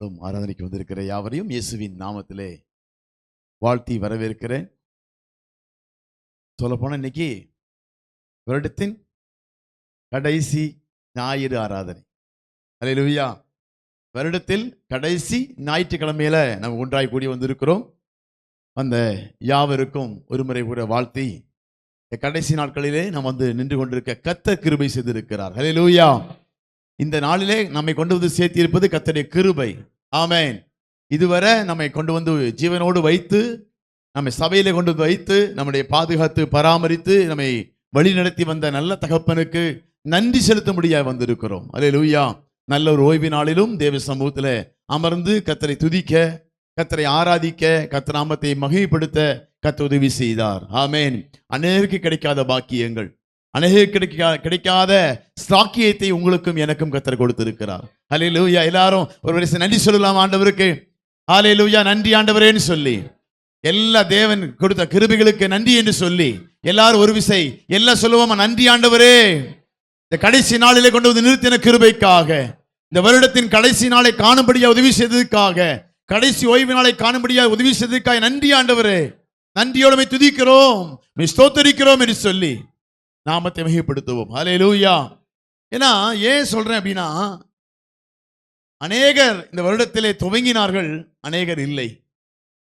ஆராதனைக்கு வந்திருக்கிற யாவரையும் இயேசுவின் நாமத்திலே வாழ்த்தி வரவேற்கிறேன். சொல்லப்போனால் இன்னைக்கு வருடத்தின் கடைசி ஞாயிறு ஆராதனை. அல்லேலூயா. வருடத்தில் கடைசி ஞாயிற்றுக்கிழமையில நம்ம ஒன்றாய் கூடி வந்திருக்கிறோம். அந்த யாவருக்கும் ஒருமுறை கூட வாழ்த்தி கடைசி நாட்களிலே நாம் வந்து நின்று கொண்டிருக்க கர்த்தர் கிருபை செய்திருக்கிறார். அல்லேலூயா. இந்த நாளிலே நம்மை கொண்டு வந்து சேர்த்திருப்பது கர்த்தருடைய கிருபை. ஆமென். இதுவரை நம்மை கொண்டு வந்து ஜீவனோடு வைத்து நம்மை சபையிலே கொண்டு வந்து வைத்து நம்முடைய பாதுகாத்து பராமரித்து நம்மை வழி நடத்தி வந்த நல்ல தகப்பனுக்கு நன்றி செலுத்த முடியாது வந்திருக்கிறோம். அல்லேலூயா. நல்ல ஒரு ஓய்வு நாளிலும் தேவ சமூகத்தில் அமர்ந்து கர்த்தரை துதிக்க, கர்த்தரை ஆராதிக்க, கர்த்தர் நாமத்தை மகிமைப்படுத்த கர்த்தர் உதவி செய்தார். ஆமென். அநேகருக்கு கிடைக்காத பாக்கியங்கள், அநேகருக்கு கிடைக்காத சாக்கியத்தை உங்களுக்கும் எனக்கும் கர்த்தர் கொடுத்திருக்கிறார். அல்லேலூயா. எல்லாரும் ஒரு வரிசை நன்றி சொல்லலாம் ஆண்டவருக்கு. அல்லேலூயா. நன்றி ஆண்டவரேன்னு சொல்லி, எல்லா தேவன் கொடுத்த கிருபைகளுக்கு நன்றி என்று சொல்லி எல்லாரும் ஒரு விசை எல்லாம் சொல்லுவோமா? நன்றி ஆண்டவரே, இந்த கடைசி நாளிலே கொண்டு வந்து நிறுத்தின கிருபைக்காக, இந்த வருடத்தின் கடைசி நாளை காணும்படியா உதவி செய்ததுக்காக, கடைசி ஓய்வு நாளை காணும்படியா உதவி செய்ததுக்காக நன்றி ஆண்டவரே. நன்றியோடு துதிக்கிறோம், ஸ்தோத்தரிக்கிறோம் என்று சொல்லி நாமத்தை மகிமைப்படுத்துவோம். அல்லேலூயா. ஏன்னா ஏன் சொல்றேன் அப்படின்னா, அநேகர் இந்த வருடத்திலே துவங்கினார்கள், அநேகர் இல்லை.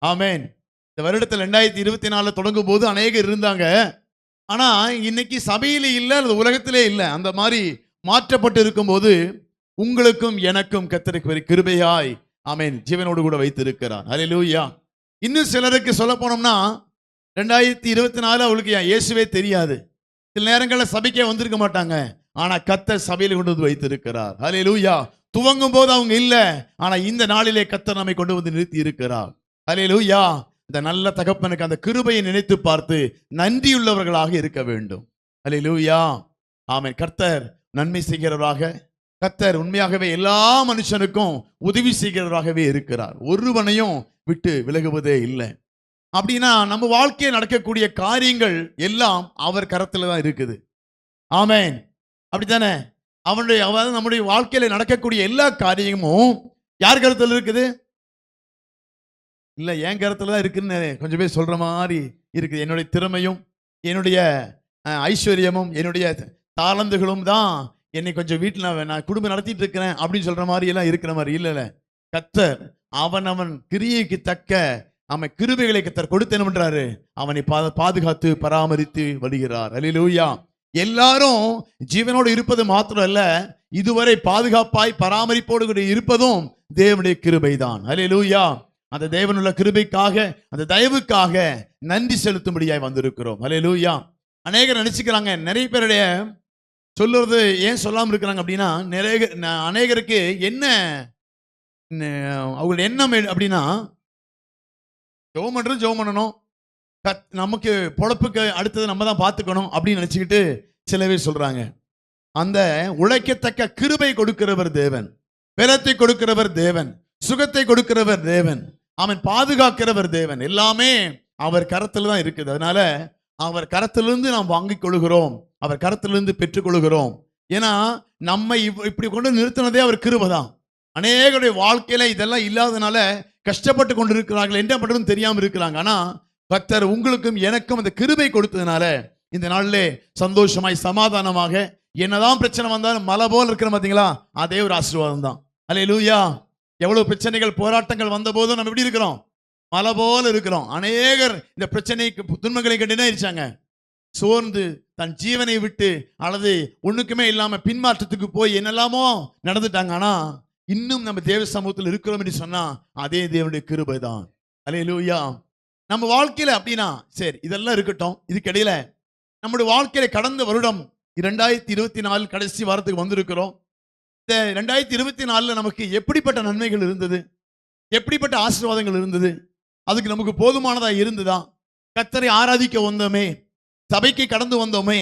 ஆமென். இந்த வருடத்தில் 2024 தொடங்கும் போது அநேகர் இருந்தாங்க. ஆனா இன்னைக்கு சபையிலே இல்லை, அல்லது உலகத்திலே இல்லை. அந்த மாதிரி மாற்றப்பட்டு இருக்கும் போது உங்களுக்கும் எனக்கும் கர்த்தர் கிருபையாய் ஆமென் ஜீவனோடு கூட வைத்திருக்கிறார். அல்லேலூயா. இன்னும் சிலருக்கு சொல்ல போனோம்னா 2024 அவளுக்கு இயேசுவே தெரியாது. சில நேரங்களில் சபைக்கே வந்திருக்க மாட்டாங்க. ஆனா கர்த்தர் சபையில கொண்டு வந்து வைத்திருக்கிறார். அல்லேலூயா. துவங்கும் போது அவங்க இல்லை, ஆனா இந்த நாளிலே கர்த்தர் நம்மை கொண்டு வந்து நிறுத்தி இருக்கிறார். அல்லேலூயா. இந்த நல்ல தகப்பனுக்கு அந்த கிருபையை நினைத்து பார்த்து நன்றியுள்ளவர்களாக இருக்க வேண்டும். அல்லேலூயா. ஆமென். கர்த்தர் நன்மை செய்கிறவராக, கர்த்தர் உண்மையாகவே எல்லா மனுஷனுக்கும் உதவி செய்கிறவராகவே இருக்கிறார். ஒருவனையும் விட்டு விலகுவதே இல்லை. அப்படின்னா நம்ம வாழ்க்கையில் நடக்கக்கூடிய காரியங்கள் எல்லாம் அவர் கரத்துல தான் இருக்குது. ஆமென். அப்படித்தானே? நம்முடைய வாழ்க்கையில நடக்கக்கூடிய எல்லா காரியமும் யார் கருத்துல இருக்குது? இல்ல, என் கருத்துல தான் இருக்குன்னு கொஞ்சம் பேர் சொல்ற மாதிரி இருக்குது. என்னுடைய திறமையும், என்னுடைய ஐஸ்வர்யமும், என்னுடைய தாளந்துகளும் தான் என்னை கொஞ்சம் வீட்டில் நான் குடும்பம் நடத்திட்டு இருக்கிறேன் அப்படின்னு சொல்ற மாதிரி எல்லாம் இருக்கிற மாதிரி இல்லைல்ல. கர்த்தர் அவன் கிரியைக்கு தக்க அவன் கிருபைகளை கர்த்தர் கொடுத்து என்ன பண்றாரு? அவனை பாதுகாத்து பராமரித்து வருகிறார். அல்லேலூயா. எல்லாரும் ஜீவனோடு இருப்பது மாத்திரம் அல்ல, இதுவரை பாதுகாப்பாய் பராமரிப்போடு கூட இருப்பதும் தேவனுடைய கிருபை தான். அல்லேலூயா. அந்த தேவனுள்ள கிருபைக்காக, அந்த தயவுக்காக நன்றி செலுத்தும்படியாய் வந்திருக்கிறோம். அல்லேலூயா. அநேகர் நினைச்சுக்கிறாங்க, நிறைய பேருடைய சொல்லுறது ஏன் சொல்லாம இருக்கிறாங்க அப்படின்னா, அநேகருக்கு என்ன அவங்களுடைய எண்ணம் அப்படின்னா, ஜெபம் பண்ணணும், நமக்கு பொழப்புக்கு அடுத்தது நம்ம தான் பார்த்துக்கணும் அப்படின்னு நினைச்சுக்கிட்டு சில பேர் சொல்றாங்க. அந்த உழைக்கத்தக்க கிருபை கொடுக்கிறவர் தேவன், பலத்தை கொடுக்கிறவர் தேவன், சுகத்தை கொடுக்கிறவர் தேவன், அவன் பாதுகாக்கிறவர் தேவன். எல்லாமே அவர் கரத்துல தான் இருக்குது. அதனால அவர் கரத்திலிருந்து நாம் வாங்கிக் கொள்கிறோம், அவர் கரத்திலிருந்து பெற்றுக் கொள்கிறோம். ஏன்னா நம்மை இப்படி கொண்டு நிறுத்தினதே அவர் கிருபை தான். அநேகருடைய வாழ்க்கையில இதெல்லாம் இல்லாதனால கஷ்டப்பட்டு கொண்டு இருக்கிறார்கள், என்ன பண்றதுன்னு தெரியாம இருக்கிறாங்க. ஆனா கர்த்தர் உங்களுக்கும் எனக்கும் அந்த கிருபை கொடுத்ததுனால இந்த நாளிலே சந்தோஷமாய் சமாதானமாக, என்னதான் பிரச்சனை வந்தாலும் மலை போல் இருக்கிற பார்த்தீங்களா, அதே ஒரு ஆசீர்வாதம் தான். அல்லேலூயா. எவ்வளவு பிரச்சனைகள் போராட்டங்கள் வந்த போதும் நம்ம எப்படி இருக்கிறோம்? மலை போல இருக்கிறோம். அநேகர் இந்த பிரச்சனைக்கு துன்பங்களை கண்டு என்ன இருச்சாங்க? சோர்ந்து தன் ஜீவனை விட்டு அல்லது ஒண்ணுக்குமே இல்லாம பின்மாற்றத்துக்கு போய் என்னெல்லாமோ நடந்துட்டாங்க. ஆனா இன்னும் நம்ம தேவ சமூகத்தில் இருக்கிறோம் என்று சொன்னா அதே தேவனுடைய கிருபை தான். அல்லேலூயா. நம்ம வாழ்க்கையில அப்படின்னா சரி, இதெல்லாம் இருக்கட்டும். இதுக்கிடையில நம்முடைய வாழ்க்கையில கடந்த வருடம் 2024 கடைசி வாரத்துக்கு வந்திருக்கிறோம். இந்த 2024 நமக்கு எப்படிப்பட்ட நன்மைகள் இருந்தது, எப்படிப்பட்ட ஆசீர்வாதங்கள் இருந்தது, அதுக்கு நமக்கு போதுமானதா இருந்ததா? கர்த்தரை ஆராதிக்க வந்தோமே, சபைக்கு கடந்து வந்தோமே,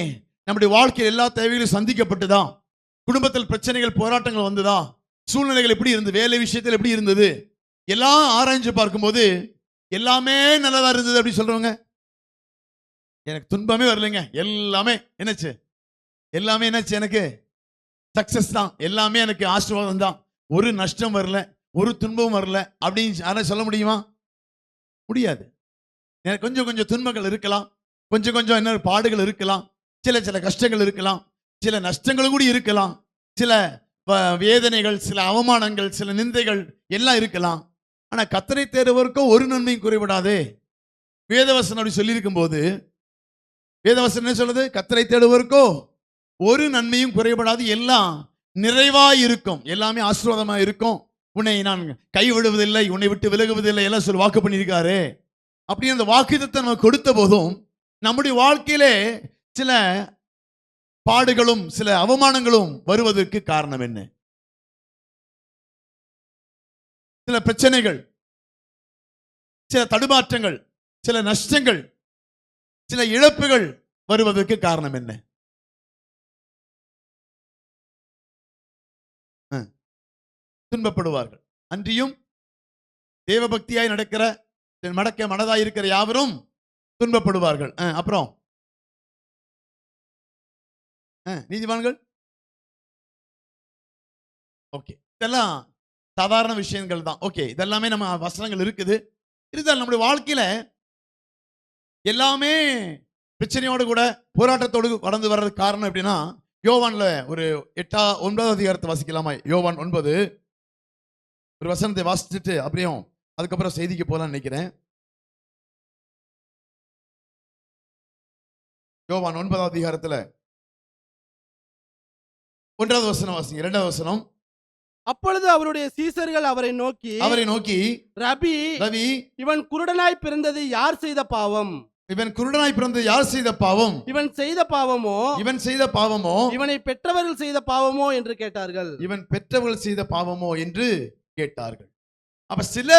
நம்முடைய வாழ்க்கையில் எல்லா தேவைகளும் சந்திக்கப்பட்டுதா? குடும்பத்தில் பிரச்சனைகள் போராட்டங்கள் வந்ததா? சூழ்நிலைகள் எப்படி இருந்தது? வேலை விஷயத்தில் எப்படி இருந்தது? எல்லாம் ஆராய்ஞ்சு பார்க்கும்போது எல்லாமே நல்லதா இருந்தது அப்படி சொல்றவங்க, எனக்கு துன்பமே வரலைங்க, எல்லாமே என்னாச்சு எனக்கு சக்சஸ் தான், எல்லாமே எனக்கு ஆசீர்வாதம் தான், ஒரு நஷ்டம் வரல, ஒரு துன்பமும் வரல அப்படின்னு யாரும் சொல்ல முடியுமா? முடியாது. கொஞ்சம் கொஞ்சம் துன்பங்கள் இருக்கலாம், கொஞ்சம் கொஞ்சம் என்ன பாடுகள் இருக்கலாம், சில சில கஷ்டங்கள் இருக்கலாம், சில நஷ்டங்கள் கூட இருக்கலாம், சில வேதனைகள், சில அவமானங்கள், சில நிந்தைகள் எல்லாம் இருக்கலாம். ஆனா கர்த்தரை தேடுவோருக்கோ ஒரு நன்மையும் குறைபடாதே. வேதவசனம் அப்படி சொல்லியிருக்கும் போது, வேதவசனம் என்ன சொல்லுது? கர்த்தரை தேடுவோருக்கோ ஒரு நன்மையும் குறைபடாது, எல்லாம் நிறைவாய் இருக்கும், எல்லாமே ஆசீர்வாதமா இருக்கும், உன்னை நான் கைவிடுவதில்லை, உன்னை விட்டு விலகுவதில்லை எல்லாம் சொல்லி வாக்கு பண்ணியிருக்காரு. அப்படி அந்த வாக்குத்தத்தை நமக்கு கொடுத்த போதும் நம்முடைய வாழ்க்கையிலே சில பாடுகளும் சில அவமானங்களும் வருவதற்கு காரணம் என்ன? சில பிரச்சனைகள், சில தடுமாற்றங்கள், சில நஷ்டங்கள், சில இழப்புகள் வருவதற்கு காரணம் என்ன? துன்பப்படுவார்கள். அன்றியும் தேவபக்தியாய் நடக்கிற மனதாய் இருக்கிற யாவரும் துன்பப்படுவார்கள். அப்புறம் நீதிமான்கள். ஓகே, இதெல்லாம் சாதாரண விஷயங்கள் தான். ஓகே, இதெல்லாமே நம்ம வசனங்கள் இருக்குது. இருந்தாலும் நம்முடைய வாழ்க்கையில எல்லாமே பிரச்சனையோடு கூட போராட்டத்தோடு கடந்து வர்றதுக்கு காரணம் எப்படின்னா, யோவான்ல ஒரு 9வது அதிகாரத்தை வாசிக்கலாமா? யோவான் 9 ஒரு வசனத்தை வாசிச்சுட்டு அப்படியும் அதுக்கப்புறம் செய்திக்கு போலாம்னு நினைக்கிறேன். யோவான் 9வது அதிகாரத்துல 1வது வசனம் வாசிங்க. 2வது வசனம். அப்பொழுது அவருடைய சீசர்கள் அவரை நோக்கி ரபி, இவன் குருடனாய் பிறந்தது யார் செய்த பாவம்? இவன் குருடனாய் பிறந்தது யார் செய்த பாவம்? இவன் செய்த பாவமோ இவனை பெற்றவர்கள் செய்த பாவமோ என்று கேட்டார்கள். இவன் பெற்றவர்கள் செய்த பாவமோ என்று கேட்டார்கள். அப்ப சில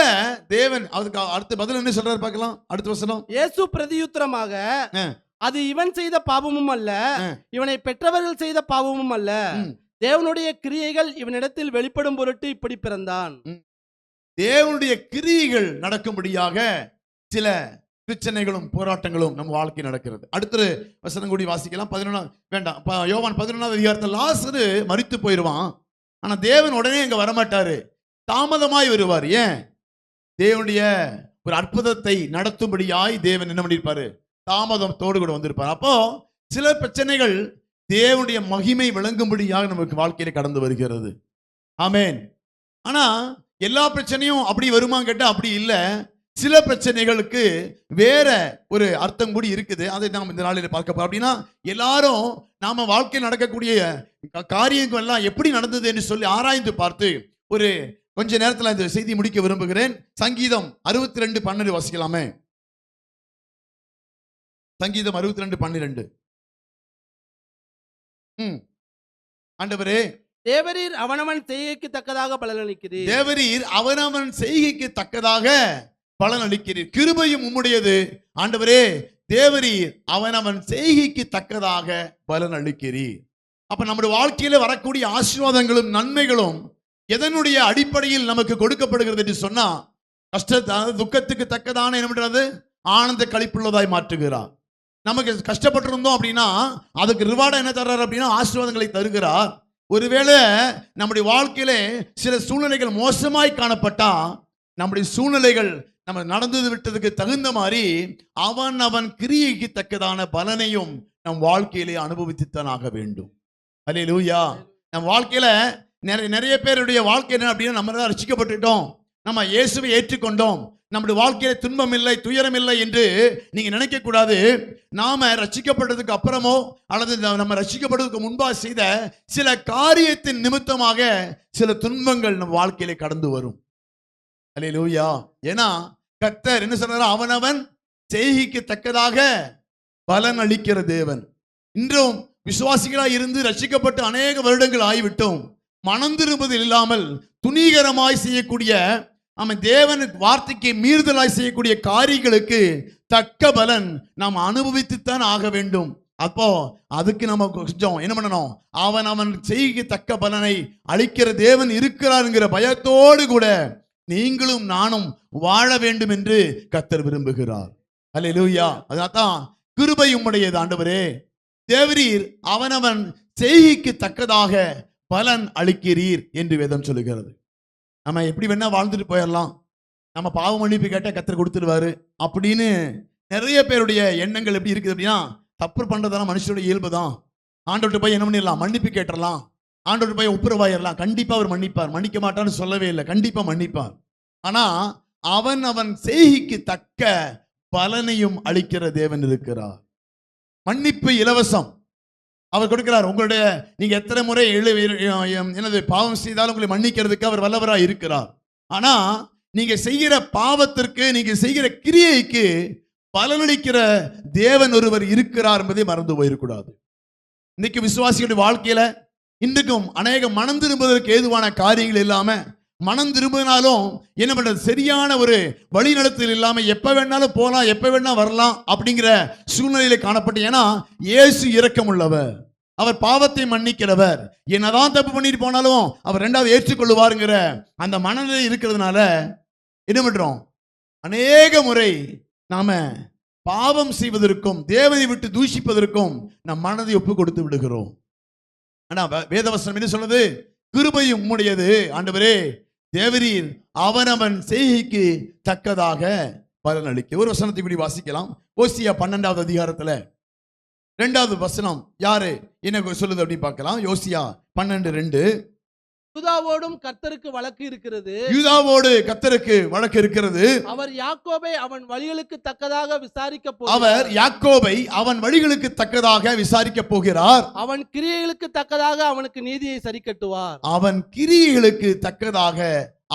தேவன் அதுக்கு அடுத்த பதில் என்ன சொல்றாரு பார்க்கலாம். அடுத்த வசனம். இயேசு பிரதியுத்தரமாக, அது இவன் செய்த பாவமும் அல்ல, இவனை பெற்றவர்கள் செய்த பாவமும் அல்ல, தேவனுடைய கிரியைகள் இவனிடத்தில் வெளிப்படும் பொருட்டு இப்படி பிறந்தான். தேவனுடைய கிரியைகள் நடக்கும்படியாக சில பிரச்சனைகளும் போராட்டங்களும் நம்ம வாழ்க்கை நடக்கிறது. அடுத்த வசனம் கூடி வாசிக்கலாம். 11 வேண்டாம், யோவான் 11வது அதிகாரத்தில் லாசரு மரித்து போயிடுவான். ஆனா தேவன் உடனே இங்க வரமாட்டாரு, தாமதமாய் வருவார். ஏன்? தேவனுடைய ஒரு அற்புதத்தை நடத்தும்படியாய் தேவன் என்ன பண்ணிருப்பாரு? தாமதத்தோடு கூட வந்திருப்பார். அப்போ சில பிரச்சனைகள் தேவனுடைய மகிமை விளங்கும்படியாக நமக்கு வாழ்க்கையில கடந்து வருகிறது. ஆமென். ஆனா எல்லா பிரச்சனையும் அப்படி வருமான்னு கேட்டா அப்படி இல்லை. சில பிரச்சனைகளுக்கு வேற ஒரு அர்த்தம் கூடி இருக்குது. அதை நாம் இந்த நாளில் பார்க்க போறோம். அப்படின்னா எல்லாரும் நாம வாழ்க்கையில் நடக்கக்கூடிய காரியங்கள் எல்லாம் எப்படி நடந்தது என்று சொல்லி ஆராய்ந்து பார்த்து ஒரு கொஞ்ச நேரத்தில் இந்த செய்தி முடிக்க விரும்புகிறேன். சங்கீதம் 62:12 வாசிக்கலாமே. சங்கீதம் 62:12. ஆண்டவரே, தேவரீர் அவனவன் செய்கைக்கு தக்கதாக பலனளிக்கிறீர். தேவரீர் அவனவன் செய்கைக்கு தக்கதாக பலனளிக்கிறீர். கிருபையும் உம்முடையது ஆண்டவரே. தேவரீர் அவனவன் செய்கைக்கு தக்கதாக பலனளிக்கிறீர். அப்ப நம்முடைய வாழ்க்கையில வரக்கூடிய ஆசீர்வாதங்களும் நன்மைகளும் எதனுடைய அடிப்படையில் நமக்கு கொடுக்கப்படுகிறது என்று சொன்னா, துக்கத்துக்கு தக்கதான என்ன பண்றது? ஆனந்த களிப்புள்ளதாய் மாற்றுகிறார். நமக்கு கஷ்டப்பட்டிருந்தோம் அப்படின்னா அதுக்கு ரிவார்டா என்ன தர்றாரு அப்படின்னா ஆசீர்வாதங்களை தருகிறார். ஒருவேளை நம்முடைய வாழ்க்கையில சில சூழ்நிலைகள் மோசமாய் காணப்பட்டா, நம்முடைய சூழ்நிலைகள் நம்ம நடந்து விட்டதுக்கு தகுந்த மாதிரி அவன் கிரியைக்கு தக்கதான பலனையும் நம் வாழ்க்கையிலே அனுபவித்துத்தான் ஆக வேண்டும். அல்லேலூயா. நம் வாழ்க்கையில நிறைய பேருடைய வாழ்க்கை என்ன அப்படின்னா, நம்ம தான் ரட்சிக்கப்பட்டுட்டோம், நம்ம இயேசுவை ஏற்றுக்கொண்டோம், நம்முடைய வாழ்க்கையில துன்பம் இல்லை துயரம் இல்லை என்று நீங்க நினைக்க கூடாது. நாம ரட்சிக்கப்பட்டதுக்கு அப்புறமோ அல்லது நம்ம ரட்சிக்கப்படுவதற்கு முன்பாக செய்த சில காரியத்தின் நிமித்தமாக சில துன்பங்கள் நம் வாழ்க்கையில கடந்து வரும். அல்லேலூயா. ஏன்னா கர்த்தர் என்ன சொல்றாரு? அவனவன் செய்கைக்கு தக்கதாக பலன் அளிக்கிற தேவன். இன்றும் விசுவாசிகளாய் இருந்து ரட்சிக்கப்பட்டு அநேக வருடங்கள் ஆகிவிட்டோம். மனம் திரும்புதல் இல்லாமல் துணிகரமாய் செய்யக்கூடிய தேவனுக்கு வார்த்தைக்கு மீறுதலாய் செய்யக்கூடிய காரியங்களுக்கு தக்க பலன் நாம் அனுபவித்துத்தான் ஆக வேண்டும். அப்போ அதுக்கு நம்ம கொஞ்சம் என்ன பண்ணணும்? அவன் செய்கைக்கு தக்க பலனை அளிக்கிற தேவன் இருக்கிறார்ங்கிற பயத்தோடு கூட நீங்களும் நானும் வாழ வேண்டும் என்று கர்த்தர் விரும்புகிறார். அல்லேலூயா. அதான் கிருபை உம்முடையது ஆண்டவரே. தேவரீர் அவனவன் செய்கைக்கு தக்கதாக பலன் அளிக்கிறீர் என்று வேதம் சொல்லுகிறது. நம்ம எப்படி வேணா வாழ்ந்துட்டு போயிடலாம், நம்ம பாவ மன்னிப்பு கேட்டால் கர்த்தர் கொடுத்துருவாரு அப்படின்னு நிறைய பேருடைய எண்ணங்கள் எப்படி இருக்குது அப்படின்னா, தப்பு பண்றதெல்லாம் மனுஷனுடைய இயல்பு தான். ஆண்டவர்கிட்ட போய் என்ன பண்ணிடலாம், மன்னிப்பு கேட்டுடலாம், ஆண்டவர்கிட்ட போய் ஒப்புரவாயிடலாம், கண்டிப்பா அவர் மன்னிப்பார், மன்னிக்க மாட்டான்னு சொல்லவே இல்லை, கண்டிப்பா மன்னிப்பார். ஆனா அவன் அவன் செய்கைக்கு தக்க பலனையும் அளிக்கிற தேவன் இருக்கிறார். மன்னிப்பு இலவசம், அவர் கொடுக்கிறார். உங்களுடைய நீங்க எத்தனை முறை எனது பாவம் செய்தாலும் உங்களை மன்னிக்கிறதுக்கு அவர் வல்லவராய் இருக்கிறார். ஆனா நீங்க செய்கிற பாவத்திற்கு, நீங்க செய்கிற கிரியைக்கு பலனளிக்கிற தேவன் ஒருவர் இருக்கிறார் என்பதை மறந்து போயிடக்கூடாது. இன்னைக்கு விசுவாசிகளுடைய வாழ்க்கையில இன்றைக்கும் அநேக மனம் திரும்புவதற்கு ஏதுவான காரியங்கள் இல்லாம, மனம் திரும்பினாலும் என்ன பண்றது, சரியான ஒரு வழிநடத்தல் இல்லாம எப்ப வேணாலும் போலாம், எப்ப வேணா வரலாம் அப்படிங்கிற சூழ்நிலையில காணப்பட்டு. ஏன்னா இயேசு இரக்கம் உள்ளவர், அவர் பாவத்தை மன்னிக்கிறவர், என்னதான் தப்பு பண்ணிட்டு போனாலும் அவர் ரெண்டாவது ஏற்றுக்கொள்ளுவாருங்கிற அந்த மனநிலை இருக்கிறதுனால என்ன பண்றோம், அநேக முறை நாம பாவம் செய்வதற்கும் தேவனை விட்டு தூஷிப்பதற்கும் நம் மனதை ஒப்பு கொடுத்து விடுகிறோம். ஆனா வேதவசனம் என்ன சொல்லுது, கிருபையும் உம்முடையது ஆண்டவரே, தேவரீர் அவனவன் செய்கைக்கு தக்கதாக பலன் அளிக்க. ஒரு வசனத்தை இப்படி வாசிக்கலாம். ஓசியா 12வது அதிகாரத்துல 2வது வசனம் யாரு என்ன சொல்லுது அப்படின்னு பார்க்கலாம். யோசியா 12:2. யூதாவோடும் கர்த்தருக்கு வழக்கு இருக்கிறது, யூதாவோடு கர்த்தருக்கு வழக்கு இருக்கிறது. அவர் யாக்கோபை அவன் வழிகளுக்கு தக்கதாக விசாரிக்க அவர் யாக்கோபை அவன் வழிகளுக்கு தக்கதாக விசாரிக்க போகிறார். அவன் கிரியைகளுக்கு தக்கதாக அவனுக்கு நீதியை சரி கட்டுவார். அவன் கிரியைகளுக்கு தக்கதாக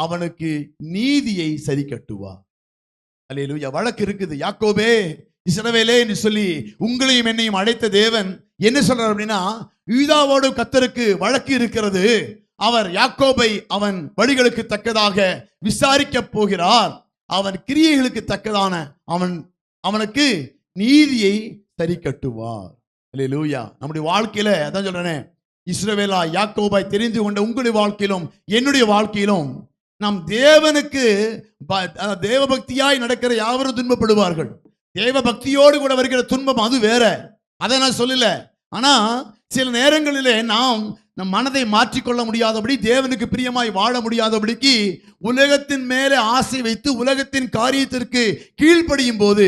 அவனுக்கு நீதியை சரி கட்டுவார். அல்லேலூயா. வழக்கு இருக்குது. யாக்கோபே, இஸ்ரவேலே என்று சொல்லி உங்களையும் என்னையும் அழைத்த தேவன் என்ன சொல்றார் அப்படின்னா, யூதாவோடு கர்த்தருக்கு வழக்கு இருக்கிறது, அவர் யாக்கோபை அவன் வழிகளுக்கு தக்கதாக விசாரிக்க போகிறார், அவன் கிரியைகளுக்கு தக்கதான அவனுக்கு நீதியை சரி கட்டுவார். அல்லேலூயா. நம்முடைய வாழ்க்கையில அதான் சொல்றேனே, இஸ்ரவேலா யாக்கோபாய் தெரிந்து கொண்ட உங்களுடைய வாழ்க்கையிலும் என்னுடைய வாழ்க்கையிலும் நாம் தேவனுக்கு தேவ பக்தியாய் நடக்கிற யாவரும் துன்பப்படுவார்கள். தேவ பக்தியோடு கூட வருகிற துன்பம் அது வேற, அதை நான் சொல்லல. ஆனா சில நேரங்களிலே நாம் நம் மனதை மாற்றிக்கொள்ள முடியாதபடி, தேவனுக்கு பிரியமாய் வாழ முடியாதபடிக்கு உலகத்தின் மேலே ஆசை வைத்து உலகத்தின் காரியத்திற்கு கீழ்ப்படியும் போது,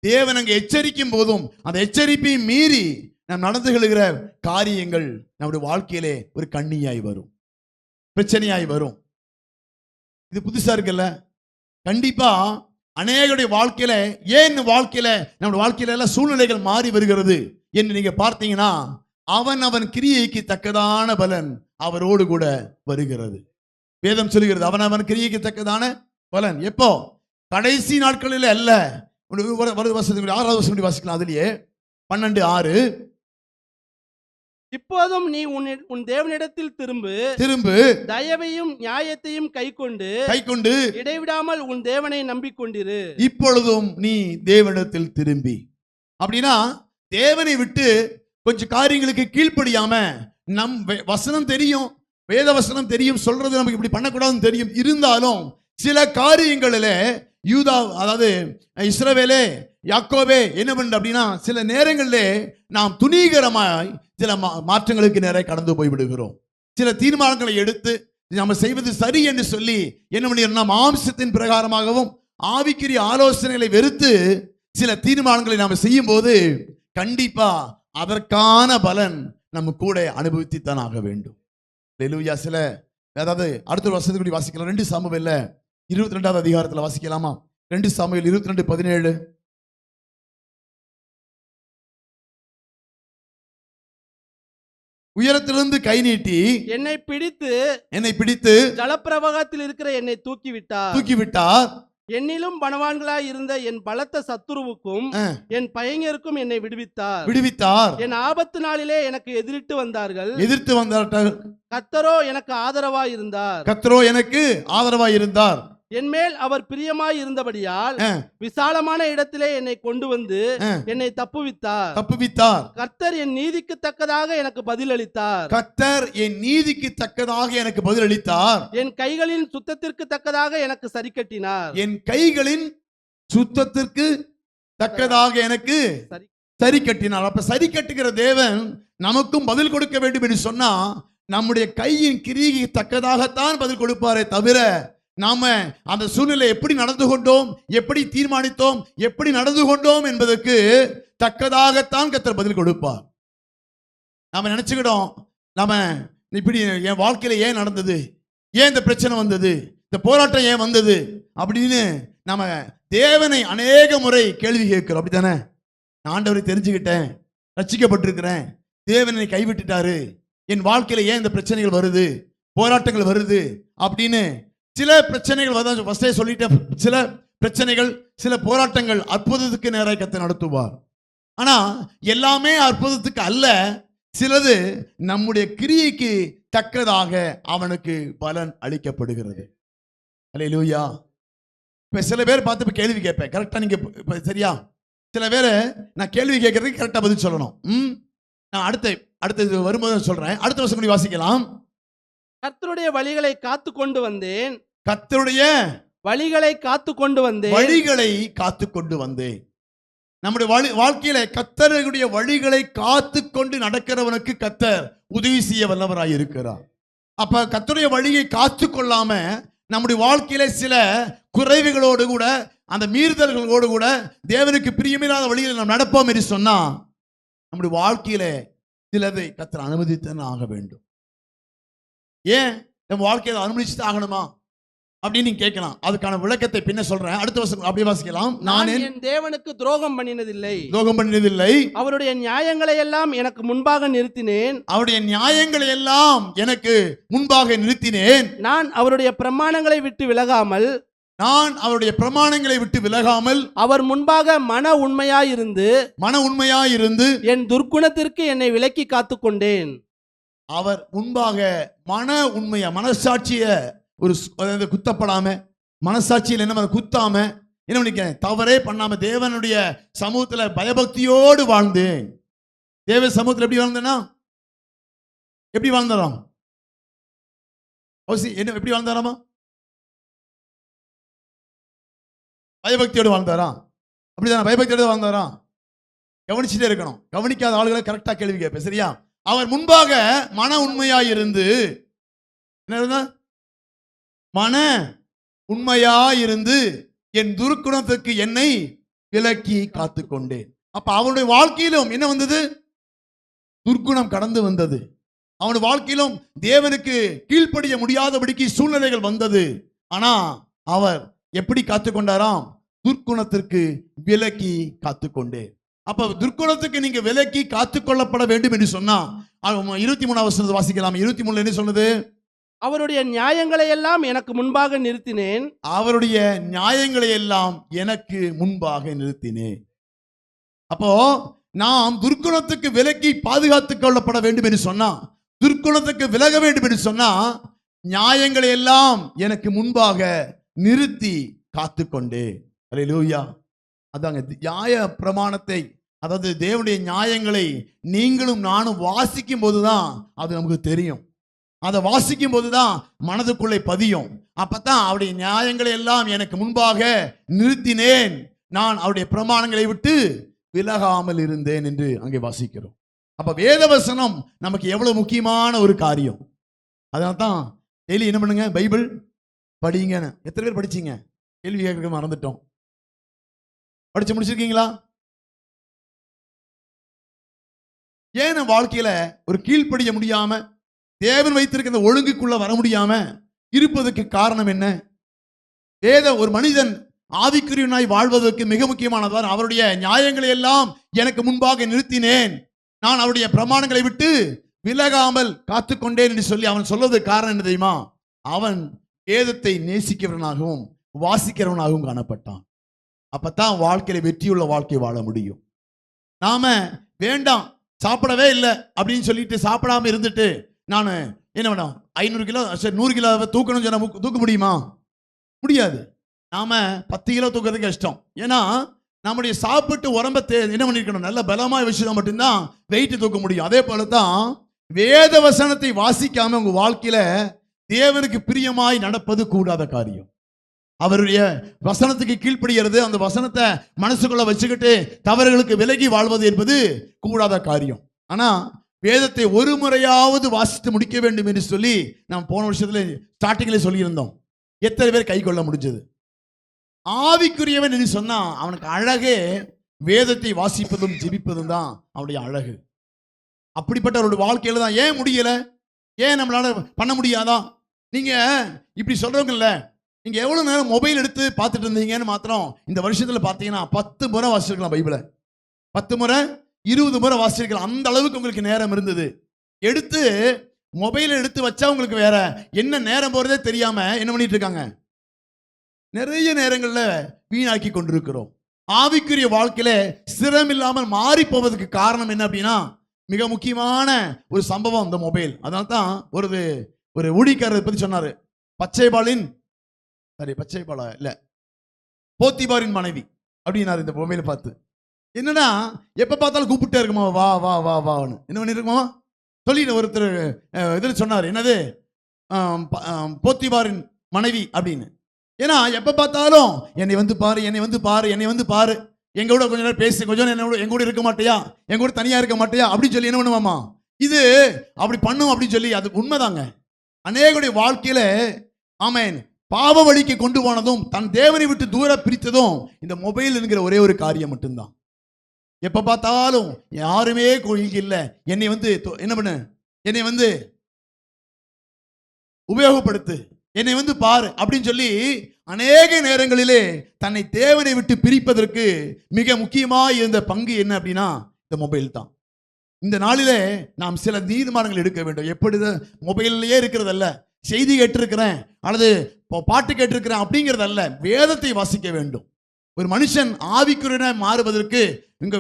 தேவன் அங்கே எச்சரிக்கும் போதும் அந்த எச்சரிப்பை மீறி நாம் நடந்து கொள்கிற காரியங்கள் நம்முடைய வாழ்க்கையிலே ஒரு கண்ணியாய் வரும், பிரச்சனையாய் வரும். இது புதுசா இருக்குல்ல? கண்டிப்பா அநேகருடைய வாழ்க்கையில, ஏன் வாழ்க்கையில நம்முடைய வாழ்க்கையில எல்லாம் சூழ்நிலைகள் மாறி வருகிறது என்று நீங்க பார்த்தீங்கன்னா, அவன் கிரியைக்கு தக்கதான பலன் அவரோடு கூட வருகிறது. வேதம் சொல்லுகிறது அவன் கிரியைக்கு தக்கதான பலன். எப்போ? கடைசி நாட்களில் அல்ல. 6வது வசனம் வாசிக்கலாம். அதுலயே 12:6. இப்போதும் நீ உன் தேவனிடத்தில் திரும்பு, தயவையும் நியாயத்தையும் கைக்கொண்டு இடைவிடாமல் உன் தேவனை நம்பிக்கொண்டிரு. இப்பொழுதும் நீ தேவனிடத்தில் திரும்பி, அப்படின்னா தேவனை விட்டு கொஞ்சம் காரியங்களுக்கு கீழ்ப்படியாம, நம் வசனம் தெரியும், வேத வசனம் தெரியும், சொல்றது நமக்கு இப்படி பண்ணக்கூடாதுன்னு தெரியும், இருந்தாலும் சில காரியங்களில யூதா, அதாவது இஸ்ரவேலே, யாக்கோபே என்ன பண்ண அப்படின்னா, சில நேரங்களிலே நாம் துணிகரமாய் சில மாற்றங்களுக்கு நேர கடந்து போய் விடுகிறோம். சில தீர்மானங்களை எடுத்து நம்ம செய்வது சரி என்று சொல்லி என்ன பண்ணிடுறோம், நாம் மாம்சத்தின் பிரகாரமாகவும் ஆவிக்குரிய ஆலோசனைகளை வெறுத்து சில தீர்மானங்களை நாம் செய்யும் போது கண்டிப்பா அதற்கான பலன் நம்ம கூட அனுபவித்துத்தான் ஆக வேண்டும். அல்லேலூயா. சில அதாவது அடுத்த வருஷத்துக்கு வாசிக்கலாம். 2 சாமுவேல் 22வது அதிகாரத்தில் வாசிக்கலாமா? 2 சாமுவேல் 22:17. உயரத்திலிருந்து கை நீட்டி என்னை பிடித்து ஜலப்பிரவாகத்தில் இருக்கிற என்னை தூக்கி விட்டார். என்னிலும் பணவான்களாய் இருந்த என் பலத்த சத்துருவுக்கும் என் பையங்கருக்கும் என்னை விடுவித்தார். என் ஆபத்து நாளிலே எனக்கு எதிர்த்து வந்தார்கள். கர்த்தரோ எனக்கு ஆதரவாய் இருந்தார். என் மேல் அவர் பிரியமாய் இருந்தபடியால் விசாலமான இடத்திலே என்னை கொண்டு வந்து என்னை தப்புவித்தார். கர்த்தர் என் நீதிக்கு தக்கதாக எனக்கு பதிலளித்தார். என் கைகளின் சுத்தத்திற்கு தக்கதாக எனக்கு சரி கட்டினார். அப்ப சரி கட்டினார். நமக்கும் பதில் கொடுக்க வேண்டும் என்று சொன்னா நம்முடைய கையின் கிரியை தக்கதாகத்தான் பதில் கொடுப்பாரே தவிர நாம அந்த சூழ்நிலை எப்படி நடந்து கொண்டோம், எப்படி தீர்மானித்தோம், எப்படி நடந்து கொண்டோம் என்பதற்கு தக்கதாகத்தான் கர்த்தர் பதில் கொடுப்பார். நாம நினைச்சுக்கிட்டோம், நாம இப்படி என் வாழ்க்கையில ஏன் நடந்தது, ஏன் இந்த பிரச்சனை வந்தது, இந்த போராட்டம் ஏன் வந்தது அப்படின்னு நாம தேவனை அநேக முறை கேள்வி கேட்கிறோம். அப்படித்தானே? நான் ஆண்டவரை தெரிஞ்சுக்கிட்டேன், ரட்சிக்கப்பட்டிருக்கிறேன், தேவனை கைவிட்டுட்டாரு, என் வாழ்க்கையில ஏன் இந்த பிரச்சனைகள் வருது, போராட்டங்கள் வருது அப்படின்னு சில பிரச்சனைகள் ஃபர்ஸ்டே சொல்லிட்டேன். சில பிரச்சனைகள், சில போராட்டங்கள் அற்புதத்துக்கு நேராக கர்த்தர் நடத்துவார். ஆனா எல்லாமே அற்புதத்துக்கு அல்ல, சிலது நம்முடைய கிரியைக்கு தக்கதாக அவனுக்கு பலன் அளிக்கப்படுகிறது. அல்லேலூயா. இப்ப சில பேர் பார்த்து கேள்வி கேட்பேன், கரெக்டா நீங்க சரியா? சில பேரை நான் கேள்வி கேட்கறதுக்கு கரெக்டா பதில் சொல்லணும். நான் அடுத்த வரும்போது சொல்றேன். அடுத்த வருஷம் வாசிக்கலாம். கர்த்தருடைய வழிகளை காத்து கொண்டு வந்தேன், கர்த்தருடைய வழிகளை காத்து கொண்டு வந்தேன், வழிகளை காத்து கொண்டு வந்தேன். நம்முடைய வாழ்க்கையில கர்த்தருடைய வழிகளை காத்து கொண்டு நடக்கிறவனுக்கு கர்த்தர் உதவி செய்ய வல்லவராய் இருக்கிறார். அப்ப கர்த்தருடைய வழியை காத்து கொள்ளாம நம்முடைய வாழ்க்கையில சில குறைவுகளோடு கூட, அந்த மீறுதல்களோடு கூட தேவனுக்கு பிரியமில்லாத வழியில் நாம் நடப்போம் என்று சொன்னா நம்முடைய வாழ்க்கையில சிலதை கர்த்தர் அனுமதித்தான் ஆக வேண்டும். ஏன் நம்ம வாழ்க்கையை அனுமதிச்சு ஆகணுமா அப்படின்னு நீங்க கேட்கலாம். அதுக்கான விளக்கத்தை பின்ன சொல்றேன். அடுத்த வருஷம் அப்படியே வாசிக்கலாம். நான் என் தேவனுக்கு துரோகம் பண்ணினதில்லை, அவருடைய நியாயங்களை எல்லாம் எனக்கு முன்பாக நிறுத்தினேன், அவருடைய நியாயங்களை எல்லாம் எனக்கு முன்பாக நிறுத்தினேன், நான் அவருடைய பிரமாணங்களை விட்டு விலகாமல், அவர் முன்பாக மன உண்மையாயிருந்து என் துர்க்குணத்திற்கு என்னை விலக்கி காத்துக்கொண்டேன். அவர் முன்பாக மனசாட்சிய ஒரு குத்தப்படாம, மனசாட்சியில் என்ன குத்தாம, என்ன பண்ணிக்க தவறே பண்ணாம தேவனுடைய சமூகத்துல பயபக்தியோடு வாழ்ந்தேன். தேவ சமூகத்தில் எப்படி வாழ்ந்தேன்னா, எப்படி வாழ்ந்தாராம்? என்ன எப்படி வாழ்ந்தாராமா? பயபக்தியோடு வாழ்ந்தாரா? அப்படிதான் பயபக்தியோடு வாழ்ந்தாரா? கவனிச்சுட்டே இருக்கணும். கவனிக்காத ஆளுகளை கரெக்டா கேள்வி கேட்பேன், சரியா? அவர் முன்பாக மன உண்மையாயிருந்து, என்ன மன உண்மையாயிருந்து என் துர்க்குணத்துக்கு என்னை விலக்கி காத்துக்கொண்டேன். அப்ப அவனுடைய வாழ்க்கையிலும் என்ன வந்தது? துர்க்குணம் கடந்து வந்தது. அவனுடைய வாழ்க்கையிலும் தேவனுக்கு கீழ்ப்படிய முடியாதபடிக்கு சூழ்நிலைகள் வந்தது. ஆனா அவர் எப்படி காத்துக்கொண்டாராம்? துர்க்குணத்திற்கு விலக்கி காத்துக்கொண்டேன். அப்ப துர்க்குணத்துக்கு நீங்க விலக்கி காத்துக்கொள்ளப்பட வேண்டும் என்று சொன்னா 23 வசனத்தை வாசிக்கலாம். 23 என்ன சொன்னது? அவருடைய நியாயங்களை எல்லாம் எனக்கு முன்பாக நிறுத்தினேன், அவருடைய நியாயங்களை எல்லாம் எனக்கு முன்பாக நிறுத்தினேன். அப்போ நாம் துர்க்குணத்துக்கு விலக்கி பாதுகாத்துக் கொள்ளப்பட வேண்டும் என்று சொன்னா, துர்க்குணத்துக்கு விலக வேண்டும் என்று சொன்னா, நியாயங்களை எல்லாம் எனக்கு முன்பாக நிறுத்தி காத்துக்கொண்டே. அல்லேலூயா. அதாங்க நியாய பிரமாணத்தை, அதாவது தேவனுடைய நியாயங்களை நீங்களும் நானும் வாசிக்கும் போதுதான் அது நமக்கு தெரியும். அதை வாசிக்கும் போதுதான் மனதுக்குள்ளே பதியும். அப்பதான் அவருடைய நியாயங்களை எல்லாம் எனக்கு முன்பாக நிறுத்தினேன், நான் அவருடைய பிரமாணங்களை விட்டு விலகாமல் இருந்தேன் என்று அங்கே வாசிக்கிறோம். அப்ப வேதவசனம் நமக்கு எவ்வளவு முக்கியமான ஒரு காரியம். அதனால தான் டெய்லி என்ன பண்ணுங்க, பைபிள் படிங்க. எத்தனை பேர் படிச்சீங்க? கேள்வி கேட்க மறந்துட்டோம். படிச்சு முடிச்சிருக்கீங்களா? ஏன் வாழ்க்கையில ஒரு கீழ்ப்படிய முடியாம, தேவன் வைத்திருக்கிற ஒழுங்குக்குள்ள வர முடியாம இருப்பதற்கு காரணம் என்ன? ஒரு மனிதன் ஆவிக்குரியவனாய் வாழ்வதற்கு மிக முக்கியமானவர் அவருடைய நியாயங்களை எல்லாம் எனக்கு முன்பாக நிறுத்தினேன், நான் அவருடைய பிரமாணங்களை விட்டு விலகாமல் காத்துக்கொண்டேன் என்று சொல்லி அவன் சொல்வதற்கு காரணம் என்ன தெரியுமா? அவன் வேதத்தை நேசிக்கிறவனாகவும் வாசிக்கிறவனாகவும் காணப்பட்டான். அப்பதான் வாழ்க்கையில வெற்றியுள்ள வாழ்க்கை வாழ முடியும். நாம வேண்டாம் சாப்பிடவே இல்லை அப்படின்னு சொல்லிட்டு சாப்பிடாம இருந்துட்டு நான் என்ன வேணும் 500 கிலோ சரி 100 கிலோ தூக்கணும் சொன்னா தூக்க முடியுமா? முடியாது. நாம 10 கிலோ தூக்கிறது கஷ்டம். ஏன்னா நம்முடைய சாப்பிட்டு உடம்ப என்ன பண்ணிருக்கணும், நல்ல பலமா வச்சுதான் மட்டும்தான் வெயிட் தூக்க முடியும். அதே போலதான் வேத வசனத்தை வாசிக்காம உங்க வாழ்க்கையில தேவனுக்கு பிரியமாய் நடப்பது கூடாத காரியம். அவருடைய வசனத்துக்கு கீழ்ப்படுகிறது, அந்த வசனத்தை மனசுக்குள்ள வச்சுக்கிட்டு தவறுகளுக்கு விலகி வாழ்வது என்பது கூடாத காரியம். ஆனா வேதத்தை ஒரு முறையாவது வாசித்து முடிக்க வேண்டும் என்று சொல்லி நாம் போன வருஷத்துல ஸ்டார்டிங்ல சொல்லியிருந்தோம். எத்தனை பேர் கை கொள்ள முடிஞ்சது? ஆவிக்குரியவன் என்று சொன்னா அவனுக்கு அழகே வேதத்தை வாசிப்பதும் ஜெபிப்பதும் தான் அவனுடைய அழகு. அப்படிப்பட்ட அவருடைய வாழ்க்கையில தான். ஏன் முடியல? ஏன் நம்மளால பண்ண முடியாதா? நீங்க இப்படி சொல்றவங்கல்ல, நீங்க எவ்வளவு நேரம் மொபைல் எடுத்து பார்த்துட்டு இருந்தீங்கன்னு மாத்திரம் இந்த வருஷத்துல பார்த்தீங்கன்னா 10 முறை வாசிச்சிருக்கலாம் பைபிளை. 10 முறை 20 முறை வாசிச்சிருக்கலாம். அந்த அளவுக்கு உங்களுக்கு நேரம் இருந்தது. எடுத்து மொபைலை எடுத்து வச்சா உங்களுக்கு வேற என்ன நேரம் போறதே தெரியாம என்ன பண்ணிட்டு இருக்காங்க? நிறைய நேரங்கள்ல வீணாக்கி கொண்டிருக்கிறோம். ஆவிக்குரிய வாழ்க்கையில ஸ்திரம் இல்லாமல் மாறி போவதற்கு காரணம் என்ன அப்படின்னா, மிக முக்கியமான ஒரு சம்பவம் இந்த மொபைல். அதனால தான் ஒரு ஊழியக்காரரை பத்தி சொன்னாரு. பச்சைபாலின் இல்ல போத்திபாரின் மனைவி அப்படின்னாரு இந்த மொபைலை பார்த்து. என்னன்னா எப்ப பார்த்தாலும் கூப்பிட்டே இருக்குமா, வா வா வா வான்னு. என்ன பண்ணிருக்குமா சொல்லிட்டு ஒருத்தர் இதில் சொன்னார். என்னது? போத்திபாரின் மனைவி அப்படின்னு. ஏன்னா எப்ப பார்த்தாலும் என்னை வந்து பாரு, என்னை வந்து பாரு, என்னை வந்து பாரு, எங்க கூட கொஞ்ச நேரம் பேசி, கொஞ்சம் எங்க கூட இருக்க மாட்டியா, எங்க கூட தனியா இருக்க மாட்டியா அப்படின்னு சொல்லி என்ன பண்ணுவாமா, இது அப்படி பண்ணும் அப்படின்னு சொல்லி. அது உண்மைதாங்க. அநேகருடைய வாழ்க்கையில ஆமென் பாவ வழிக்கு கொண்டு போனதும் தன் தேவனை விட்டு தூர பிரித்ததும் இந்த மொபைல் என்கிற ஒரே ஒரு காரியம் மட்டும்தான். எப்ப பார்த்தாலும் யாருமே இங்க இல்ல, என்னை வந்து என்ன பண்ணு, என்னை வந்து உபயோகப்படுத்து, என்னை வந்து பாரு அப்படின்னு சொல்லி அநேக நேரங்களிலே தன்னை தேவனை விட்டு பிரிப்பதற்கு மிக முக்கியமாக இருந்த பங்கு என்ன அப்படின்னா இந்த மொபைல் தான். இந்த நாளிலே நாம் சில தீர்மானங்கள் எடுக்க வேண்டும். எப்படி மொபைல்லையே இருக்கிறதல்ல, செய்தி கேட்டிருக்கிறேன் அல்லது பாட்டு கேட்டிருக்கிறேன் அப்படிங்கிறதல்ல, வேதத்தை வாசிக்க வேண்டும். ஒரு மனுஷன் ஆவிக்குரிய மாறுவதற்கு உங்க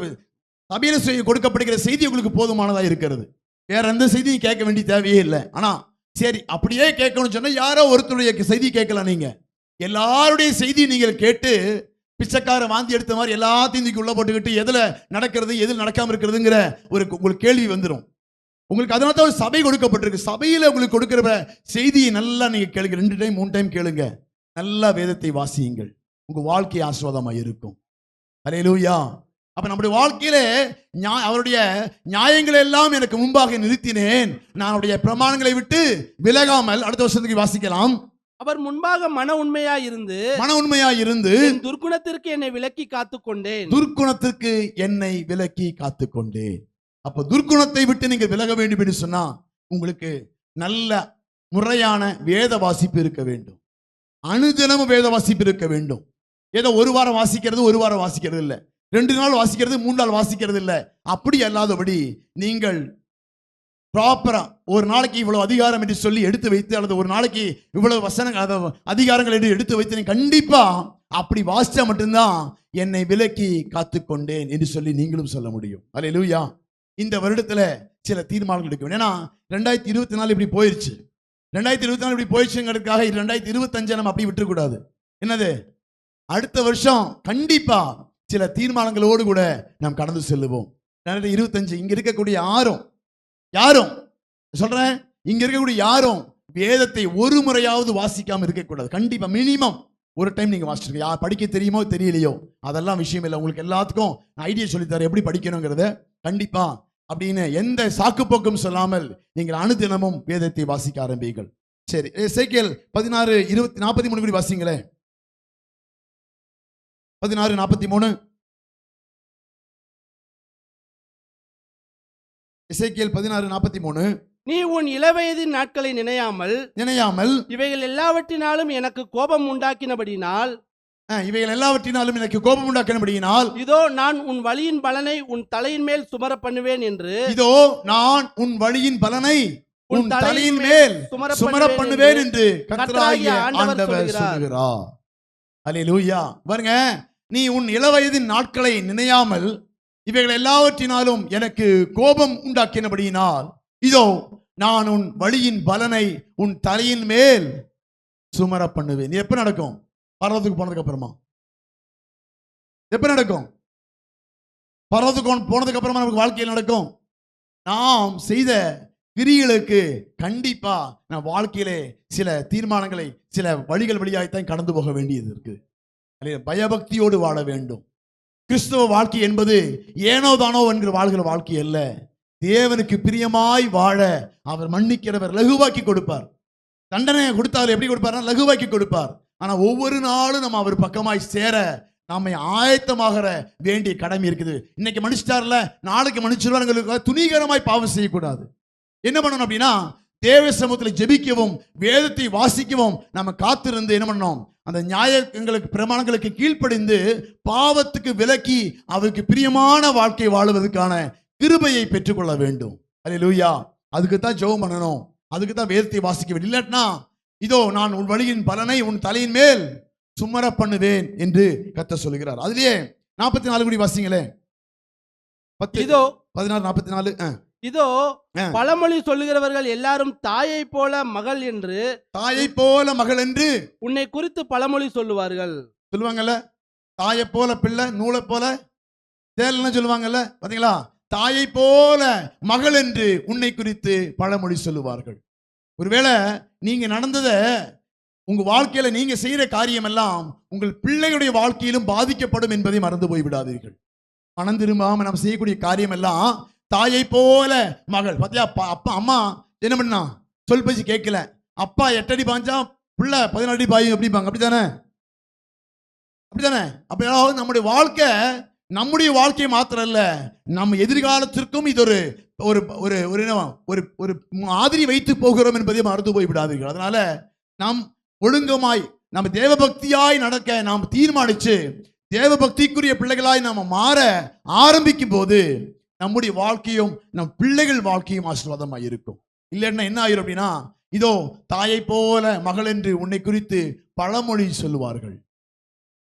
சபையில கொடுக்கப்படுகிற செய்தி உங்களுக்கு போதுமானதாக இருக்கிறது. வேற எந்த செய்தியும் கேட்க வேண்டிய தேவையே இல்லை. ஆனா சரி அப்படியே கேட்கணும்னு சொன்னா யாரோ ஒருத்தருடைய செய்தி கேட்கலாம். நீங்க எல்லாருடைய செய்தி நீங்கள் கேட்டு பிச்சைக்கார வாந்தி எடுத்த மாதிரி எல்லாத்தையும் நீங்க உள்ள போட்டுக்கிட்டு எதுல நடக்கிறது எதில் நடக்காம இருக்கிறதுங்கிற உங்களுக்கு கேள்வி வந்துடும் உங்களுக்கு. அதனால தான் ஒரு சபை கொடுக்கப்பட்டிருக்கு. சபையில உங்களுக்கு கொடுக்கிற செய்தியை நல்லா நீங்க கேளுங்க. 2 டைம் 3 டைம் கேளுங்க. நல்லா வேதத்தை வாசியுங்கள். உங்க வாழ்க்கை ஆசீர்வாதமா இருக்கும். அல்லேலூயா. அப்ப நம்முடைய வாழ்க்கையில அவருடைய நியாயங்களை எல்லாம் எனக்கு முன்பாக நிறுத்தினேன், நான் அவருடைய பிரமாணங்களை விட்டு விலகாமல். அடுத்த வருஷத்துக்கு வாசிக்கலாம். அவர் முன்பாக மன உண்மையா இருந்து துர்க்குணத்திற்கு என்னை விலக்கி காத்துக்கொண்டேன். துர்க்குணத்திற்கு என்னை விலக்கி காத்துக்கொண்டேன். அப்ப துர்க்குணத்தை விட்டு நீங்க விலக வேண்டும் என்று சொன்னா உங்களுக்கு நல்ல முறையான வேத வாசிப்பு இருக்க வேண்டும். அனுதினமும் வேத வாசிப்பு இருக்க வேண்டும். ஏதோ ஒரு வாரம் வாசிக்கிறது இல்லை, 2 நாள் வாசிக்கிறது, 3 நாள் வாசிக்கிறது இல்லை. அப்படி அல்லாதபடி நீங்கள் ப்ராப்பரா ஒரு நாளைக்கு இவ்வளவு அதிகாரம் என்று சொல்லி எடுத்து வைத்து, அல்லது ஒரு நாளைக்கு இவ்வளவு வசனங்கள் அதிகாரங்கள் என்று எடுத்து வைத்து நீங்க கண்டிப்பா அப்படி வாசிச்சா மட்டும்தான் என்னை விலக்கி காத்துக்கொண்டேன் என்று சொல்லி நீங்களும் சொல்ல முடியும். அல்லேலூயா. இந்த வருடத்துல சில தீர்மானங்கள் எடுக்க வேண்டும். ஏன்னா 2024 இப்படி போயிருச்சு. 2024 இப்படி போயிடுச்சுங்கிறதுக்காக 2025 நம்ம அப்படி விட்டுறக்கூடாது. என்னது? அடுத்த வருஷம் கண்டிப்பா சில தீர்மானங்களோடு கூட நாம் கடந்து செல்லுவோம். 2025 இங்க இருக்கக்கூடிய யாரும் சொல்றேன், இங்க இருக்கக்கூடிய யாரும் வேதத்தை ஒரு முறையாவது வாசிக்காம இருக்கக்கூடாது. கண்டிப்பா மினிமம் ஒரு டைம் நீங்க வாசிச்சிருக்க. யார் படிக்க தெரியுமோ தெரியலையோ அதெல்லாம் விஷயம் இல்லை. உங்களுக்கு எல்லாத்துக்கும் ஐடியா சொல்லித்தர எப்படி படிக்கணுங்கிறத. கண்டிப்பா அப்படின்னு எந்த சாக்கு போக்கும் சொல்லாமல் நீங்கள் அனுதினமும் வேதத்தை வாசிக்க ஆரம்பிங்கள். சரி, எசேக்கியேல் 16:43 வாசிங்களே. 16:43. எசேக்கியேல் 16:43. நீ உன் இளவயதின் நாட்களை நினையாமல் இவைகள் எல்லாவற்றினாலும் எனக்கு கோபம் உண்டாக்கினபடியினால் இதோ நான் உன் வழியின் பலனை உன் தலையின் மேல் சுமர பண்ணுவேன் என்று கர்த்தராகிய ஆண்டவர் சொல்கிறார். அல்லேலூயா. பாருங்க, நீ உன் இளவயதின் நாட்களை நினையாமல் இவைகள் எல்லாவற்றினாலும் எனக்கு கோபம் உண்டாக்கினபடியினால் இதோ நான் உன் வழியின் பலனை உன் தலையின் மேல் சுமர பண்ணுவேன். எப்ப நடக்கும்? பரலோகத்துக்கு போனதுக்கு அப்புறமா. எப்ப நடக்கும்? பரலோகத்துக்கு போனதுக்கு அப்புறமா நமக்கு வாழ்க்கையில் நடக்கும். நாம் செய்த கிரியைகளுக்கு கண்டிப்பா நான் வாழ்க்கையிலே சில தீர்மானங்களை சில வழிகள் வழியாகத்தான் கடந்து போக வேண்டியது இருக்கு. பயபக்தியோடு வாழ வேண்டும். கிறிஸ்தவ வாழ்க்கை என்பது ஏனோ தானோ என்கிற வாழ்கிற வாழ்க்கை அல்ல. தேவனுக்கு பிரியமாய் வாழ அவர் மன்னிக்கிறவர், லகுவாக்கி கொடுப்பார். தண்டனை கொடுத்தாலும் எப்படி கொடுப்பார்? லகுவாக்கி கொடுப்பார். ஆனா ஒவ்வொரு நாளும் நம்ம அவர் பக்கமாய் சேர நாம ஆயத்தமாக வேண்டிய கடமை இருக்குது. இன்னைக்கு மன்னிச்சிட்டார்ல, நாளைக்கு மன்னிச்சிருவாங்க துணிகரமாய் பாவம் செய்யக்கூடாது. என்ன பண்ணணும் அப்படின்னா, தேவ சமூகத்தில் ஜெபிக்கவும் வேதத்தை வாசிக்கவும் நம்ம காத்திருந்து என்ன பண்ணணும், அந்த நியாயங்களுக்கு பிரமாணங்களுக்கு கீழ்ப்படிந்து பாவத்துக்கு விலக்கி அவருக்கு பிரியமான வாழ்க்கை வாழுவதற்கான கிருபையை பெற்றுக்கொள்ள வேண்டும். அல்லேலூயா. அதுக்கு தான் ஜெபம் பண்ணணும், அதுக்கு தான் வேதத்தை வாசிக்க வேண்டும். இல்லாட்டினா இதோ நான் உன் வழியின் பலனை உன் தலையின் மேல் சுமர பண்ணுவேன் என்று கர்த்தர் சொல்கிறார். அதுலயே 44 கூடி வாசிங்களே. 10 இதோ 16 44. இதோ பழமொழி சொல்லுகிறவர்கள் எல்லாரும் தாயை போல மகள் என்று, தாயை போல மகள் என்று உன்னை குறித்து பழமொழி சொல்லுவார்கள். சொல்லுவாங்கல்ல, தாயை போல பிள்ளை, நூலை போல தேல்னு சொல்லுவாங்கல்ல, பாத்தீங்களா? தாயை போல மகள் என்று உன்னை குறித்து பழமொழி சொல்லுவார்கள். ஒருவேளை நீங்க நடந்தத, உங்க வாழ்க்கையில நீங்க செய்யற காரியம் எல்லாம் உங்கள் பிள்ளைகளுடைய வாழ்க்கையிலும் பாதிக்கப்படும் என்பதை மறந்து போய் விடாதீர்கள். மனம் திரும்பாம நம்ம செய்யக்கூடிய காரியம் எல்லாம் தாயை போல மகள். பாத்தியா, அப்பா அம்மா என்ன பண்ணா, சொல் பேச்சு கேட்கல, அப்பா 8 அடி பாஞ்சா பிள்ளை 14 அடி பாயும் அப்படிப்பாங்க. அப்படித்தானே? அப்படித்தானே? அப்ப நம்முடைய வாழ்க்கை நம்முடைய வாழ்க்கை மாத்திரம் இல்ல, நம்ம எதிர்காலத்திற்கும் இது ஒரு ஒரு ஒரு ஒரு மாதிரி வைத்து போகிறோம் என்பதை மறந்து போய் விடாதீர்கள். அதனால நாம் ஒழுங்கமாய் நம்ம தேவபக்தியாய் நடக்க நாம் தீர்மானிச்சு தேவபக்திக்குரிய பிள்ளைகளாய் நாம மாற ஆரம்பிக்கும் போது நம்முடைய வாழ்க்கையும் நம் பிள்ளைகள் வாழ்க்கையும் ஆசீர்வாதமாய் இருக்கும். இல்லைன்னா என்ன ஆயிரும் அப்படின்னா, இதோ தாயை போல மகள் என்று உன்னை குறித்து பழமொழி சொல்லுவார்கள்.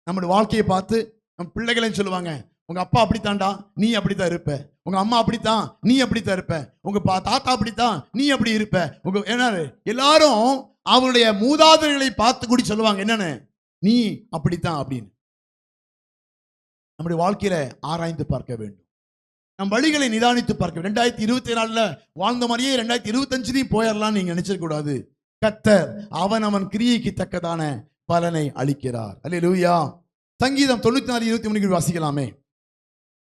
நம்முடைய வாழ்க்கையை பார்த்து நம் பிள்ளைகளையும் சொல்லுவாங்க, உங்க அப்பா அப்படித்தான்டா, நீ அப்படித்தான் இருப்ப. உங்க அம்மா அப்படித்தான், நீ அப்படித்தான் இருப்ப. உங்க தாத்தா அப்படித்தான், நீ அப்படி இருப்ப. உங்க என்ன எல்லாரும் அவருடைய மூதாதையர்களை பார்த்து கூடி சொல்லுவாங்க, என்னன்னு, நீ அப்படித்தான் அப்படின்னு. நம்முடைய வாழ்க்கையில ஆராய்ந்து பார்க்க வேண்டும், நம் வழிகளை நிதானித்து பார்க்க வேண்டும். 2024 வாழ்ந்த மாதிரியே 2025 போயிடலாம் நீங்க நினைச்சிட கூடாது. கர்த்தர் அவன் கிரியைக்கு தக்கதான பலனை அளிக்கிறார். அல்லேலூயா. சங்கீதம் 94:23 வாசிக்கலாமே.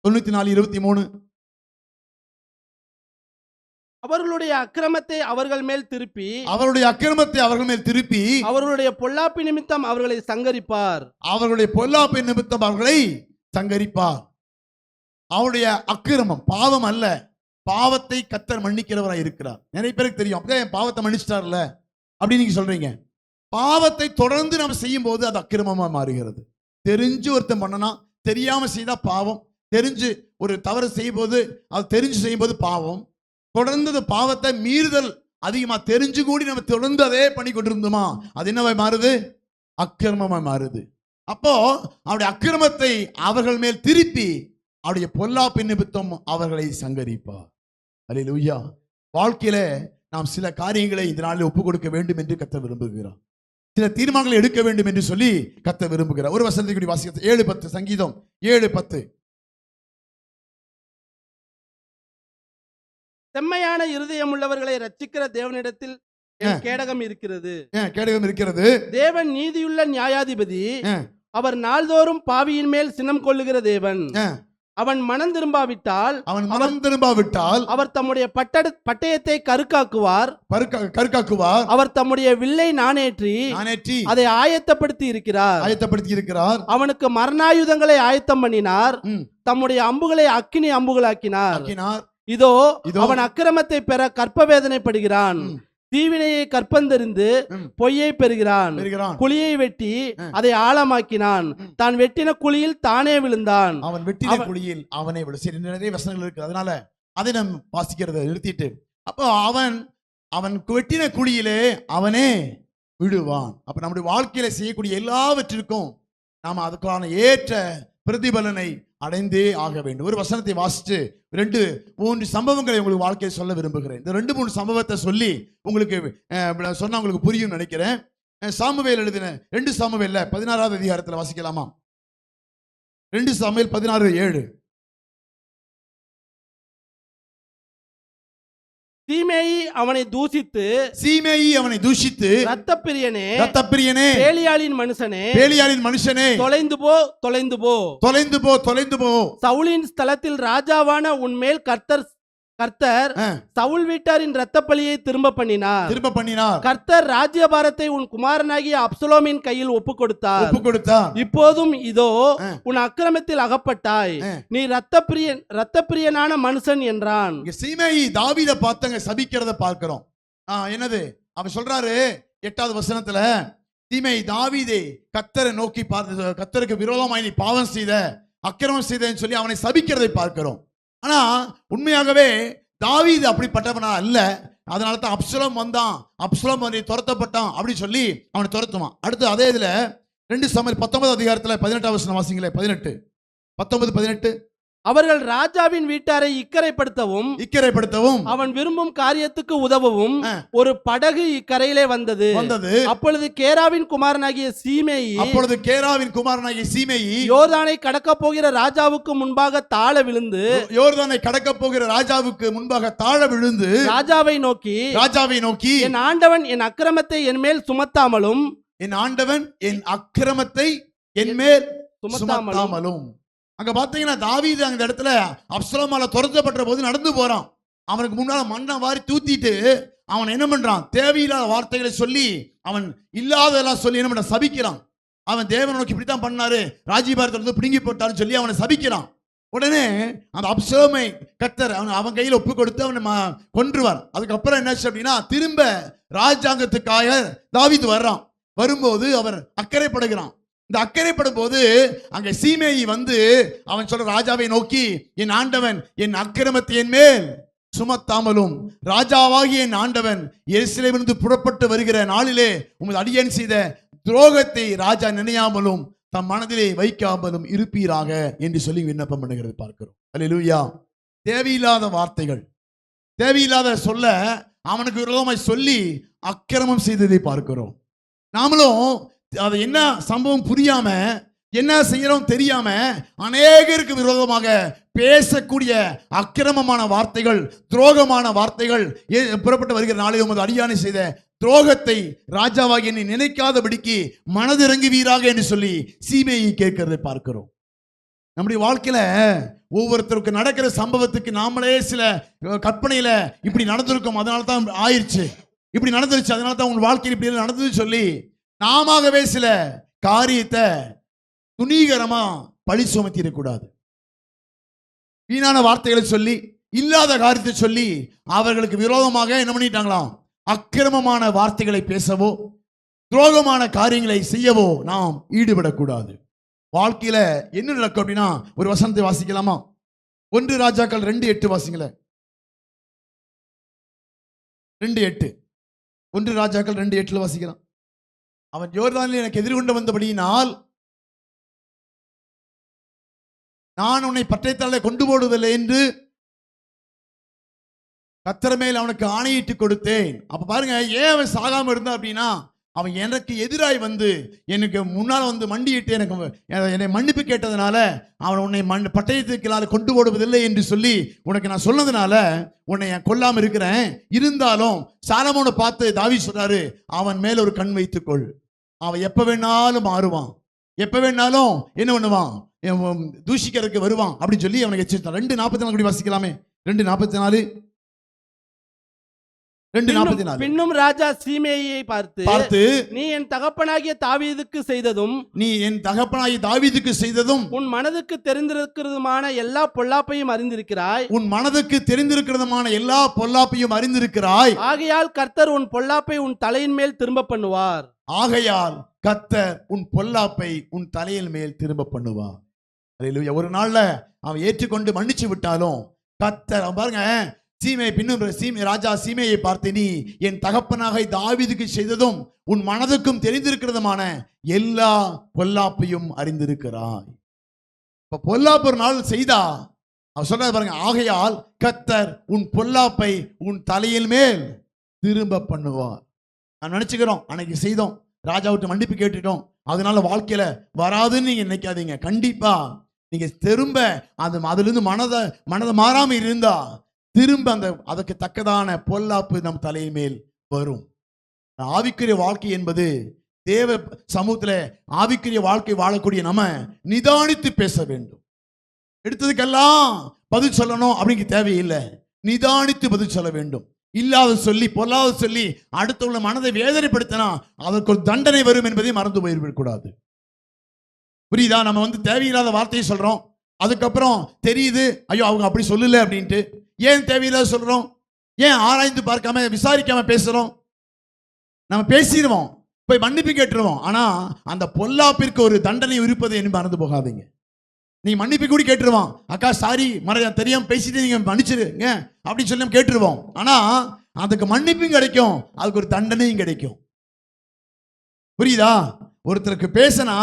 94:23. அவர்களுடைய அக்கிரமத்தை அவர்கள் மேல் திருப்பி, அவருடைய அக்கிரமத்தை அவர்கள் மேல் திருப்பி, அவர்களுடைய பொல்லாப்பு நிமித்தம் அவர்களை சங்கரிப்பார். அவர்களுடைய பொல்லாப்பு நிமித்தம் அவர்களை சங்கரிப்பார். அவருடைய அக்கிரமம் பாவம் அல்ல, பாவத்தை கர்த்தர் மன்னிக்கிறவராய் இருக்கிறார். நிறைய பேருக்கு தெரியும், அப்படியே பாவத்தை மன்னிச்சிட்டார்ல அப்படின்னு நீங்க சொல்றீங்க. பாவத்தை தொடர்ந்து நம்ம செய்யும் போது அது அக்கிரமமா மாறுகிறது. தெரிஞ்சு ஒருத்தன் பண்ணனா, தெரியாம செய்தா பாவம். தெரிஞ்சு ஒரு தவறு செய்யும் போது, அது தெரிஞ்சு செய்யும் போது பாவம். தொடர்ந்து பாவத்தை மீறுதல் அதிகமா தெரிஞ்சு கூடி நம்ம தொடர்ந்து அதே பண்ணி கொண்டிருந்தோமா, அது என்னவாய் மாறுது? அக்கிரமமாய் மாறுது. அப்போ அவருடைய அக்கிரமத்தை அவர்கள் மேல் திருப்பி அவருடைய பொல்லாப்பு நிமித்தம் அவர்களை சங்கரிப்பார். அல்லேலூயா. வாழ்க்கையில நாம் சில காரியங்களை இந்த நாளில் ஒப்புக் கொடுக்க வேண்டும் என்று கர்த்தர் விரும்புகிறார். சில தீர்மானங்களை எடுக்க வேண்டும் என்று சொல்லி கர்த்தர் விரும்புகிறார். ஒரு வசனத்தை கூடி வாசிக்க 7:10 சங்கீதம் 7:10. செம்மையான இருதயம் உள்ளவர்களை ரட்சிக்கிற தேவனிடத்தில் கேடகம் இருக்கிறது. கேடகம் இருக்கிறது. தேவன் நீதியுள்ள நியாயாதிபதி. அவர் நாள்தோறும் பாவியின் மேல் சினம் கொள்ளுகிற தேவன். அவன் மனம் திரும்பாவிட்டால் அவர் தம்முடைய பட்டயத்தை கருக்காக்குவார். அவர் தம்முடைய வில்லை நாணேற்றி அதை ஆயத்தப்படுத்தி இருக்கிறார். அவனுக்கு மரணாயுதங்களை ஆயத்தம் பண்ணினார். தம்முடைய அம்புகளை அக்கினி அம்புகளாக்கினார். இதோ அவன் அக்கிரமத்தை பெற கற்ப வேதனைப்படுகிறான். தீவினையை கற்பந்தறிந்து பொய்யை பெறுகிறான். குழியை வெட்டி அதை ஆழமாக்கினான். தான் வெட்டின குழியில் தானே விழுந்தான். அவன் வெட்டின குழியில் அவனே விழு. சரி, நிறைய வசனங்கள் இருக்கு, அதனால அதை நாம் வாசிக்கிறத நிறுத்திட்டு, அப்போ அவன் வெட்டின குழியிலே அவனே விழுவான். அப்ப நம்முடைய வாழ்க்கையில செய்யக்கூடிய எல்லாவற்றிற்கும் நாம் அதுக்கான ஏற்ற பிரதிபலனை அடைந்தே ஆக வேண்டும். ஒரு வசனத்தை வாசிச்சு 2-3 சம்பவங்களை உங்களுக்கு வாழ்க்கையை சொல்ல விரும்புகிறேன். இந்த 2-3 சம்பவத்தை சொல்லி உங்களுக்கு சொன்னா உங்களுக்கு புரியும் நினைக்கிறேன். சாமுவேல் எழுதின 2 சாமுவேல்ல 16வது அதிகாரத்தில் வாசிக்கலாமா? 2 சாமுவேல் 16:7. சீமேயி அவனை தூஷித்து இரத்தப்பிரியனே பேலியாளின் மனுஷனே தொலைந்து போ. சவுலின் ஸ்தலத்தில் ராஜாவான உன்மேல் கர்த்தர் கர்த்தர் சவுல் வீட்டாரின் இரத்த பலியை திரும்ப பண்ணினார். கர்த்தர் ராஜ்யபாரத்தை உன் குமாரனாகிய அப்சலோமின் கையில் ஒப்பு கொடுத்தார். இப்போதும் இதோ உன் அக்கிரமத்தில் அகப்பட்டாய், நீ இரத்த பிரியனான மனுஷன் என்றான். சீமேயி தாவீதை பார்த்தங்க சபிக்கிறத பார்க்கிறோம். என்னது அவன் சொல்றாரு 8வது வசனத்துல, சீமேயி தாவீதை கர்த்தரை நோக்கி பார்த்து, கர்த்தருக்கு விரோதமாய் நீ பாவம் செய்த, அக்கிரமம் செய்தன்னு சொல்லி அவனை சபிக்கிறதை பார்க்கிறோம். ஆனா உண்மையாகவே தாவீது அப்படிப்பட்டவனா அல்ல. அதனால தான் அப்சலோம் வந்தான், அப்சலோம் வந்து துரத்தப்பட்டான் அப்படி சொல்லி அவனை துரத்துவான். அடுத்து அதே இதுல 2 சாமுவேல் 19 அதிகாரத்துல 18வது வசனம் வாசிங்களே. 18 19 18 அவர்கள் ராஜாவின் வீட்டாரை இக்கரைப்படுத்தவும் அவன் விரும்பும் காரியத்துக்கு உதவவும் ஒரு படகு இக்கரையிலே வந்தது. அப்பொழுது கேராவின் குமாரனாகிய சீமேயி யோர்தானை கடக்க போகிற ராஜாவுக்கு முன்பாக தாழ விழுந்து ராஜாவை நோக்கி என் ஆண்டவன் என் அக்கிரமத்தை என் மேல் சுமத்தாமலும் அங்க பாத்தீங்கன்னா தாவீது அந்த இடத்துல அப்சலோமால துரத்தப்பட்ட போது நடந்து போறான். அவனுக்கு முன்னால மண்ணை வாரி தூத்திட்டு அவன் என்ன பண்றான், தேவையில்லாத வார்த்தைகளை சொல்லி அவன் இல்லாததெல்லாம் சொல்லி என்ன பண்ற சபிக்கிறான். அவன் தேவனை நோக்கி இப்படித்தான் பண்ணாரு, ராஜ்யபாரத்தை பிடுங்கி போட்டாருன்னு சொல்லி அவனை சபிக்கிறான். உடனே அந்த அப்சலோமை கர்த்தர் அவன் கையில் ஒப்பு கொடுத்து அவனை கொன்றுவார். அதுக்கப்புறம் என்னாச்சு அப்படின்னா, திரும்ப ராஜாங்கத்துக்காக தாவீது வர்றான். வரும்போது அவர் அக்கறைப்படுகிறான். இந்த அக்கறைப்படும் போது அங்க சீமேயி வந்து அவன் சொல்ற ராஜாவை நோக்கி, என் ஆண்டவன் என் அக்கிரமத்தை என் மேல் சுமத்தாமலும் ராஜாவாகிய என் ஆண்டவன் எருசலேமிலிருந்து புறப்பட்டு வருகிற நாளிலே உமது அடியேன் செய்த துரோகத்தை ராஜா நினையாமலும் தம் மனதிலே வைக்காமலும் இருப்பீராக என்று சொல்லி விண்ணப்பம் பண்ணுகிறது பார்க்கிறோம். அல்லேலூயா. தேவையில்லாத வார்த்தைகள், தேவையில்லாத சொல்ல அவனுக்கு விரோதமாய் சொல்லி அக்கிரமம் செய்ததை பார்க்கிறோம். நாமளும் அது என்ன சம்பவம் புரியாம என்ன செய்யறோம் தெரியாம அநேகருக்கு விரோதமாக பேசக்கூடிய அக்கிரமமான வார்த்தைகள், துரோகமான வார்த்தைகள் புறப்பட்டு வருகிற நாளை உமது அடியானை செய்த துரோகத்தை ராஜாவாகி என்னை நினைக்காதபடிக்கு மனதிறங்குவீராக என்று சொல்லி சீமேயி கேட்கிறதை பார்க்கிறோம். நம்முடைய வாழ்க்கையில ஒவ்வொருத்தருக்கு நடக்கிற சம்பவத்துக்கு நாமளே சில கற்பனையில இப்படி நடந்திருக்கும், அதனால தான் ஆயிடுச்சு, இப்படி நடந்துருச்சு, அதனால தான் உங்க வாழ்க்கையில் இப்படி நடந்தது சொல்லி நாமவே சில காரியத்தை துணிகரமா பழி சுமத்தி இருக்கக்கூடாது. வீணான வார்த்தைகளை சொல்லி, இல்லாத காரியத்தை சொல்லி அவர்களுக்கு விரோதமாக என்ன பண்ணிட்டாங்களாம், அக்கிரமமான வார்த்தைகளை பேசவோ துரோகமான காரியங்களை செய்யவோ நாம் ஈடுபடக்கூடாது. வாழ்க்கையில என்ன நடக்கும் அப்படின்னா, ஒரு வசனத்தை வாசிக்கலாமா? 1 ராஜாக்கள் 2:8 வாசிங்களேன். 2:8 1 ராஜாக்கள் 2:8 வாசிக்கலாம். அவன் யோர்தானில் எனக்கு எதிர்கொண்டு வந்தபடியினால் நான் உன்னை பட்டயத்தாலே கொண்டு போடுவதில்லை என்று கர்த்தர் மேல் அவனுக்கு ஆணையிட்டு கொடுத்தேன். அப்ப பாருங்க, ஏன் அவன் சாகாம இருந்தான் அப்படின்னா, அவன் எனக்கு எதிராய் வந்து எனக்கு முன்னால வந்து மண்டியிட்டு என்னை மன்னிப்பு கேட்டதுனால அவன் உன்னை பட்டயத்துக்கு கொண்டு போடுவதில்லை என்று சொல்லி உனக்கு நான் சொன்னதுனால உன்னை கொல்லாம இருக்கிறேன். இருந்தாலும் சாலமோனை பார்த்து தாவீது சொல்றாரு, அவன் மேல ஒரு கண் வைத்துக்கொள், அவன் எப்ப வேணாலும் மாறுவான், எப்ப வேணாலும் என்ன பண்ணுவான், தூஷிக்கிறதுக்கு வருவான் அப்படின்னு சொல்லி அவனுக்கு எச்சரித்தான். 2:44 வாசிக்கலாமே. 2:44 பின்னும் ராஜா சீமேயை பார்த்து நீ என் தகப்பனாகிய தாவீதுக்கு செய்ததும் உன் மனதுக்கு தெரிந்திருக்கிறதுமான எல்லா பொல்லாப்பையும் அறிந்திருக்கிறாய். ஆகையால் கர்த்தர் உன் பொல்லாப்பை உன் தலையின் மேல் திரும்ப பண்ணுவார். அல்லேலூயா. ஒரு நாள்ல அவன் ஏற்றுக்கொண்டு மன்னிச்சு விட்டாலும் கர்த்தர் பாருங்க, ராஜா சீமேயை பார்த்து நீ என் தகப்பனாக தாவீதுக்கு செய்ததும் உன் மனதுக்கும் தெரிந்திருக்கிறதுமான எல்லா பொல்லாப்பையும் அறிந்திருக்கிறாய். இப்ப பொல்லாப்பு ஒரு நாள் செய்தா அவர் சொல்றாரு பாருங்க, ஆகையால் கர்த்தர் உன் பொல்லாப்பை உன் தலையில் மேல் திரும்ப பண்ணுவார். நான் நினைச்சுக்கிறோம் அன்னைக்கு செய்தோம், ராஜா விட்டு மன்னிப்பு கேட்டுட்டோம், அதனால வாழ்க்கையில வராதுன்னு நீங்க நினைக்காதீங்க. கண்டிப்பா நீங்க திரும்ப அதுல இருந்து மனதை மாறாம இருந்தா திரும்ப அதற்கு தக்கதான பொல்லாப்பு நம் தலையின் மேல் வரும். ஆவிக்குரிய வாழ்க்கை என்பது தேவ சமூகத்துல ஆவிக்குரிய வாழ்க்கை வாழக்கூடிய நம்ம நிதானித்து பேச வேண்டும். எடுத்ததுக்கெல்லாம் பதில் சொல்லணும் அப்படிங்க தேவையில்லை. நிதானித்து பதில் சொல்ல வேண்டும். இல்லாத சொல்லி பொல்லாத சொல்லி அடுத்துள்ள மனதை வேதனைப்படுத்தினா அதற்கு ஒரு தண்டனை வரும் என்பதை மறந்து போயிடக்கூடாது. புரியுதா? நம்ம தேவையில்லாத வார்த்தையை சொல்றோம், அதுக்கப்புறம் தெரியுது ஐயோ அவங்க அப்படி சொல்லல அப்படின்ட்டு. ஏன் தேவையில்லாத சொல்றோம்? ஏன் ஆராய்ந்து பார்க்காம விசாரிக்காம பேசுறோம்? நம்ம பேசிடுவோம், போய் மன்னிப்பு கேட்டுருவோம். ஆனா அந்த பொல்லாப்பிற்கு ஒரு தண்டனை இருப்பது என்று மறந்து போகாதீங்க. நீ மன்னிப்பு கூட கேட்டுருவான், அக்கா சாரி தெரியாம பேசிட்டு நீங்க மன்னிச்சிருங்க அப்படின்னு சொல்லி கேட்டுருவோம். ஆனா அதுக்கு மன்னிப்பும் கிடைக்கும், அதுக்கு ஒரு தண்டனையும் கிடைக்கும். புரியுதா? ஒருத்தருக்கு பேசினா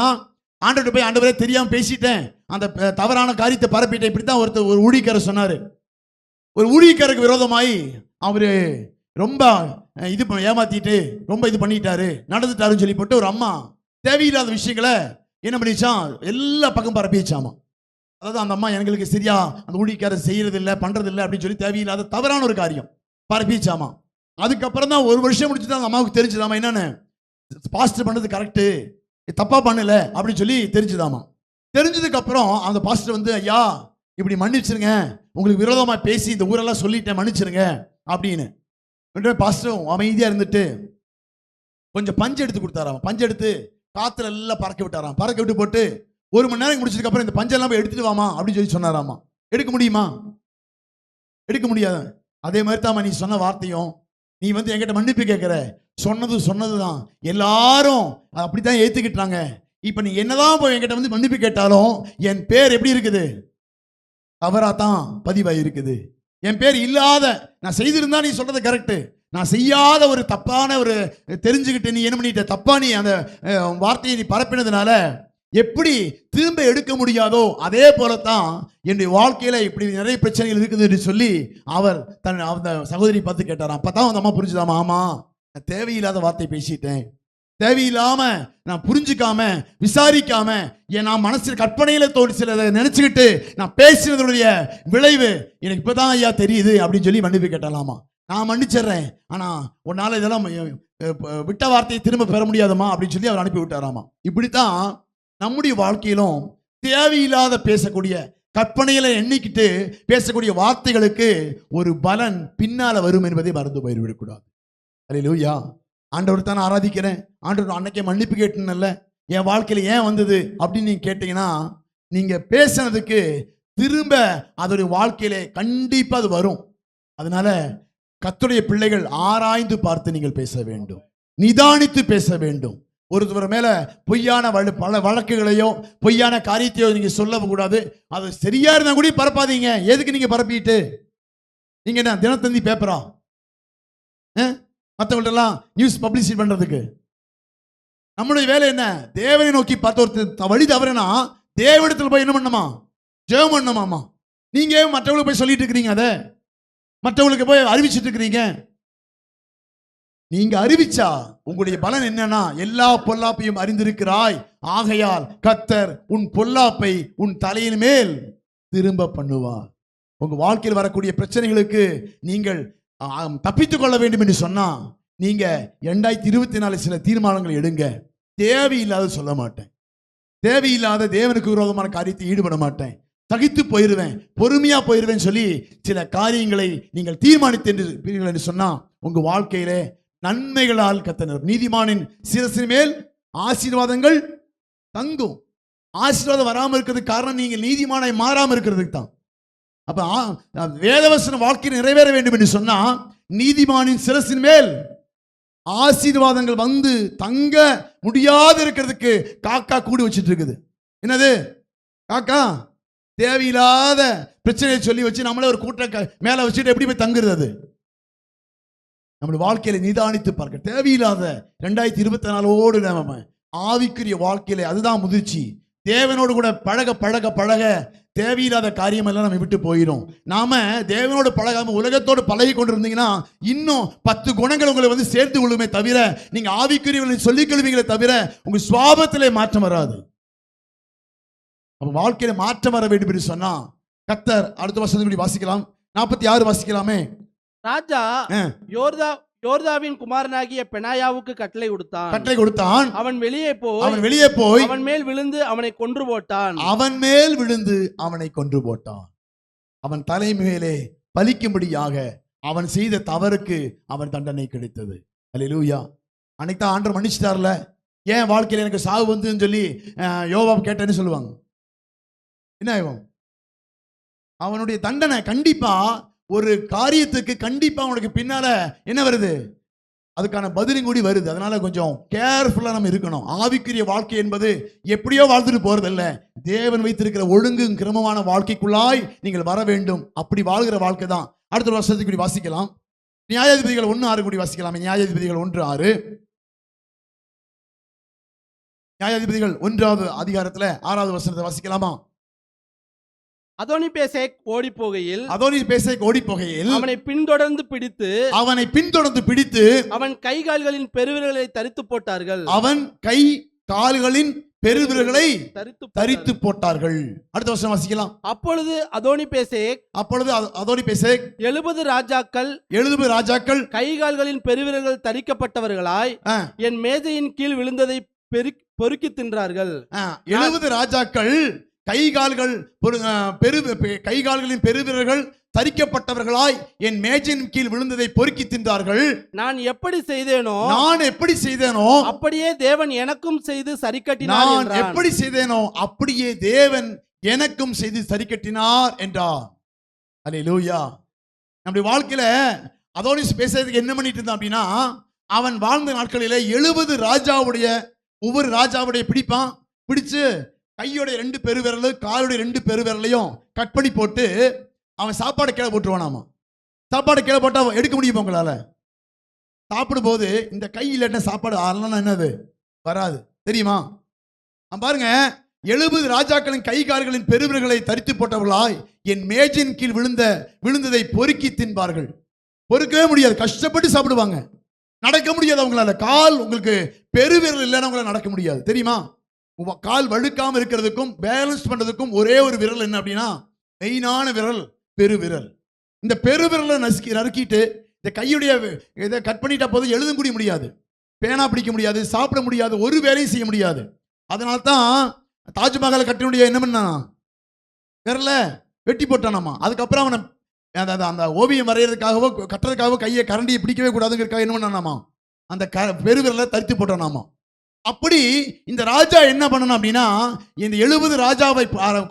ஆண்டவர்கிட்ட போய் ஆண்டவரே தெரியாம பேசிட்டேன், அந்த தவறான காரியத்தை பரப்பிட்டேன், இப்படித்தான் ஒரு ஊழியக்காரர் சொன்னாரு. ஒரு ஊழியக்காரருக்கு விரோதமாய் அவரு ரொம்ப இது ஏமாத்திட்டு ரொம்ப இது பண்ணிட்டாரு, நடந்துட்டாருன்னு சொல்லி போட்டு ஒரு அம்மா தேவையில்லாத விஷயங்களை என்ன பண்ணிச்சான், எல்லா பக்கம் பரப்பிச்சாமா. அதாவது அந்த அம்மா எங்களுக்கு சரியா அந்த ஊழியக்காரர் செய்யறது இல்லை பண்றது இல்லை அப்படின்னு சொல்லி தேவையில்லாத தவறான ஒரு காரியம் பரப்பிச்சாமா. அதுக்கப்புறம் தான் ஒரு வருஷம் முடிச்சுட்டு அந்த அம்மாவுக்கு தெரிஞ்சுதாமா என்னன்னு, பாஸ்டர் பண்ணது கரெக்டு, தப்பா பண்ணல அப்படின்னு சொல்லி தெரிஞ்சுதாமா. தெரிஞ்சதுக்கு அப்புறம் அந்த பாஸ்டர் ஐயா இப்படி மன்னிச்சிருங்க, உங்களுக்கு விரோதமா பேசி இந்த ஊரெல்லாம் சொல்லிட்டேன் மன்னிச்சிருங்க அப்படின்னு. பாஸ்டர் அமைதியா இருந்துட்டு கொஞ்சம் பஞ்சு எடுத்து கொடுத்தாராம். பஞ்சு எடுத்து காத்துல எல்லாம் பறக்க விட்டாராம். பறக்க விட்டு போட்டு 1 மணி நேரம் முடிச்சதுக்கு அப்புறம் இந்த பஞ்செல்லாம் போய் எடுத்துட்டு வாமா அப்படின்னு சொல்லி சொன்னாராமா. எடுக்க முடியுமா? எடுக்க முடியாது. அதே மாதிரி தான் நீ சொன்ன வார்த்தையும், நீ என்கிட்ட மன்னிப்பு கேட்கிற சொன்னதுதான் எல்லாரும் அப்படித்தான் ஏத்துக்கிட்டாங்க. இப்ப நீ என்னதான் போய் என்கிட்ட மன்னிப்பு கேட்டாலும் என் பேர் எப்படி இருக்குது? தவறாதான் பதிவாய் இருக்குது. என் பேர் இல்லாத, நான் செய்திருந்தா நீ சொல்றது கரெக்ட், நான் செய்யாத ஒரு தப்பான ஒரு தெரிஞ்சுக்கிட்டு நீ என்ன பண்ணிட்ட, தப்பா நீ அந்த வார்த்தையை நீ பரப்பினதுனால எப்படி திரும்ப எடுக்க முடியாதோ அதே போலத்தான் என்னுடைய வாழ்க்கையில இப்படி நிறைய பிரச்சனைகள் இருக்குது என்று சொல்லி அவர் அந்த சகோதரி பார்த்து கேட்டாராம். அப்பதான் அந்த அம்மா புரிஞ்சுதாமா, ஆமா நான் தேவையில்லாத வார்த்தை பேசிட்டேன், தேவையில்லாம நான் புரிஞ்சுக்காம விசாரிக்காம நான் மனசில் கற்பனையில சிலதை நினைச்சுக்கிட்டு நான் பேசினதுடைய விளைவு எனக்கு இப்பதான் ஐயா தெரியுது அப்படின்னு சொல்லி மன்னிப்பு கேட்டலாமா. நான் மன்னிச்சிடுறேன், ஆனா உன்னால இதெல்லாம் விட்ட வார்த்தையை திரும்ப பெற முடியாதமா அப்படின்னு சொல்லி அவர் அனுப்பி விட்டாராமா. இப்படித்தான் நம்முடைய வாழ்க்கையிலும் தேவையில்லாத பேசக்கூடிய கற்பனையில எண்ணிக்கிட்டு பேசக்கூடிய வார்த்தைகளுக்கு ஒரு பலன் பின்னால வரும் என்பதை மறந்து போய்விடக்கூடாது. அல்லேலூயா. ஆண்டவர் தான் ஆராதிக்கிறேன், ஆண்டவர் அன்னைக்கே மன்னிப்பு கேட்டேன்ல, என் வாழ்க்கையில ஏன் வந்தது அப்படின்னு நீங்க கேட்டீங்கன்னா, நீங்க பேசினதுக்கு திரும்ப அதோடைய வாழ்க்கையில கண்டிப்பா அது வரும். அதனால கர்த்தருடைய பிள்ளைகள் ஆராய்ந்து பார்த்து நீங்கள் பேச வேண்டும், நிதானித்து பேச வேண்டும். ஒருத்தர் மேல பொய்யான பல வழக்குகளையோ பொய்யான காரியத்தையோ நீங்க சொல்லக்கூடாது. அது சரியா இருந்தா கூட பரப்பாதீங்க. எதுக்கு நீங்க பரப்பிட்டு நீங்க என்ன தினத்தந்தி பேப்பரா மற்றவங்கள்ட்ட நியூஸ் பப்ளிசிட்டி பண்றதுக்கு? நம்மளுடைய வேலை என்ன? தேவனை நோக்கி பார்த்து ஒருத்தர் வழி தவறுனா தேவனிடத்தில் போய் என்ன பண்ணணுமா? ஜெபம் பண்ணணுமாமா. நீங்க மற்றவங்களுக்கு போய் சொல்லிட்டு இருக்கிறீங்க, அதை மற்றவங்களுக்கு போய் அறிவிச்சிட்டு இருக்கிறீங்க. நீங்க அறிவிச்சா உங்களுடைய பலன் என்னன்னா, எல்லா பொல்லாப்பையும் அறிந்திருக்கிறாய், ஆகையால் கர்த்தர் உன் பொல்லாப்பை உன் தலையின் மேல் திரும்ப பண்ணுவார். உங்க வாழ்க்கையில் வரக்கூடிய பிரச்சனைகளுக்கு நீங்கள் தப்பித்துக் கொள்ள வேண்டும் என்று சொன்னா நீங்க 2024 சில தீர்மானங்களை எடுங்க. தேவையில்லாத சொல்ல மாட்டேன், தேவையில்லாத தேவனுக்கு விரோதமான காரியத்தை ஈடுபட மாட்டேன், தகித்து போயிருவேன், பொறுமையா போயிருவேன் சொல்லி சில காரியங்களை நீங்கள் தீர்மானித்தீர்கள் என்று சொன்னா உங்க வாழ்க்கையிலே நன்மைகளால் கர்த்தர் நீதிமானின் சிரசின் மேல் ஆசீர்வாதங்கள் தங்கும். ஆசீர்வாதம் வராமல் இருக்கிறதுக்கு காரணம் நீங்கள் நீதிமானாய் மாறாம இருக்கிறதுக்கு தான். அப்ப வேதவசன வாழ்க்கையில் நிறைவேற வேண்டும் என்று சொன்னா நீதிமானின் சிரசின் மேல் ஆசீர்வாதங்கள் வந்து தங்க முடியாது இருக்கிறதுக்கு காக்கா கூடி வச்சிட்டு இருக்குது. என்னது காக்கா? தேவையில்லாத பிரச்சனையை சொல்லி வச்சு நம்மளே ஒரு கூட்ட மேல வச்சுட்டு எப்படி போய் தங்குறது? நம்முடைய வாழ்க்கையில நிதானித்து பார்க்க தேவையில்லாத 2024 நம்ம ஆவிக்குரிய வாழ்க்கையில அதுதான் முதிர்ச்சி. தேவனோடு கூட பழக பழக பழக தேவையில்லாத காரியம் எல்லாம் நம்ம விட்டு போயிடும். நாம தேவனோடு பழகாம உலகத்தோடு பழகி கொண்டு இருந்தீங்கன்னா இன்னும் 10 குணங்கள் உங்களை சேர்த்து கொள்ளுமே தவிர நீங்க ஆவிக்குரியவர்களை சொல்லிக் கொள்வீங்களே தவிர உங்க சுவாபத்திலே மாற்றம் வராது. அப்ப வாழ்க்கையில மாற்றம் வர வேண்டும் என்று சொன்னா கர்த்தர் அடுத்த வசனத்தை வாசிக்கலாம், 46 வாசிக்கலாமே. ராஜா யோர்தாவின் குமாரனாகிய பெனாயாவுக்கு கட்டளை கொடுத்தான். அவன் வெளியே போய் அவன் மேல் விழுந்து அவனை கொன்று போட்டான். அவன் தலை மேலே பலிக்கும்படியாக அவன் செய்த தவறுக்கு அவன் தண்டனை கிடைத்தது. அல்லேலூயா. அன்னைக்கு ஆண்டவர் மன்னிச்சிட்டார்ல. ஏன் வாழ்க்கையில் எனக்கு சாவு வந்துன்னு சொல்லி யோவாப் கேட்டேன்னு சொல்லுவாங்க. என்ன ஆகும்? அவனுடைய தண்டனை கண்டிப்பா ஒரு காரியத்துக்கு கண்டிப்பா அவனுக்கு பின்னால என்ன வருது, அதுக்கான பதிலும் கூடி வருது. அதனால கொஞ்சம் கேர்ஃபுல்லா நம்ம இருக்கணும். ஆவிக்குரிய வாழ்க்கை என்பது எப்படியோ வாழ்ந்துட்டு போறதில்ல. தேவன் வைத்திருக்கிற ஒழுங்கும் கிரமமான வாழ்க்கைக்குள்ளாய் நீங்கள் வர வேண்டும். அப்படி வாழ்கிற வாழ்க்கை தான். அடுத்த ஒரு வருஷத்துக்கு கூடி வாசிக்கலாம். நியாயாதிபதிகள் 1:6 கூடி வாசிக்கலாம். நியாயாதிபதிகள் 1:6. நியாயாதிபதிகள் 1வது அதிகாரத்துல 6வது வசனத்தை வாசிக்கலாமா? அதோனிபேசேக் ஓடி போகையில் அவனை பின்தொடர்ந்து பிடித்து அவன் கை கால்களின் பெருவிரல்களை தரித்து போட்டார்கள். தரித்து போட்டார்கள். அடுத்த வருஷம் வாசிக்கலாம். அப்பொழுது அதோனிபேசேக் 70 ராஜாக்கள் கை கால்களின் பெருவிரல்கள் தரிக்கப்பட்டவர்களாய் என் மேஜையின் கீழ் விழுந்ததை பொறுக்கி தின்றார்கள். 70 ராஜாக்கள் கைகால்களின் பெருவிரல்கள் தரிக்கப்பட்டவர்களாய் என் மேஜையின் கீழ் விழுந்ததை பொறுக்கி தின்றார்கள். நான் எப்படி செய்தேனோ அப்படியே தேவன் எனக்கும் செய்து சரி கட்டினார். நான் எப்படி செய்தேனோ அப்படியே தேவன் எனக்கும் செய்து சரி கட்டினார் என்றார். அல்லேலூயா. நம்முடைய வாழ்க்கையில அதோனிஸ் பேசுறதுக்கு என்ன பண்ணிட்டு இருந்தான் அப்படின்னா, அவன் வாழ்ந்த நாட்களிலே 70 ஒவ்வொரு ராஜாவுடைய பிடிச்சு கையோடைய 2 பெருவிரல் காலுடைய 2 பெருவிரலையும் கட் பண்ணி போட்டு அவன் சாப்பாடு கீழே போட்டுருவானாமா. சாப்பாடு கீழே போட்டா எடுக்க முடியுமா உங்களால? சாப்பிடும் போது இந்த கை இல்லைன்னா சாப்பாடு ஆறலாம் என்னது வராது, தெரியுமா? பாருங்க, 70 ராஜாக்களின் கை கால்களின் பெருவிரல்களை தரித்து போட்டவர்களாய் என் மேஜையின் கீழ் விழுந்ததை பொறுக்கி தின்பார்கள். பொறுக்கவே முடியாது, கஷ்டப்பட்டு சாப்பிடுவாங்க. நடக்க முடியாது அவங்களால. கால் உங்களுக்கு பெருவிரல் இல்லைன்னா உங்களால நடக்க முடியாது, தெரியுமா? கால் வழுக்காம இருக்கிறதுக்கும் பேலன்ஸ் பண்றதுக்கும் ஒரே ஒரு விரல் என்ன அப்படின்னா மெயினான விரல் பெருவிரல். இந்த பெருவிரலை நறுக்கிட்டு இந்த கையுடைய இதை கட் பண்ணிட்டா போதும் எழுத கூடிய முடியாது, பேனா பிடிக்க முடியாது, சாப்பிட முடியாது, ஒரு வேலையும் செய்ய முடியாது. அதனால தான் தாஜ்மஹாலை கட்டினுடைய என்ன பண்ணா விரல வெட்டி போட்டானாமா. அதுக்கப்புறம் அவனை அந்த ஓவியம் வரைகிறதுக்காகவோ கட்டுறதுக்காகவோ கையை கரண்டியை பிடிக்கவே கூடாதுங்கிறதுக்காக என்ன பண்ணானாமா அந்த பெருவிரலை தரித்து போட்டானாமா. அப்படி இந்த ராஜா என்ன பண்ணணும் அப்படின்னா இந்த 70 ராஜாவை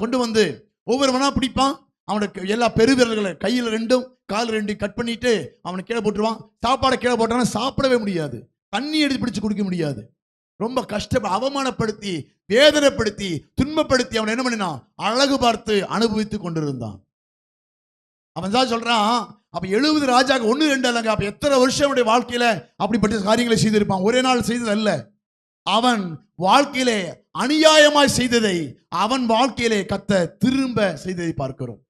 கொண்டு வந்து ஒவ்வொருவனா பிடிப்பான். அவனுக்கு எல்லா பெருவிரல்களை கையில் 2 கால் 2 கட் பண்ணிட்டு அவனை கீழே போட்டுருவான். சாப்பாடை கீழே போட்டானா சாப்பிடவே முடியாது, தண்ணி எடுத்து பிடிச்சு குடிக்க முடியாது. ரொம்ப அவமானப்படுத்தி வேதனைப்படுத்தி துன்பப்படுத்தி அவன் என்ன பண்ணினான், அழகு பார்த்து அனுபவித்து கொண்டிருந்தான். அவன் தான் சொல்றான், அப்ப 70 ராஜாக்கு 1 2 அல்லங்க, அப்ப எத்தனை வருஷம் அவனுடைய வாழ்க்கையில அப்படிப்பட்ட காரியங்களை செய்திருப்பான். ஒரே நாள் செய்தது அல்ல. அவன் வாழ்க்கையிலே அநியாயமாய் செய்ததை அவன் வாழ்க்கையிலே திரும்ப செய்ததை பார்க்கிறோம்.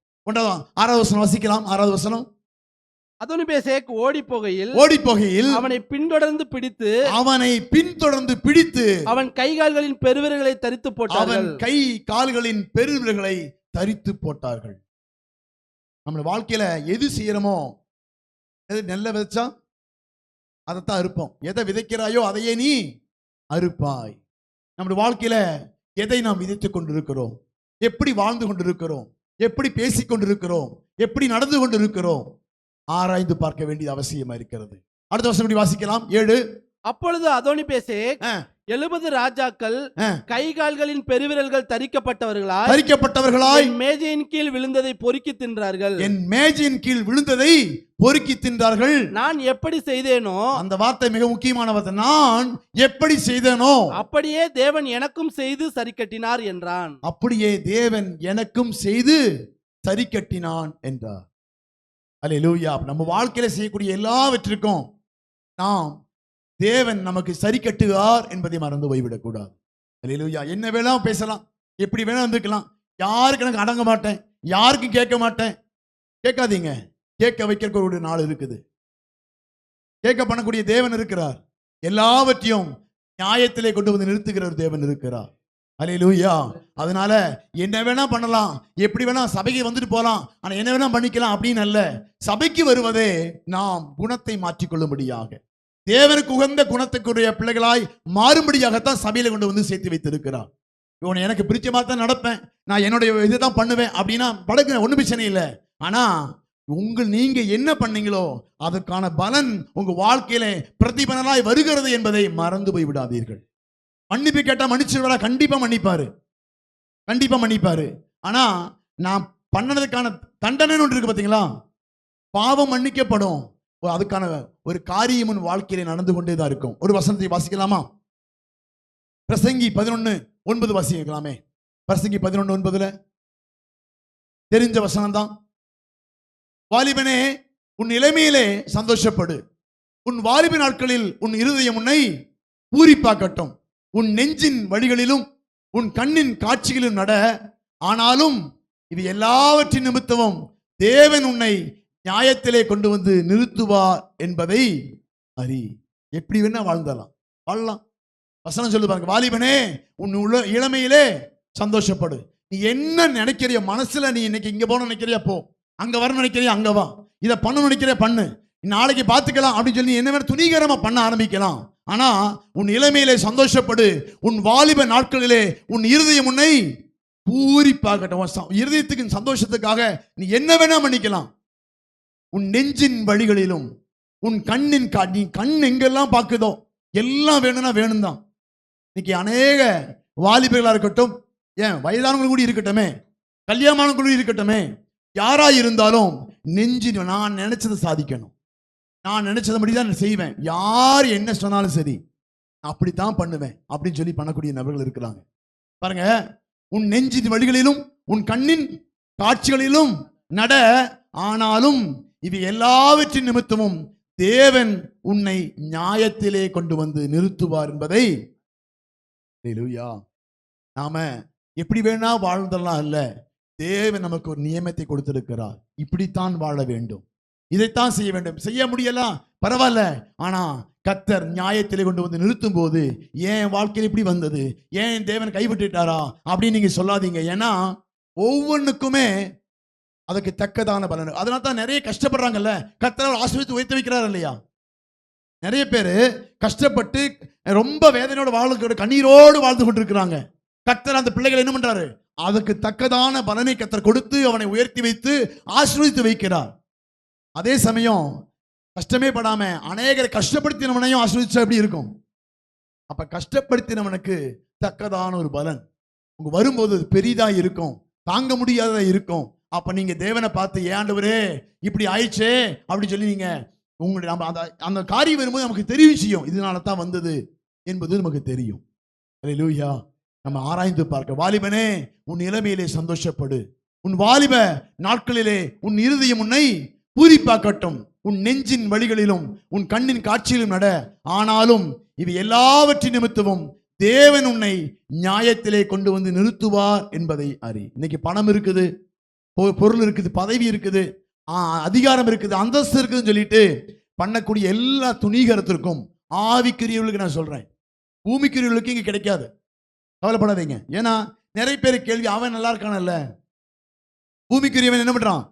6வது வசனம் வாசிக்கலாம். 6வது வசனம். அதோனிபேசேக் ஓடி போகையில் அவனை பின்தொடர்ந்து பிடித்து அவன் கை கால்களின் பெருவிரல்களை தரித்து போட்டார்கள். நம்ம வாழ்க்கையில எது செய்யறோமோ, எது நெல்ல விதைச்சா அதைத்தான் அறுப்போம். எதை விதைக்கிறாயோ அதையே நீ அறுப்பாய். நம்முடைய வாழ்க்கையில எதை நாம் விதைத்துக் கொண்டிருக்கிறோம், எப்படி வாழ்ந்து கொண்டிருக்கிறோம், எப்படி பேசிக் கொண்டிருக்கிறோம், எப்படி நடந்து கொண்டிருக்கிறோம், ஆராய்ந்து பார்க்க வேண்டியது அவசியமா இருக்கிறது. அடுத்த வருஷம் வாசிக்கலாம். 7. அப்பொழுது அதோனிபேசேக் 70 ராஜாக்கள் கை கால்களின் பெருவிரல்கள் தரிக்கப்பட்டவர்களாய் மேஜையின் கீழ் விழுந்ததை பொறுக்கி தின்றார்கள். என் மேஜையின் கீழ் விழுந்ததை பொறுக்கி தின்றார்கள். நான் எப்படி செய்தேனோ, அந்த வார்த்தை மிக முக்கியமான வார்த்தை. நான் எப்படி செய்தேனோ அப்படியே தேவன் எனக்கும் செய்து சரி கட்டினார் என்றான். அப்படியே தேவன் எனக்கும் செய்து சரி கட்டினான் என்றார். அல்லேலூயா. நம்ம வாழ்க்கையில செய்யக்கூடிய எல்லாவற்றிற்கும் நாம் தேவன் நமக்கு சரி கட்டுவார் என்பதை மறந்து போய்விடக் கூடாது. அல்லேலூயா. என்ன வேணாலும் பேசலாம், எப்படி வேணாலும் இருந்துக்கலாம். யாருக்கு எனக்கு அடங்க மாட்டேன், யாருக்கும் கேட்க மாட்டேன். கேட்காதீங்க, கேட்க வைக்க ஒரு நாள் இருக்குது. கேட்க பண்ணக்கூடிய தேவன் இருக்கிறார். எல்லாவற்றையும் நியாயத்திலே கொண்டு வந்து நிறுத்துகிற ஒரு தேவன் இருக்கிறார். அல்லேலூயா. அதனால என்ன வேணா பண்ணலாம், எப்படி வேணா சபைக்கு வந்துட்டு போலாம், ஆனா என்ன வேணா பண்ணிக்கலாம் அப்படின்னு அல்ல. சபைக்கு வருவதே நாம் குணத்தை மாற்றிக்கொள்ளும்படியாக, தேவனுக்கு உகந்த குணத்துக்குரிய பிள்ளைகளாய் மாறும்படியாகத்தான் சபையில கொண்டு வந்து சேர்த்து வைத்திருக்கிறார். இவன் எனக்கு பிரிச்சமா தான் நடப்பேன், நான் என்னுடைய இதுதான் பண்ணுவேன் அப்படின்னா படகு ஒன்றும் பிரச்சனை இல்லை. ஆனா நீங்க என்ன பண்ணீங்களோ அதற்கான பலன் உங்க வாழ்க்கையில பிரதிபலனாய் வருகிறது என்பதை மறந்து போய் விடாதீர்கள். மன்னிப்பு கேட்டா மன்னிச்சிருவாரா? கண்டிப்பா மன்னிப்பாரு, கண்டிப்பா மன்னிப்பாரு. ஆனா நான் பண்ணதுக்கான தண்டனை ஒன்று இருக்கு பாத்தீங்களா? பாவம் மன்னிக்கப்படும், அதுக்கான ஒரு காரியம் உன் வாழ்க்கையில நடந்து கொண்டேதான் இருக்கும். ஒரு வசனத்தை வாசிக்கலாமா? பிரசங்கி 11:9 வாசிக்கலாமே. பிரசங்கி 11:9 தெரிஞ்ச வசனம் தான். வாலிபனே, உன் இளமையிலே சந்தோஷப்படு, உன் வாலிப நாட்களில் உன் இருதயம் உன்னை பூரிப்பாக்கட்டும், உன் நெஞ்சின் வழிகளிலும் உன் கண்ணின் காட்சிகளிலும் நட. ஆனாலும் இது எல்லாவற்றின் நிமித்தமும் தேவன் உன்னை நியாயத்திலே கொண்டு வந்து நிறுத்துவார் என்பதை அறி. எப்படி வேணா வாழலாம். வசனம் சொல்லு பாருங்க. வாலிபனே, உன் இளமையிலே சந்தோஷப்படு. நீ என்ன நினைக்கிறிய மனசுல, நீ இன்னைக்கு இங்க போன நினைக்கிறியா போ, அங்க வர நினைக்கிறியா அங்க வா, இதை பண்ண நினைக்கிறியா பண்ணு, நாளைக்கு பார்த்துக்கலாம் அப்படின்னு சொல்லி என்ன வேணும் துணிகரமா பண்ண ஆரம்பிக்கலாம். ஆனா உன் இளமையிலே சந்தோஷப்படு, உன் வாலிப நாட்களிலே உன் இருதயம் உன்னை பூரிப்பாகட்டும். இருதயத்துக்கு சந்தோஷத்துக்காக நீ என்ன வேணா பண்ணிக்கலாம். உன் நெஞ்சின் வழிகளிலும் உன் கண்ணின் நீ கண் எங்கெல்லாம் பார்க்குதோ எல்லாம் வேணும்னா வேணும் தான். இன்னைக்கு அநேக வாலிபர்களா இருக்கட்டும், ஏன் வயதானவங்க கூட இருக்கட்டுமே, கல்யாணம் கூட இருக்கட்டுமே, யாரா இருந்தாலும் நெஞ்சின் நான் நினைச்சதை சாதிக்கணும், நான் நினைச்சதபடிதான் செய்வேன், யார் என்ன சொன்னாலும் சரி அப்படித்தான் பண்ணுவேன் அப்படின்னு சொல்லி பண்ணக்கூடிய நபர்கள் இருக்கிறாங்க பாருங்க. உன் நெஞ்சின் வழிகளிலும் உன் கண்ணின் காட்சிகளிலும் நட. ஆனாலும் இது எல்லாவற்றின் நிமித்தமும் தேவன் உன்னை நியாயத்திலே கொண்டு வந்து நிறுத்துவார் என்பதை. நாம எப்படி வேணா வாழ்ந்தெல்லாம் இல்ல, தேவன் நமக்கு ஒரு நியமத்தை கொடுத்திருக்கிறார். இப்படித்தான் வாழ வேண்டும், இதைத்தான் செய்ய வேண்டும். செய்ய முடியலாம் பரவாயில்ல, ஆனா கர்த்தர் நியாயத்திலே கொண்டு வந்து நிறுத்தும் போது ஏன் வாழ்க்கையில் இப்படி வந்தது, ஏன் தேவன் கைவிட்டுட்டாரா அப்படின்னு நீங்க சொல்லாதீங்க. ஏன்னா ஒவ்வொன்றுக்குமே அதுக்கு தக்கதான பலன். அதனால தான் நிறைய கஷ்டப்படுறாங்கல்ல, கர்த்தர் ஆசீர்வதித்து உயர்த்தி வைக்கிறார் இல்லையா? நிறைய பேர் கஷ்டப்பட்டு ரொம்ப வேதனையோட வாழ்க்கை கண்ணீரோடு வாழ்ந்து கொண்டிருக்கிறாங்க. கர்த்தர் அந்த பிள்ளைகளை என்ன பண்றாரு, அதுக்கு தக்கதான பலனை கர்த்தர் கொடுத்து அவனை உயர்த்தி வைத்து ஆசீர்வதித்து வைக்கிறார். அதே சமயம் கஷ்டமே படாம அநேகரை கஷ்டப்படுத்தினவனையும் ஆசீர்வதிச்சா எப்படி இருக்கும்? அப்ப கஷ்டப்படுத்தினவனுக்கு தக்கதான ஒரு பலன் உங்க வரும்போது பெரிதா இருக்கும், தாங்க முடியாததா இருக்கும். அப்ப நீங்க தேவனை பார்த்து, ஏண்டவரே இப்படி ஆயிடுச்சே அப்படின்னு சொல்லி நீங்க உங்களுடைய அந்த காரியம் வரும்போது நமக்கு தெரியும் செய்யும், இதனால தான் வந்தது என்பது நமக்கு தெரியும். அல்லேலூயா. நம்ம ஆராய்ந்து பார்க்க. வாலிபனே, உன் இளமையிலே சந்தோஷப்படு, உன் வாலிப நாட்களிலே உன் இருதயம் உன்னை பூரிப்பாக்கட்டும், உன் நெஞ்சின் வழிகளிலும் உன் கண்ணின் காட்சியிலும் நட. ஆனாலும் இது எல்லாவற்றின் நிமித்தமும் தேவன் உன்னை நியாயத்திலே கொண்டு வந்து நிறுத்துவார் என்பதை அறி. இன்னைக்கு பணம் இருக்குது, பொருள் இருக்குது, பதவி இருக்குது, அதிகாரம் இருக்குது, அந்தஸ்து இருக்குதுன்னு சொல்லிட்டு பண்ணக்கூடிய எல்லா துணிகரத்திற்கும் ஆவிக்குரியவர்களுக்கு நான் சொல்றேன், பூமிக்குரியவர்களுக்கு இங்க கிடைக்காது. கவலைப்படாதீங்க. ஏன்னா நிறைய பேர் கேள்வி, அவன் நல்லா இருக்கானல்ல, பூமிக்குரியவன் என்ன பண்றான்,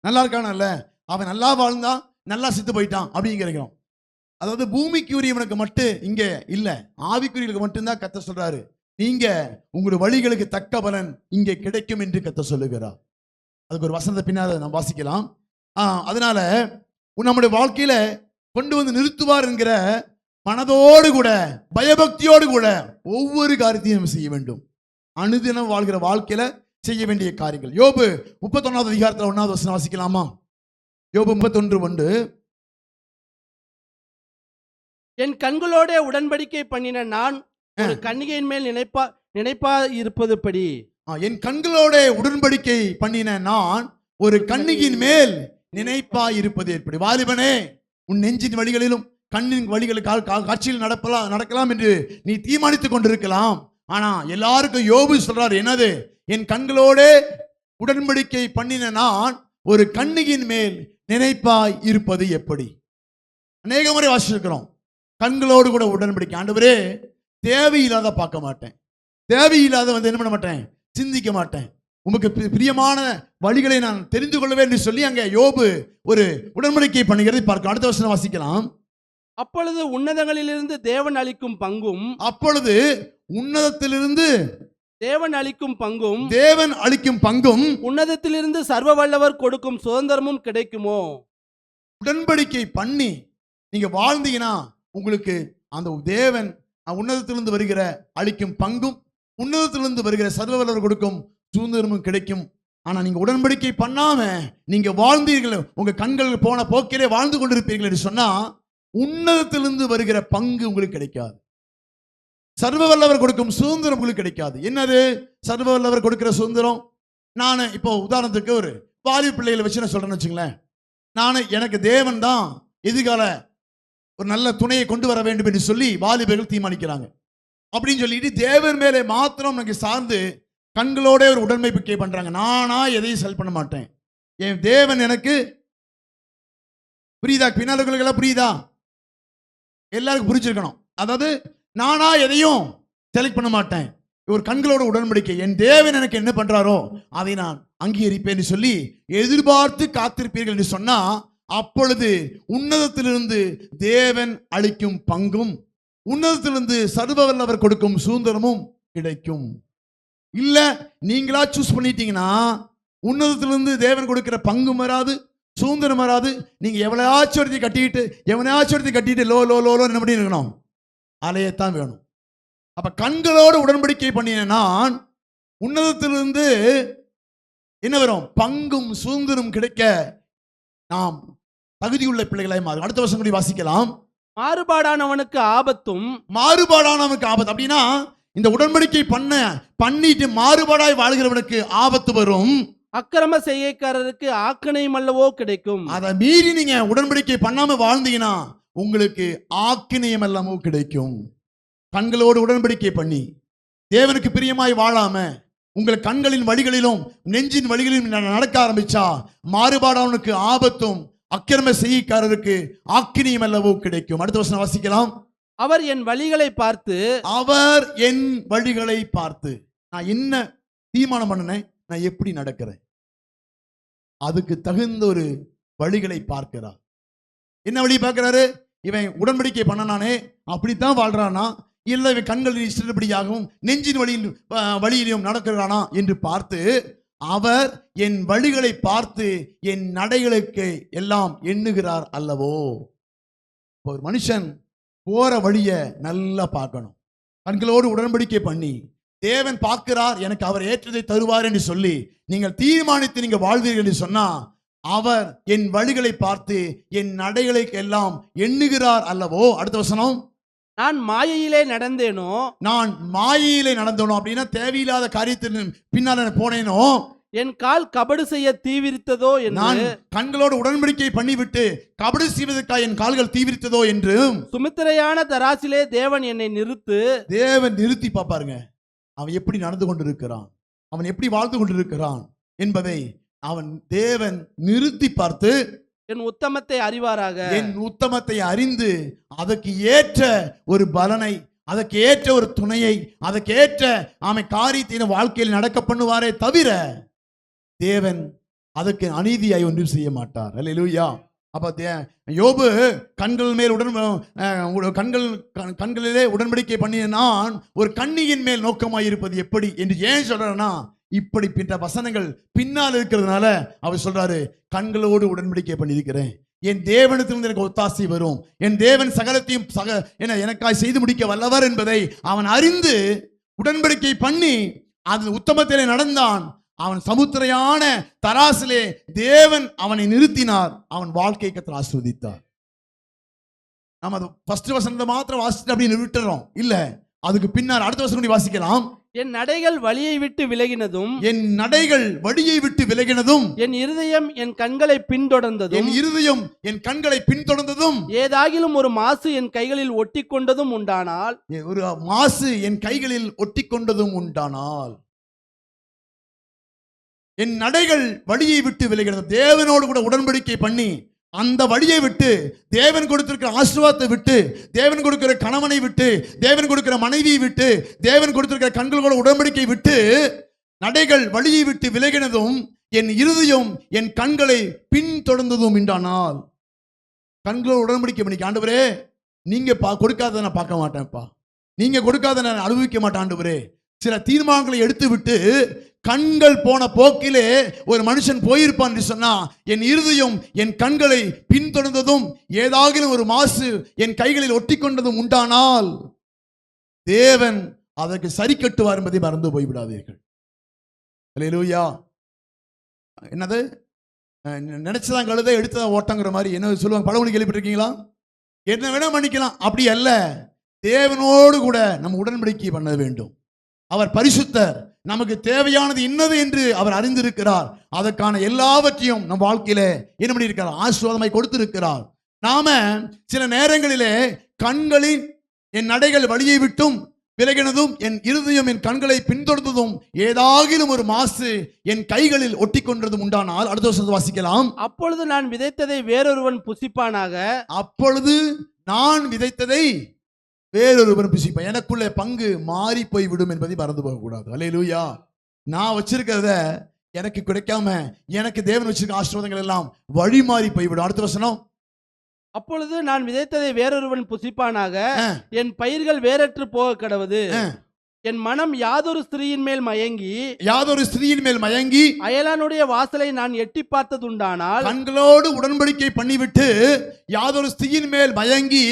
நல்லா இருக்கானல்ல, அவன் நல்லா வாழ்ந்தான் நல்லா சித்து போயிட்டான் அப்படிங்கிறோம். அதாவது பூமிக்குரியவனுக்கு மட்டும் இங்க இல்ல, ஆவிக்குரியவனுக்கு மட்டும்தான் கர்த்தர் சொல்றாரு, நீங்க உங்களுடைய வழிகளுக்கு தக்க பலன் இங்கே கிடைக்கும் என்று கர்த்தர் சொல்லுகிறார். அதுக்கு ஒரு வசனத்தை பின்னால நாம் வாசிக்கலாம். அதனால நம்முடைய வாழ்க்கையில கொண்டு வந்து நிறுத்துவார் என்கிற மனதோடு கூட பயபக்தியோடு கூட ஒவ்வொரு காரியத்தையும் செய்ய வேண்டும். அனுதினம் வாழ்கிற வாழ்க்கையில செய்ய வேண்டிய காரியங்கள். யோபு 31வது அதிகாரத்தில் 1வது வசனம் வாசிக்கலாமா? யோபு 31:1. என் கண்களோட உடன்படிக்கை பண்ணின நான் ஒரு கன்னிகையின் மேல் நினைப்பா இருப்பதுபடி. என் கண்களோட உடன்படிக்கை பண்ணின நான் ஒரு கன்னிகையின் மேல் நினைப்பா இருப்பது எப்படி? வாலிபனே, உன் நெஞ்சின் வழிகளிலும் கண்ணின் வழிகளுக்கு காட்சியில் நடக்கலாம் என்று நீ தீர்மானித்துக் கொண்டிருக்கலாம். ஆனா எல்லாருக்கும் யோபு சொல்றாரு, என்னது? என் கண்களோட உடன்படிக்கை பண்ணின நான் ஒரு கன்னிகையின் மேல் நினைப்பாய் இருப்பது எப்படி? அநேக முறை வாசிச்சிருக்கிறோம். கண்களோடு கூட உடன்படிக்கை. ஆண்டவரே, தேவையில்லாத பார்க்க மாட்டேன், தேவையில்லாத என்ன பண்ண மாட்டேன், சிந்திக்க மாட்டேன், உமக்கு பிரியமான வழிகளை நான் தெரிந்து கொள்ளவே என்று சொல்லி அங்க யோபு ஒரு உடன்படிக்கை பண்ணுகிறதை பார்க்க. அடுத்த வசனம் வாசிக்கலாம். அப்பொழுது உன்னதங்களிலிருந்து தேவன் அளிக்கும் பங்கும், அப்பொழுது உன்னதத்திலிருந்து தேவன் அளிக்கும் பங்கும் தேவன் அளிக்கும் பங்கும் உன்னதத்திலிருந்து சர்வ வல்லவர் கொடுக்கும் சுதந்திரமும் கிடைக்குமோ? உடன்படிக்கை பண்ணி நீங்க வாழ்ந்தீங்கன்னா உங்களுக்கு அந்த தேவன் உன்னதத்திலிருந்து வருகிற அளிக்கும் பங்கும் உன்னதத்திலிருந்து வருகிற சர்வ வல்லவர் கொடுக்கும் சுதந்திரமும் கிடைக்கும். ஆனா நீங்க உடன்படிக்கை பண்ணாம நீங்க வாழ்ந்தீர்கள், உங்க கண்கள் போன போக்கிலே வாழ்ந்து கொண்டிருப்பீர்கள் என்று சொன்னா உன்னதத்திலிருந்து வருகிற பங்கு உங்களுக்கு கிடைக்காது. சர்வ வல்லவர் கொடுக்கும் சுதந்திரம் உங்களுக்கு கிடைக்காது. என்னது சர்வ வல்லவர் கொடுக்கிற சுதந்திரம்? நான் இப்போ உதாரணத்துக்கு ஒரு வாலிப பிள்ளைகளை வச்சு நான் சொல்றேன்னு வச்சுங்களேன். எனக்கு தேவன் தான் எதிர்கால ஒரு நல்ல துணையை கொண்டு வர வேண்டும் என்று சொல்லி வாலிபர்கள் தீர்மானிக்கிறாங்க. அப்படின்னு சொல்லிட்டு தேவன் மேலே மாத்திரம் எனக்கு சார்ந்து கண்களோட ஒரு உடன்படிக்கை பண்றாங்க. நானா எதையும் செல் பண்ண மாட்டேன், என் தேவன் எனக்கு புரியுதா? பின்னாளர்களுக்கெல்லாம் புரியுதா? எல்லாருக்கும் புரிஞ்சிருக்கணும். அதாவது நானா எதையும் செலக்ட் பண்ண மாட்டேன், ஒரு கண்களோட உடன்படிக்கை. என் தேவன் எனக்கு என்ன பண்றாரோ அதை நான் அங்கீகரிப்பேன் சொல்லி எதிர்பார்த்து காத்திருப்பீர்கள் என்று சொன்னா அப்பொழுது உன்னதத்திலிருந்து தேவன் அளிக்கும் பங்கும் உன்னதத்திலிருந்து சர்வ வல்லவர் கொடுக்கும் சுதந்திரமும் கிடைக்கும். இல்ல நீங்களா சூஸ் பண்ணிட்டீங்கன்னா உன்னதத்திலிருந்து தேவன் கொடுக்கிற பங்கும் வராது, சுதந்திரம் வராது. நீங்க எவ்வளவாச்சும் ஒருத்தி கட்டிட்டு லோ லோ லோ என்ன பண்ணி இருக்கணும்? அலையத்தான் வேணும். அப்ப கண்களோடு உடன்படிக்கை பண்ணின நான் உன்னதத்திலிருந்து என்ன வரும்? பங்கும் சுதந்திரம் கிடைக்க நாம் தகுதியுள்ள பிள்ளைகளாய் மாறும். அடுத்த வருஷம் கூட வாசிக்கலாம். மாறுபாடானவனுக்கு ஆபத்தும் அப்படின்னா இந்த உடன்படிக்கை பண்ணிட்டு மாறுபாடாய் வாழ்கிறவனுக்கு ஆபத்து வரும். அக்கிரம செய்கைக்காரருக்கு ஆக்கினையும் அல்லவோ கிடைக்கும். அதை மீறி நீங்க உடன்படிக்கை பண்ணாம வாழ்ந்தீங்கன்னா உங்களுக்கு ஆக்கினையும் அல்லவோ கிடைக்கும். கண்களோடு உடன்படிக்கை பண்ணி தேவனுக்கு பிரியமாய் வாழாம உங்கள் கண்களின் வழிகளிலும் நெஞ்சின் வழிகளிலும் நடக்க ஆரம்பிச்சா மாறுபாடானவனுக்கு ஆபத்தும் அக்கிரம செய்கைக்காரருக்கு ஆக்கினையும் அல்லவோ கிடைக்கும். அடுத்த வசனம் வாசிக்கலாம். அவர் என் வழிகளை பார்த்து நான் என்ன தீர்மானம் பண்ணினேன், நான் எப்படி நடக்கிறேன், அதுக்கு தகுந்த ஒரு வழிகளை பார்க்கிறார். என்ன வழி பார்க்கிறாரு? இவன் உடன்படிக்கை பண்ணனானே அப்படித்தான் வாழ்றானா, இல்லை இவன் கண்களில் இஷ்டப்படியாகவும் நெஞ்சின் வழியிலும் நடக்கிறானா என்று பார்த்து அவர் என் வழிகளை பார்த்து என் நடைகளுக்கு எல்லாம் எண்ணுகிறார் அல்லவோ. ஒரு மனுஷன் போற வழிய நல்லா பார்க்கணும். கண்களோடு உடன்படிக்கை பண்ணி தேவன் பார்க்கிறார், எனக்கு அவர் ஏற்றதை தருவார் என்று சொல்லி நீங்கள் தீர்மானித்து நீங்க வாழ்வீர்கள் என்று சொன்னா அவர் என் வழிகளை பார்த்து என் நடைகளுக்கு எல்லாம் எண்ணுகிறார் அல்லவோ. அடுத்த வசனம். நான் மாயையிலே நடந்தேனோ அப்படின்னா தேவையில்லாத காரியத்தின் பின்னால போனேனோ, என் கால் கபடு செய்ய தீவிரித்ததோ என்று, நான் கண்களோடு உடன்படிக்கை பண்ணிவிட்டு கபடு செய்வதற்காக என் கால்கள் தீவிரித்ததோ என்று, சுமித்திரையான தராசிலே தேவன் என்னை நிறுத்தி பாப்பாருங்க. அவன் எப்படி நடந்து கொண்டிருக்கிறான், அவன் எப்படி வாழ்ந்து கொண்டிருக்கிறான் என்பதை அவன் தேவன் நிறுத்தி பார்த்து என் உத்தமத்தை அறிவாராக, என் உத்தமத்தை அறிந்து அதற்கு ஏற்ற ஒரு பலனை, அதற்கு ஏற்ற ஒரு துணையை, அதற்கு ஏற்ற அவன் காரியத்தின் வாழ்க்கையில் நடக்க பண்ணுவாரே தவிர தேவன் அதுக்கு அநீதியாய் ஒன்றும் செய்ய மாட்டார். அல்லேலூயா. அப்ப யோபு கண்கள் மேல் கண்களிலே உடன்படிக்கை பண்ணிய நான் ஒரு கன்னியின் மேல் நோக்கமாய் இருப்பது எப்படி என்று ஏன் சொல்றேன்னா, இப்படி பின்ன வசனங்கள் பின்னால் இருக்கிறதுனால அவர் சொல்றாரு, கண்களோடு உடன்படிக்கை பண்ணியிருக்கிறேன், என் தேவனிடத்திலிருந்து எனக்கு ஒத்தாசை வரும், என் தேவன் சகலத்தையும் எனக்காய் செய்து முடிக்க வல்லவர் என்பதை அவன் அறிந்து உடன்படிக்கை பண்ணி அதில் உத்தமத்திலே நடந்தான். அவன் சமுத்திரையான தராசிலே தேவன் அவனை நிறுத்தினார், அவன் வாழ்க்கை கர்த்தர் ஆசீர்வதித்தார். நம்ம அது ஃபர்ஸ்ட் வசனத்தை மாத்திரம் வாசிட்டு அப்படின்னு விட்டுறோம் இல்ல, அதுக்கு பின்னால் அடுத்த வசனம் வாசிக்கலாம். என் நடைகள் வழியை விட்டு விலகினதும் என் இருதயம் என் கண்களை பின்தொடர்ந்ததும் ஏதாகிலும் ஒரு மாசு என் கைகளில் ஒட்டி கொண்டதும் உண்டானால் என் நடைகள் வழியை விட்டு விலகினதும், தேவனோடு கூட உடன்படிக்கை பண்ணி அந்த வழியை விட்டு, தேவன் கொடுத்திருக்கிற ஆசீர்வாதத்தை விட்டு, தேவன் கொடுக்கிற கணவனை விட்டு, தேவன் கொடுக்கிற மனைவியை விட்டு, தேவன் கொடுத்திருக்கிற கண்களோட உடன்படிக்கை விட்டு நடைகள் வழியை விட்டு விலகினதும் என் இருதயம் என் கண்களை பின்தொடர்ந்ததும் உண்டானால். கண்களோட உடன்படிக்கை பண்ணி, ஆண்டவரே நீங்க கொடுக்காத நான் பார்க்க மாட்டேன்ப்பா, நீங்க கொடுக்காத நான் அனுபவிக்க மாட்டேன் ஆண்டவரே, சில தீர்மானங்களை எடுத்துவிட்டு கண்கள் போன போக்கிலே ஒரு மனுஷன் போயிருப்பான் என்று சொன்னா, என் இருதயம் என் கண்களை பின்தொடர்ந்ததும் ஏதாகிலும் ஒரு மாசு என் கைகளில் ஒட்டி கொண்டதும் உண்டானால் தேவன் அதற்கு சரி கட்டுவார் என்பதை மறந்து போய்விடாதீர்கள். அல்லேலூயா. என்னது நினைச்சதான் கழுத எடுத்ததான் ஓட்டங்கிற மாதிரி என்ன சொல்லுவாங்க, பழமொழி கேள்விப்பட்டிருக்கீங்களா? என்ன வேணா மன்னிக்கலாம், அப்படி அல்ல. தேவனோடு கூட நம்ம உடன்படிக்கை பண்ண வேண்டும். அவர் பரிசுத்தர், நமக்கு தேவையானது இன்னது என்று அவர் அறிந்திருக்கிறார். அதற்கான எல்லாவற்றையும் நம் வாழ்க்கையில என்ன பண்ணியிருக்கிறார், ஆசீர்வாதமாய் கொடுத்திருக்கிறார். நாம சில நேரங்களிலே கண்களின் என் நடைகள் வழியை விட்டும் விலகினதும் என் இருதயம் என் கண்களை பின்தொடர்ந்ததும் ஏதாகிலும் ஒரு மாசு என் கைகளில் ஒட்டி கொண்டதும் உண்டானால், அடுத்த வருஷத்தை வாசிக்கலாம். அப்பொழுது நான் விதைத்ததை வேறொருவன் புசிப்பானாக. அப்பொழுது நான் விதைத்ததை வேறொருவன் புசிப்பான். எனக்குள்ளே பங்கு மாறி போய் விடும் என்பதை மறந்து போகக்கூடாது. அல்லேலூயா. நான் வச்சிருக்கிறத எனக்கு கிடைக்காம எனக்கு தேவன் வச்சிருக்க ஆசீர்வாதங்கள் எல்லாம் வழி மாறி போய்விடும். அடுத்த வசனம். அப்பொழுது நான் விதைத்ததை வேறொருவன் புசிப்பானாக, என் பயிர்கள் வேறற்று போக கடவது. என் மனம் யாதொரு ஸ்திரீயின் மேல் மயங்கி அயலானுடைய வாசலை நான் எட்டி பார்த்ததுண்டானால், கண்களோடு உடன்படிக்கை பண்ணிவிட்டு யாதொரு ஸ்திரீயின் மேல் மயங்கி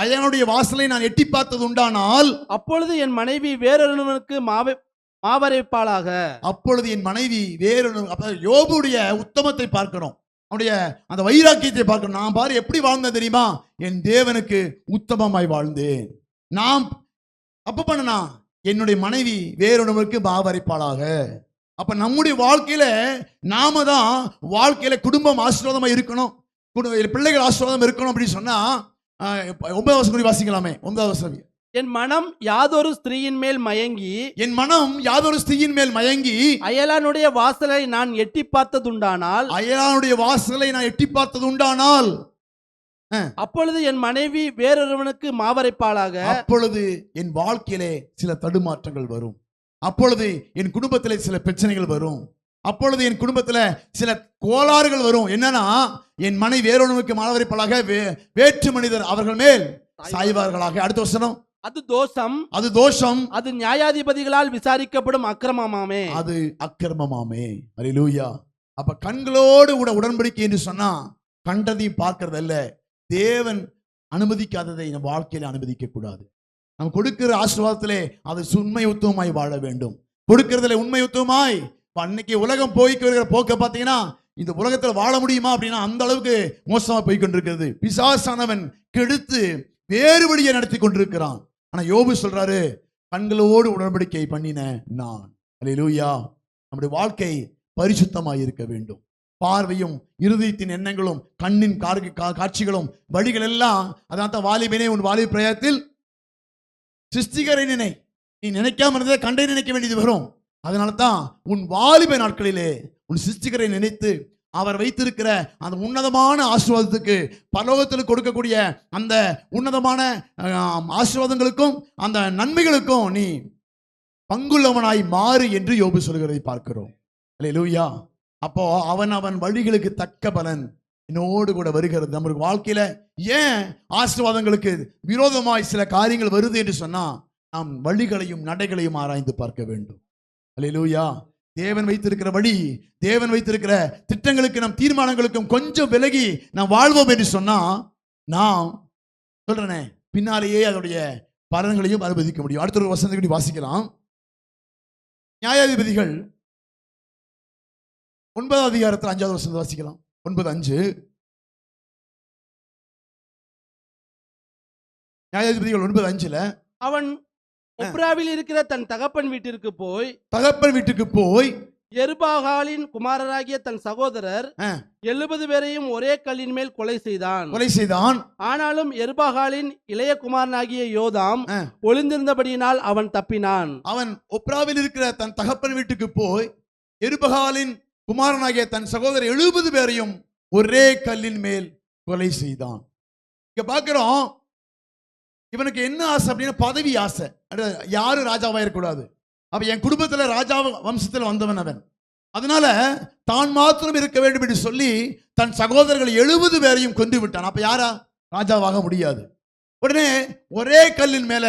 அயலானுடைய வாசலை நான் எட்டி பார்த்ததுண்டானால், அப்பொழுது என் மனைவி வேறொருவனுக்கு மாவரைப்பாளாக. அப்பொழுது என் மனைவி வேறொரு, யோபுடைய உத்தமத்தை பார்க்கணும், அவனுடைய அந்த வைராக்கியத்தை பார்க்கணும். நான் பாரு எப்படி வாழ்ந்தேன் தெரியுமா, என் தேவனுக்கு உத்தமமாய் வாழ்ந்தேன். நாம் அப்ப பண்ணனா என்னுடைய மனைவி வேறொருவருக்கு மாவரைப்பாளாக. அப்ப நம்முடைய வாழ்க்கையில நாம தான் வாழ்க்கையில குடும்பம் ஆசீர்வாதமா இருக்கணும், பிள்ளைகள் ஆசீர்வாதம் இருக்கணும் அப்படின்னு சொன்னா 9வது வசனம் வாசிக்கலாமே. 9வது வசனம். என் மனம் யாதொரு ஸ்திரீயின் மேல் மயங்கி அயலானுடைய வாசலை நான் எட்டி பார்த்ததுண்டானால், அப்பொழுது என் மனைவி வேறொருவனுக்கு மாவரைப்பாளாக. அப்பொழுது என் வாழ்க்கையிலே சில தடுமாற்றங்கள் வரும். அப்பொழுது என் குடும்பத்திலே சில பிரச்சனைகள் வரும். அப்பொழுது என் குடும்பத்துல சில கோளாறுகள் வரும். என்னன்னா, என் மனைவி வேறொருவனுக்கு மாவரைப்பாளாக, வேற்று மனிதர் அவர்கள் மேல் சாய்வார்களாக. அடுத்த வசனம். அது தோஷம், அது நியாயாதிபதிகளால் விசாரிக்கப்படும் அக்கிரமமாமே. அது அக்கிரமமாமே. அல்லேலூயா. அப்ப கண்களோடு கூட உடன்படிக்கை என்று சொன்னா கண்டதையும் பார்க்கறது அல்ல, தேவன் அனுமதிக்காததை நம் வாழ்க்கையில அனுமதிக்க கூடாது. நம்ம கொடுக்கிற ஆசீர்வாதத்திலே அது உண்மையுத்தமாய் வாழ வேண்டும். கொடுக்கிறதுல உண்மையுத்தமாய். அன்னைக்கு உலகம் போய்க்கு வருகிற போக்க பார்த்தீங்கன்னா, இந்த உலகத்தில் வாழ முடியுமா அப்படின்னா அந்த அளவுக்கு மோசமா போய் கொண்டிருக்கிறது. பிசாசானவன் கெடுத்து வேறு வழியை நடத்தி கொண்டிருக்கிறான். ஆனா யோபு சொல்றாரு, கண்களோடு உடன்படிக்கை பண்ணின நான். அல்லேலூயா. நம்முடைய வாழ்க்கை பரிசுத்தமாய் இருக்க வேண்டும். பார்வையும் இருதயத்தின் எண்ணங்களும் கண்ணின் காட்சிகளும் வழிகள் எல்லாம். அதான் வாலிபனே, உன் வாலிப பிரயத்தில் சிருஷ்டிகரை நினை. நீ நினைக்காம இருந்ததை கண்டை நினைக்க வேண்டியது வரும். அதனால தான் உன் வாலிப நாட்களிலே உன் சிருஷ்டிகரை நினைத்து அவர் வைத்திருக்கிற அந்த உன்னதமான ஆசீர்வாதத்துக்கு, பரலோகத்தில் கொடுக்கக்கூடிய அந்த உன்னதமான ஆசீர்வாதங்களுக்கும் அந்த நன்மைகளுக்கும் நீ பங்குள்ளவனாய் மாறு என்று யோபு சொல்கிறதை பார்க்கிறோம். அல்லேலூயா. அப்போ அவன் வழிகளுக்கு தக்க பலன் என்னோடு கூட வருகிறது. நம்மளுக்கு வாழ்க்கையில ஏன் ஆசீர்வாதங்களுக்கு விரோதமாய் சில காரியங்கள் வருது என்று சொன்னா, நாம் வழிகளையும் நடைகளையும் ஆராய்ந்து பார்க்க வேண்டும். அல்லேலூயா. தேவன் வைத்திருக்கிற வழி, தேவன் வைத்திருக்கிற திட்டங்களுக்கு நம் தீர்மானங்களுக்கும் கொஞ்சம் விலகி நாம் வாழ்வோம் என்று சொன்னா, நாம் சொல்றேனே பின்னாலேயே அதனுடைய பலன்களையும் அனுமதிக்க முடியும். அடுத்த ஒரு வசனத்தை வாசிக்கலாம். நியாயாதிபதிகள் 9வது அதிகாரத்தில் 5வது வசனத்தை வாசிக்கலாம். 9:5. நியாயாதிபதிகள் 9:5. அவன் ஒப்ராவில் இருக்கிற தன் தகப்பன் வீட்டிற்கு போய் யெருபாகாலின் குமாரராகிய தன் சகோதரர் 70 பேரையும் ஒரே கல்லின் மேல் கொலை செய்தான். ஆனாலும் யெருபாகாலின் இளைய குமாரனாகிய யோதாம் ஒளிந்திருந்தபடியினால் அவன் தப்பினான். அவன் ஒப்ராவில் இருக்கிற தன் தகப்பன் வீட்டுக்கு போய் யெருபாகாலின் குமாரனாகிய தன் சகோதரர் 70 பேரையும் ஒரே கல்லின் மேல் கொலை செய்தான். இங்க பார்க்கிறோம், இவனுக்கு என்ன ஆசை அப்படின்னா பதவி ஆசை. யாரும் ராஜாவா இருக்கக்கூடாது. அப்ப என் குடும்பத்துல ராஜா வம்சத்தில் வந்தவன் அவன். அதனால தான் மாத்திரம் இருக்க வேண்டும் என்று சொல்லி தன் சகோதரர்கள் 70 பேரையும் கொண்டு விட்டான். அப்ப யாரா ராஜாவாக முடியாது. உடனே ஒரே கல்லின் மேல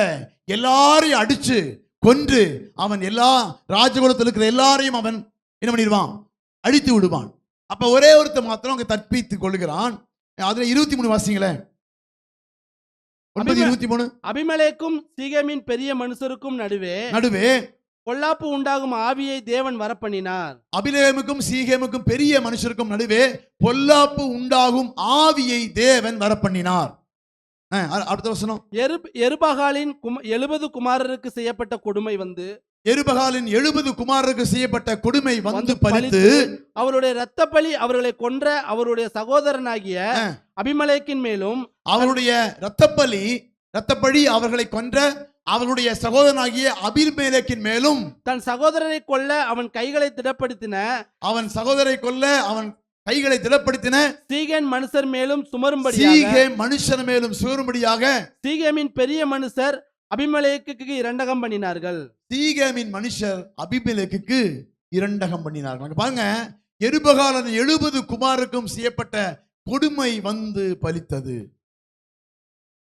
எல்லாரையும் அடிச்சு கொன்று அவன் எல்லா ராஜகுலத்தில் இருக்கிற எல்லாரையும் அவன் என்ன பண்ணிடுவான், அழித்து விடுவான். அப்ப ஒரே ஒருத்தர் மாத்திரம் அங்க தப்பித்துக் கொள்கிறான். அதுல 23 வாசிங்களேன். 9:23. அபிமெலேக்கும் சீகேமின் பெரிய மனுஷருக்கும் நடுவே பொல்லாப்பு உண்டாகும் ஆவியை தேவன் வரப்பண்ணினார். அபிலேமுக்கும் சீகேமுக்கும் பெரிய மனுஷருக்கும் நடுவே பொல்லாப்பு உண்டாகும் ஆவியை தேவன் வரப்பண்ணினார். அடுத்த வசனம். எருபகாலின் 70 குமாரருக்கு செய்யப்பட்ட கொடுமை வந்து, எருபகாலின் 70 குமாரருக்கு செய்யப்பட்ட கொடுமை வந்து பலித்து அவருடைய இரத்த பலி அவர்களை கொன்ற அவருடைய சகோதரனாகிய அபிமெலேக்கின் மேலும், அவருடைய இரத்தப்பழி அவர்களை கொன்ற அவருடைய சகோதரனாகிய அபிமெலேக்கின் மேலும், தன் சகோதரரை கொல்ல அவன் கைகளை திடப்படுத்தின சீகேம் மனுஷர் மேலும் சுமரும்படியாக சீகேமின் பெரிய மனுஷர் அபிமெலேக்குக்கு இரண்டகம் பண்ணினார்கள். சீகேமின் மனுஷர் அபிமெலேக்குக்கு இரண்டகம் பண்ணினார்கள். பாருங்க, எருபகாலன் 70 குமாருக்கும் செய்யப்பட்ட கொடுமை வந்து பலித்தது.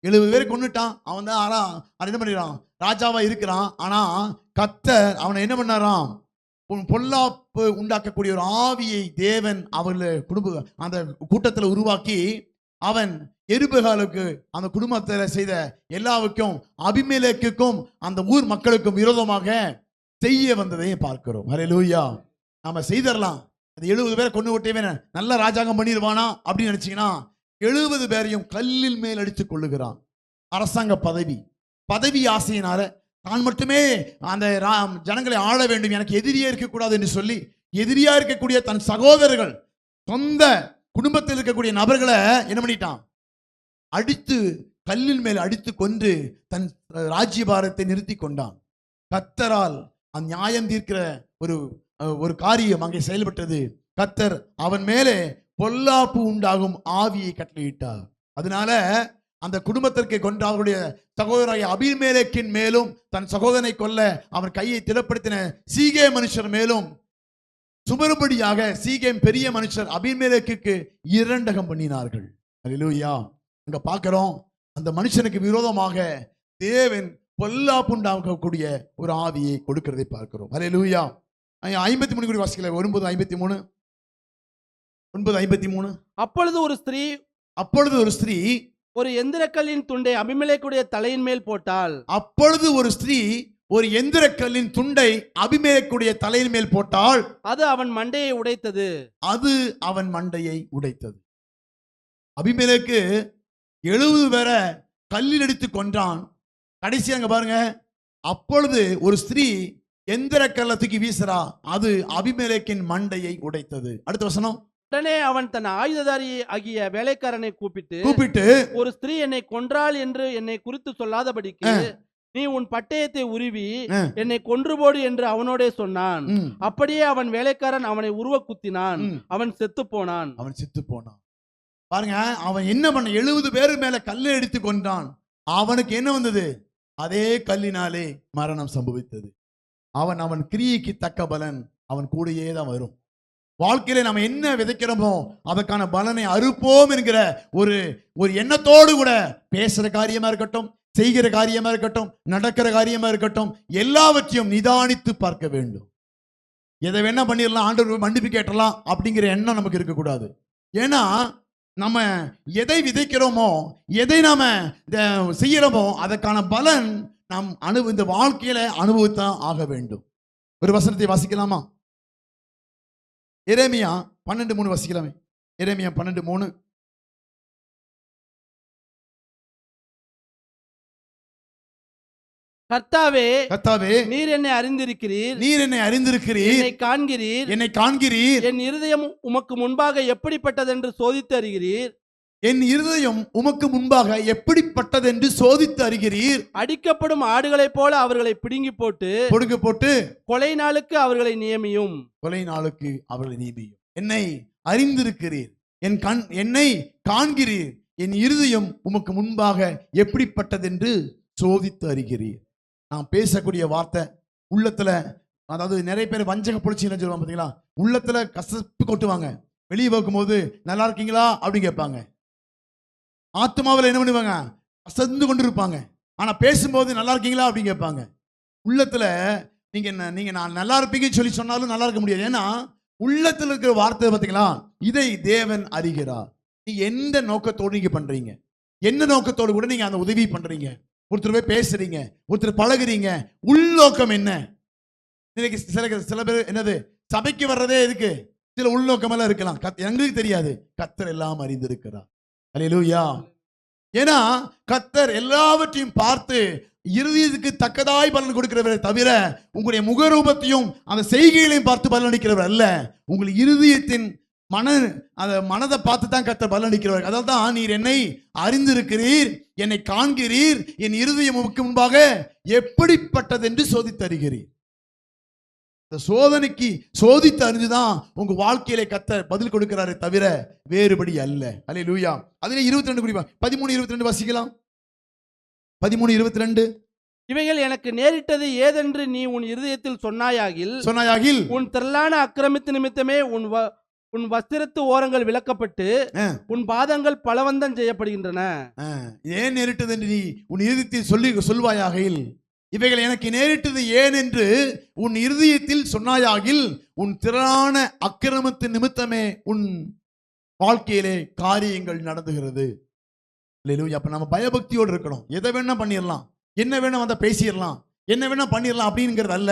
70 பேர் கொன்னுட்டான். அவன் தான் என்ன பண்ணிடுறான், ராஜாவா இருக்கிறான். ஆனா கர்த்தர் அவனை என்ன பண்ணாராம், பொல்லாப்பு உண்டாக்கக்கூடிய ஒரு ஆவியை தேவன் அவர்கள் அந்த கூட்டத்தில் உருவாக்கி அவன் எருபகாலுக்கு அந்த குடும்பத்தில் செய்த எல்லாவுக்கும் அபிமெலேக்குக்கும் அந்த ஊர் மக்களுக்கும் விரோதமாக செய்ய வந்ததை பார்க்கிறோம். ஹல்லேலூயா. நாம செய்தரலாம். அது 70 பேரை கொண்டு விட்டேன் நல்ல ராஜாங்கம் பண்ணிடுவானா அப்படின்னு நினைச்சீங்கன்னா 70 பேரையும் கல்லில் மேல் அடித்துக் கொள்ளுகிறான். அரசாங்க பதவி ஆசையினால தான் மட்டுமே அந்த ஜனங்களை ஆள வேண்டும், எனக்கு எதிரியே இருக்கக்கூடாது என்று சொல்லி எதிரியா இருக்கக்கூடிய தன் சகோதரர்கள் சொந்த குடும்பத்தில் இருக்கக்கூடிய நபர்களை என்ன பண்ணிட்டான், அடித்து கல்லின் மேல் அடித்து கொன்று தன் ராஜ்யபாரத்தை நிறுத்தி கொண்டான். கர்த்தரால் அந்த நியாயம் தீர்க்கிற ஒரு காரியம் அங்கே செயல்பட்டது. கர்த்தர் அவன் மேலே பொல்லாப்பு உண்டாகும் ஆவியை கட்டளையிட்டார். அதனால அந்த குடும்பத்திற்கு கொன்ற அவருடைய சகோதரனாகிய அபிமெலேக்கின் மேலும் தன் சகோதரனை கொல்ல அவன் கையை திடப்படுத்தின சீகேம் மனுஷர் மேலும் சுமரும்படியாக சீகேம் பெரிய மனுஷர் அபிமெலேக்குக்கு இரண்டகம் பண்ணினார்கள். ஹல்லேலூயா. அங்க பார்க்கிறோம், அந்த மனுஷனுக்கு விரோதமாக தேவன் பொல்லாப்பு உண்டாகக்கூடிய ஒரு ஆவியை கொடுக்கிறதை பார்க்கிறோம். ஹல்லேலூயா. 53 கூட வாசிக்கல. 9:53. அப்பொழுது ஒரு ஸ்திரீ ஒரு எந்திரக்கல்லின் துண்டை அபிமெலேக்குடைய தலையின் மேல் போட்டாள். அப்பொழுது ஒரு ஸ்திரீ ஒரு எந்திரக்கல்லின் துண்டை அபிமெலேக்குடைய தலையின் மேல் போட்டாள். அது அவன் மண்டையை உடைத்தது. அபிமெலேக்கு 70 பேரை கல்லில் அடித்து கொன்றான். கடைசி அங்க பாருங்க, அப்பொழுது ஒரு ஸ்திரீ எந்திரக்கல்லை தூக்கி வீசுறா, அது அபிமெலேக்கின் மண்டையை உடைத்தது. அடுத்த வசனம். உடனே அவன் தன் ஆயுததாரி ஆகிய வேலைக்காரனை கூப்பிட்டு ஒரு ஸ்திரீ என்னை கொன்றாள் என்று என்னை குறித்து சொல்லாதபடிக்கு நீ உன் பட்டயத்தை உருவி என்னை கொன்று போடு என்று அவனோடே சொன்னான். அப்படியே அவன் வேலைக்காரன் அவனை உருவ குத்தினான். அவன் செத்து போனான். பாருங்க, அவன் என்ன பண்ண, 70 பேர் மேல கல்லை எடுத்து கொண்டான். அவனுக்கு என்ன வந்தது, அதே கல்லினாலே மரணம் சம்பவித்தது. அவன் கிரியைக்கு தக்க பலன் அவன் கூடயே தான் வரும். வாழ்க்கையில நம்ம என்ன விதைக்கிறோமோ அதற்கான பலனை அறுப்போம் என்கிற ஒரு எண்ணத்தோடு கூட பேசுற காரியமா இருக்கட்டும், செய்கிற காரியமா இருக்கட்டும், நடக்கிற காரியமா இருக்கட்டும், எல்லாவற்றையும் நிதானித்து பார்க்க வேண்டும். எதை வேணா பண்ணிடலாம், ஆண்டவர் மன்னிப்பு கேட்டலாம் அப்படிங்கிற எண்ணம் நமக்கு இருக்கக்கூடாது. ஏன்னா நம்ம எதை விதைக்கிறோமோ, எதை நாம செய்யறோமோ அதற்கான பலன் நாம் இந்த வாழ்க்கையில அனுபவித்தான் ஆக வேண்டும். ஒரு வசனத்தை வாசிக்கலாமா? எரேமியா 12:3 வாசிக்கலாமே. எரேமியா 12:3. கர்த்தாவே, நீர் என்னை அறிந்திருக்கிறீர், என்னை காண்கிறீர். என் இருதயம் உமக்கு முன்பாக எப்படிப்பட்டதென்று சோதித்து அறிகிறீர். அடிக்கப்படும் ஆடுகளைப் போல அவர்களை பிடுங்கி போட்டு கொலை நாளுக்கு அவர்களை நியமியும். என்னை அறிந்திருக்கிறீர், என்னை காண்கிறீர், என் இருதயம் உமக்கு முன்பாக எப்படிப்பட்டதென்று சோதித்து அறிகிறீர். நான் பேசக்கூடிய வார்த்தை உள்ளத்துல, அதாவது நிறைய பேர் வஞ்சக புளிச்சின்னு சொல்லுவாங்க பாத்தீங்களா, உள்ளத்துல கசப்பு கொட்டுவாங்க. வெளியே பார்க்கும்போது நல்லா இருக்கீங்களா அப்படின்னு கேட்பாங்க. ஆத்மாவில் என்ன பண்ணுவாங்க, அசந்து கொண்டு இருப்பாங்க. ஆனா பேசும்போது நல்லா இருக்கீங்களா அப்படின்னு கேட்பாங்க. உள்ளத்துல நீங்க நான் நல்லா இருப்பீங்கன்னு சொல்லி சொன்னாலும் நல்லா இருக்க முடியாது. ஏன்னா உள்ளத்துல இருக்கிற வார்த்தை பாத்தீங்களா, இதை தேவன் அறிகிறார். நீங்க எந்த நோக்கத்தோடு நீங்க பண்றீங்க, என்ன நோக்கத்தோடு கூட நீங்க அந்த உதவி பண்றீங்க, ஒருத்தர் போய் பேசுறீங்க, ஒருத்தர் பழகுறீங்க, உள்நோக்கம் என்ன? இன்னைக்கு சில பேர் என்னது சபைக்கு வர்றதே எதுக்கு? சில உள்நோக்கம் எல்லாம் இருக்கலாம், எங்களுக்கு தெரியாது. கர்த்தர் எல்லாம் அறிந்திருக்கிறார். அல்லேலூயா. ஏன்னா கர்த்தர் எல்லாவற்றையும் பார்த்து இறுதிக்கு தக்கதாய் பலன் கொடுக்கிறவரை தவிர உங்களுடைய முகரூபத்தையும் அந்த செய்கைகளையும் பார்த்து பலனளிக்கிறவர் அல்ல. உங்கள் இருதயத்தின் மனதை பார்த்து தான் கர்த்தர் பலனளிக்கிறவர். அதாவது தான் நீர் என்னை அறிந்திருக்கிறீர், என்னை காண்கிறீர், என் இருதயம் முன்பாக எப்படிப்பட்டது என்று சோதித்தருகிறீர். இந்த சோதனைக்கு சோதித்து அறிஞ்சுதான் உங்க வாழ்க்கையில கர்த்தர் பதில் கொடுக்கிறாரே தவிர வேறுபடி அல்ல. அல்லேலூயா. அதிலே 22 குறிப்பா 13:22 வாசிக்கலாம். 13:22. இவைகள் எனக்கு நேரிட்டது ஏதென்று நீ உன் இருதயத்தில் சொன்னாயாகில் உன் திரளான அக்கிரமத்து நிமித்தமே உன் வஸ்திரத்து ஓரங்கள் விலக்கப்பட்டு உன் பாதங்கள் பலவந்தம் செய்யப்படுகின்றன. ஏன் நேரிட்டது என்று நீ உன் இருதயத்தில் சொல்வாயாகில், இவைகள் எனக்கு நேரிட்டது ஏன் என்று உன் இருதயத்தில் சொன்னாயாகில் உன் திரளான அக்கிரமத்தின் நிமித்தமே உன் வாழ்க்கையிலே காரியங்கள் நடந்துகிறது. அப்ப நம்ம பயபக்தியோடு இருக்கணும். எதை வேணா பண்ணிடலாம், என்ன வேணா வந்தா பேசிடலாம், என்ன வேணா பண்ணிடலாம் அப்படிங்கிறது அல்ல.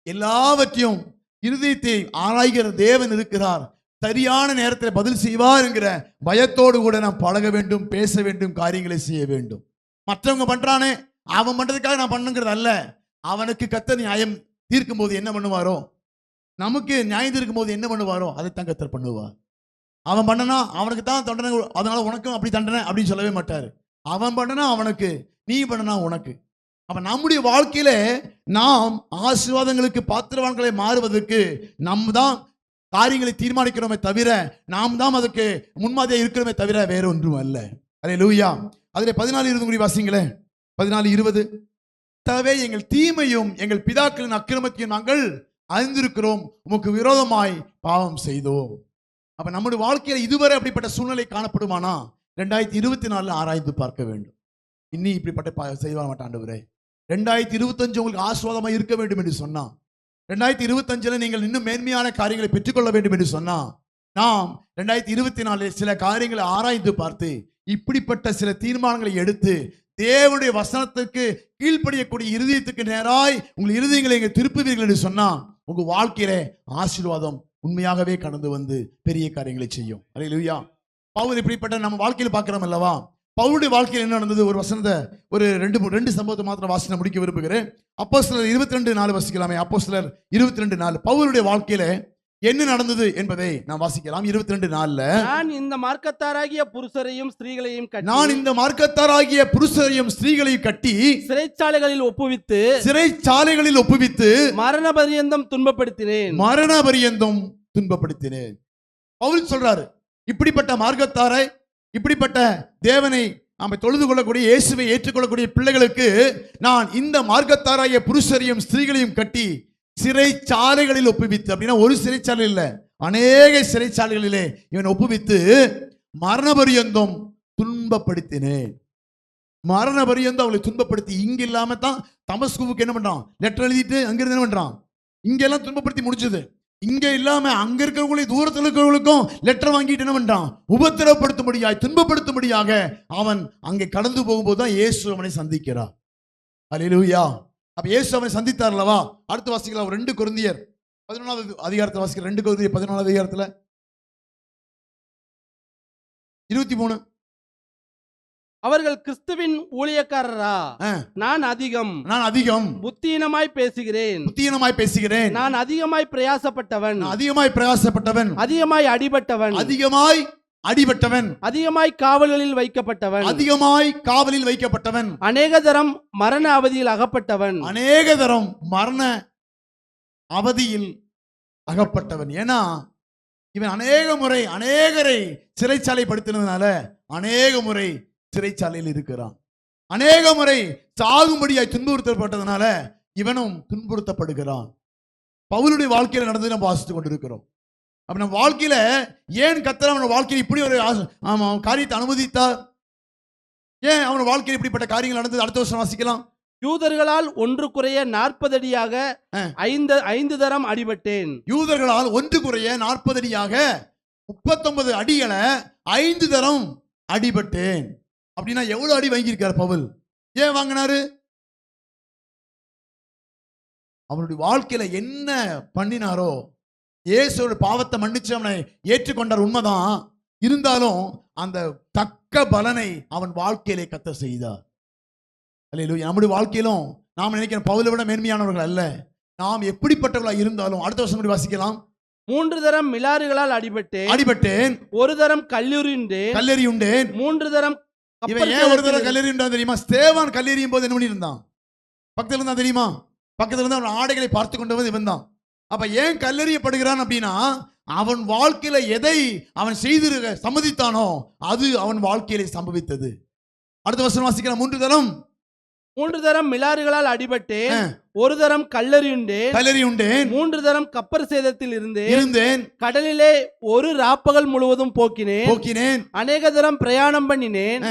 எல்லாவற்றையும் இருதயத்தை ஆராய்கிற தேவன் இருக்கிறார். சரியான நேரத்தில் பதில் செய்வார் என்கிற பயத்தோடு கூட நாம் பழக வேண்டும், பேச வேண்டும், காரியங்களை செய்ய வேண்டும். மற்றவங்க பண்றானே அவன் பண்றதுக்காக நான் பண்ணுங்கிறது அல்ல. அவனுக்கு கர்த்தர் நியாயம் தீர்க்கும் போது என்ன பண்ணுவாரோ, நமக்கு நியாயம் தீர்க்கும் போது என்ன பண்ணுவாரோ அதைத்தான் கர்த்தர் பண்ணுவார். அவன் பண்ணனா அவனுக்கு தான் தண்டனை, அதனால உனக்கும் அப்படி தண்டனை அப்படின்னு சொல்லவே மாட்டாரு. அவன் பண்ணனா அவனுக்கு, நீ பண்ணனா உனக்கு. அப்ப நம்முடைய வாழ்க்கையில நாம் ஆசீர்வாதங்களுக்கு பாத்திரவான்களை மாறுவதற்கு நாம் தான் காரியங்களை தீர்மானிக்கிறோமே தவிர, நாம் தான் அதுக்கு முன்மாதிரியா இருக்கிறோமே தவிர வேற ஒன்றும் அல்ல. அல்லேலூயா. அதிலே 14:20 வாசிங்களே. 14:20. தவே எங்கள் தீமையும் எங்கள் பிதாக்களின் அக்கிரமத்தையும் நாங்கள் அறிந்திருக்கிறோம், உமக்கு விரோதமாய் பாவம் செய்தோம். அப்ப நம்முடைய வாழ்க்கையில இதுவரை அப்படிப்பட்ட சூழ்நிலை காணப்படுமானா 2024 ஆராய்ந்து பார்க்க வேண்டும். இன்னி இப்படிப்பட்ட செய்ய மாட்டாண்டவரே, 2025 உங்களுக்கு ஆசீர்வாதமாக இருக்க வேண்டும் என்று சொன்னா, 2025 நீங்கள் இன்னும் மேன்மையான காரியங்களை பெற்றுக்கொள்ள வேண்டும் என்று சொன்னா, நாம் 2024 சில காரியங்களை ஆராய்ந்து பார்த்து இப்படிப்பட்ட சில தீர்மானங்களை எடுத்து தேவனுடைய வசனத்துக்கு கீழ்ப்படியக்கூடிய இருதயத்துக்கு நேராய் உங்கள் இருதயங்களை இங்கே திருப்புவீர்கள் என்று சொன்னா உங்க வாழ்க்கையில ஆசீர்வாதம் உண்மையாகவே கடந்து வந்து பெரிய காரியங்களை செய்யும். அல்லேலூயா. பவுல் இப்படிப்பட்ட நம்ம வாழ்க்கையில் பார்க்கிறோம் அல்லவா. பவுலுடைய வாழ்க்கையில் என்ன நடந்தது? ஒரு வசனத்தை, ஒரு ரெண்டு சம்பவத்தை மாத்திரம் வாசனை முடிக்க விரும்புகிறேன். அப்போஸ்தலர் 22:4 வாசிக்கலாமே. அப்போஸ்தலர் 22:4 பவுலுடைய வாழ்க்கையில என்ன நடந்தது என்பதை நாம் வாசிக்கலாம். 22:4. நான் இந்த மார்க்கத்தாராகிய புருஷரையும் ஸ்திரீகளையும் கட்டி சிறைச்சாலைகளில் ஒப்புவித்து மரண பரியந்தம் துன்பப்படுத்தினேன். பவுல் சொல்றாரு, இப்படிப்பட்ட மார்க்கத்தாரை, இப்படிப்பட்ட தேவனை நாம தொழுது கொள்ளக்கூடிய, இயேசுவை ஏற்றுக்கொள்ளக்கூடிய பிள்ளைகளுக்கு நான் இந்த மார்க்கத்தாராகிய புருஷரையும் ஸ்திரீகளையும் கட்டி சிறைச்சாலைகளில் ஒப்புவித்து, அப்படின்னா ஒரு சிறைச்சாலை இல்ல, அநேக சிறைச்சாலைகளிலே இவன் ஒப்புவித்து மரண பரியந்தம் துன்பப்படுத்தினேன். மரண பரியந்தம் அவளை துன்பப்படுத்தி, இங்க இல்லாம தான் தமஸ்குவுக்கு என்ன பண்றான், லெட்டர் எழுதிட்டு அங்கிருந்து என்ன பண்றான், இங்கெல்லாம் துன்பப்படுத்தி முடிச்சது. இங்க இல்லாம அங்க இருக்கிறவங்களையும் தூரத்தில் இருக்கிறவங்களுக்கும் லெட்டர் வாங்கிட்டு என்ன பண்றான், உபத்திரப்படுத்தும்படியாக, துன்பப்படுத்தும்படியாக அவன் அங்கே கடந்து போகும்போது தான் இயேசு அவனை சந்திக்கிறார். அல்லேலூயா. அப்ப இயேசு அவனை சந்தித்தார் அல்லவா. அடுத்து வாசிக்கலாம் 2 கொரிந்தியர் 11வது அதிகாரத்தை வாசிக்கலாம். 2 கொரிந்தியர் 11வது அதிகாரத்துல 23. அவர்கள் கிறிஸ்துவின் ஊழியக்காரரா? நான் அதிகம் புத்தீனமாய் பேசுகிறேன். நான் அதிகமாய் பிரயாசப்பட்டவன், அதிகமாய் அடிபட்டவன், அதிகமாய் காவலில் வைக்கப்பட்டவன், அநேக தரம் மரண அவதியில் அகப்பட்டவன். ஏன்னா இவன் அநேக முறை அநேகரை சிறைச்சாலை படுத்தினதுனால அநேக முறை சிறைச்சாலையில் இருக்கிறான். அநேக முறை சாகும்படியாய் துன்புறுத்தப்பட்டதுனால இவனும் துன்புறுத்தப்படுகிறான். பவுலுடைய வாழ்க்கையில் நடந்து நம்ம வாசித்துக் கொண்டிருக்கிறோம். அப்ப நம்ம வாழ்க்கையில ஏன் கர்த்தர் அவன் வாழ்க்கையில் இப்படி ஒரு காரியத்தை அனுமதித்தார்? ஏன் அவன் வாழ்க்கையில் இப்படிப்பட்ட காரியங்கள் நடந்தது? அடுத்த வருஷம் வாசிக்கலாம். யூதர்களால் ஒன்று குறைய 40 அடியாக 5 தரம் அடிபட்டேன். யூதர்களால் ஒன்று குறைய 40 அடியாக 39 அடிகளை 5 தரம் அடிபட்டேன். அப்படின்னா எவ்வளவு அடி வாங்கியிருக்கார் பவுல்? ஏன் வாங்கினாரு? அவனுடைய வாழ்க்கையில என்ன பண்ணினாரோ, இயேசுவோட பாவத்தை மன்னிச்சு அவனை ஏற்றுக்கொண்டார், உண்மைதான். இருந்தாலும் அந்த தக்க பலனை அவன் வாழ்க்கையிலே கர்த்தர் செய்தார். அல்லேலூயா. நம்முடைய வாழ்க்கையிலும் நாம் நினைக்கிற பவுலை விட மேன்மையானவர்கள் அல்ல. நாம் எப்படிப்பட்டவர்களாக இருந்தாலும், அடுத்த வருஷம் வாசிக்கலாம். 3 தரம் மிலாறுகளால் அடிபட்டேன். 1 தரம் கல்லெறியுண்டேன். 3 தரம் இவன் ஏன் ஒரு தரம் கல்லெறியுண்டான் தெரியுமா? ஸ்தேவான் கல்லெறியும் போது என்ன பண்ணி இருந்தான்? பக்கத்துல இருந்தான் தெரியுமா? பக்கத்துல இருந்து அவன் ஆடைகளை பார்த்து கொண்டு வந்து இவன் தான். அப்ப ஏன் கல்லெறியப்படுகிறான் அப்படின்னா, அவன் வாழ்க்கையில எதை அவன் செய்து சம்மதித்தானோ அது அவன் வாழ்க்கையில சம்பவித்தது. அடுத்த வருஷம் வாசிக்கலாம். 3 தரம் மிலாறுகளால் அடிபட்டேன். 1 தரம் கல்லெறியுண்டேன். 3 தரம் கப்பர் சேதத்தில் இருந்தேன். கடலிலே ஒரு ராப்பகல் முழுவதும் போக்கினேன். அநேக தரம் பிரயாணம் பண்ணினேன்.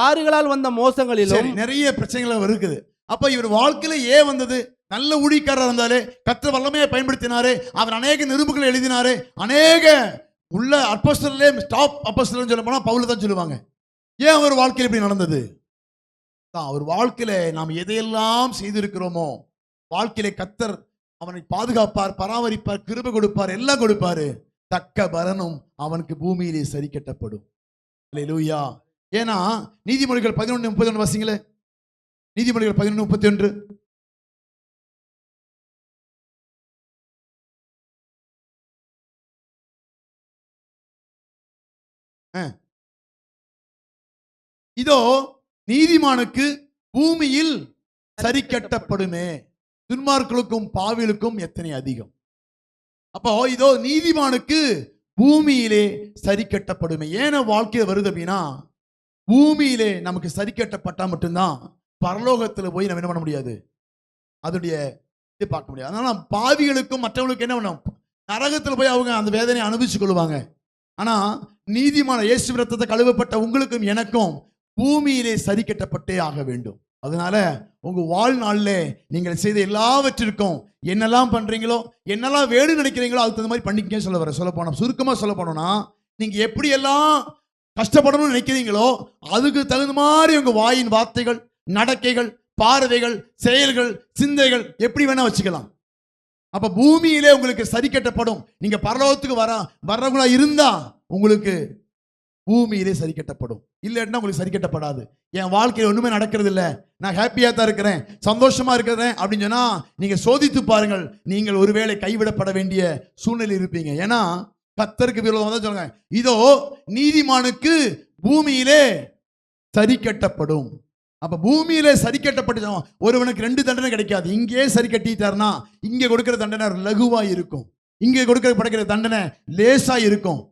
ஆறுகளால் வந்த மோசங்களிலும் நிறைய பிரச்சனைகள் இருக்குது. அப்ப இவர் வாழ்க்கையில ஏன் வந்தது? நல்ல ஊழியக்காரர் இருந்தாலே, கர்த்தர் வல்லமையை பயன்படுத்தினாரு. அவர் அநேக நிருபங்களை எழுதினாரு. அநேக உள்ள அப்போஸ்தலர்களே டாப் அப்போஸ்தலர்னு சொல்ல போனா பவுல் தான் சொல்லுவாங்க. ஏன் அவர் வாழ்க்கையில் இப்படி நடந்தது? அவர் வாழ்க்கையில நாம் எதையெல்லாம் செய்திருக்கிறோமோ, வாழ்க்கையில கர்த்தர் அவனை பாதுகாப்பார், பராமரிப்பார், கிருபை கொடுப்பார், எல்லாம் கொடுப்பாரு. தக்க பலனும் அவனுக்கு பூமியிலே சரி கட்டப்படும். அல்லேலூயா. ஏன்னா நீதிமொழிகள் 11:31 வாசிங்களே. நீதிமொழிகள் 11:31. இதோ நீதிமானுக்கு பூமியில் சரி கட்டப்படுமே, துன்மார்க்களுக்கும் பாவிகளுக்கும் எத்தனை அதிகம். அப்போ இதோ நீதிமானுக்கு பூமியிலே சரி கட்டப்படுமே. ஏன்னா வாழ்க்கையில் வருது அப்படின்னா, பூமியிலே நமக்கு சரி கட்டப்பட்டா மட்டும்தான் பரலோகத்தில் போய் நம்ம என்ன பண்ண முடியாது, அதோடைய இது பார்க்க முடியாது. அதனால பாவிகளுக்கும் மற்றவர்களுக்கு என்ன பண்ணும், நரகத்தில் போய் அவங்க அந்த வேதனையை அனுபவிச்சு கொள்வாங்க. ஆனா நீதிமான இயேசு ரத்தத்தை கழுவப்பட்ட உங்களுக்கும் எனக்கும் பூமியிலே சரி கட்டப்பட்டே ஆக வேண்டும். அதனால உங்க வாழ்நாளில் நீங்கள் செய்த எல்லாவற்றிற்கும் என்னெல்லாம் பண்றீங்களோ, என்னெல்லாம் வேடு நினைக்கிறீங்களோ அதுக்கு தகுந்த மாதிரி பண்ணிக்க சொல்ல போனோம். சுருக்கமா சொல்ல போனோம்னா, நீங்க எப்படி எல்லாம் கஷ்டப்படணும்னு நினைக்கிறீங்களோ அதுக்கு தகுந்த மாதிரி உங்க வாயின் வார்த்தைகள், நடக்கைகள், பார்வைகள், செயல்கள், சிந்தைகள் எப்படி வேணா வச்சுக்கலாம். அப்ப பூமியிலே உங்களுக்கு சரி கட்டப்படும். நீங்க பரலோகத்துக்கு வர்றவங்களா இருந்தா உங்களுக்கு பூமியிலே சரி கட்டப்படும். இல்லைன்னா உங்களுக்கு சரி கட்டப்படாது. என் வாழ்க்கையில் ஒண்ணுமே நடக்கிறது இல்லை, நான் ஹாப்பியா தான் இருக்கிறேன், சந்தோஷமா இருக்கிறேன் அப்படின்னு சொன்னா நீங்க சோதித்து பாருங்கள், நீங்கள் ஒருவேளை கைவிடப்பட வேண்டிய சூழ்நிலை இருப்பீங்க. ஏன்னா கர்த்தருக்கு விரோதமாக தான் சொல்லுங்க, இதோ நீதிமானுக்கு பூமியிலே சரி கட்டப்படும். அப்ப பூமியிலே சரி கட்டப்பட்டு ஒருவனுக்கு 2 தண்டனை கிடைக்காது. இங்கே சரி கட்டிட்டாருன்னா இங்க கொடுக்கிற தண்டனை லகுவா இருக்கும், இங்கே படைக்கிற தண்டனை லேசா இருக்கும்.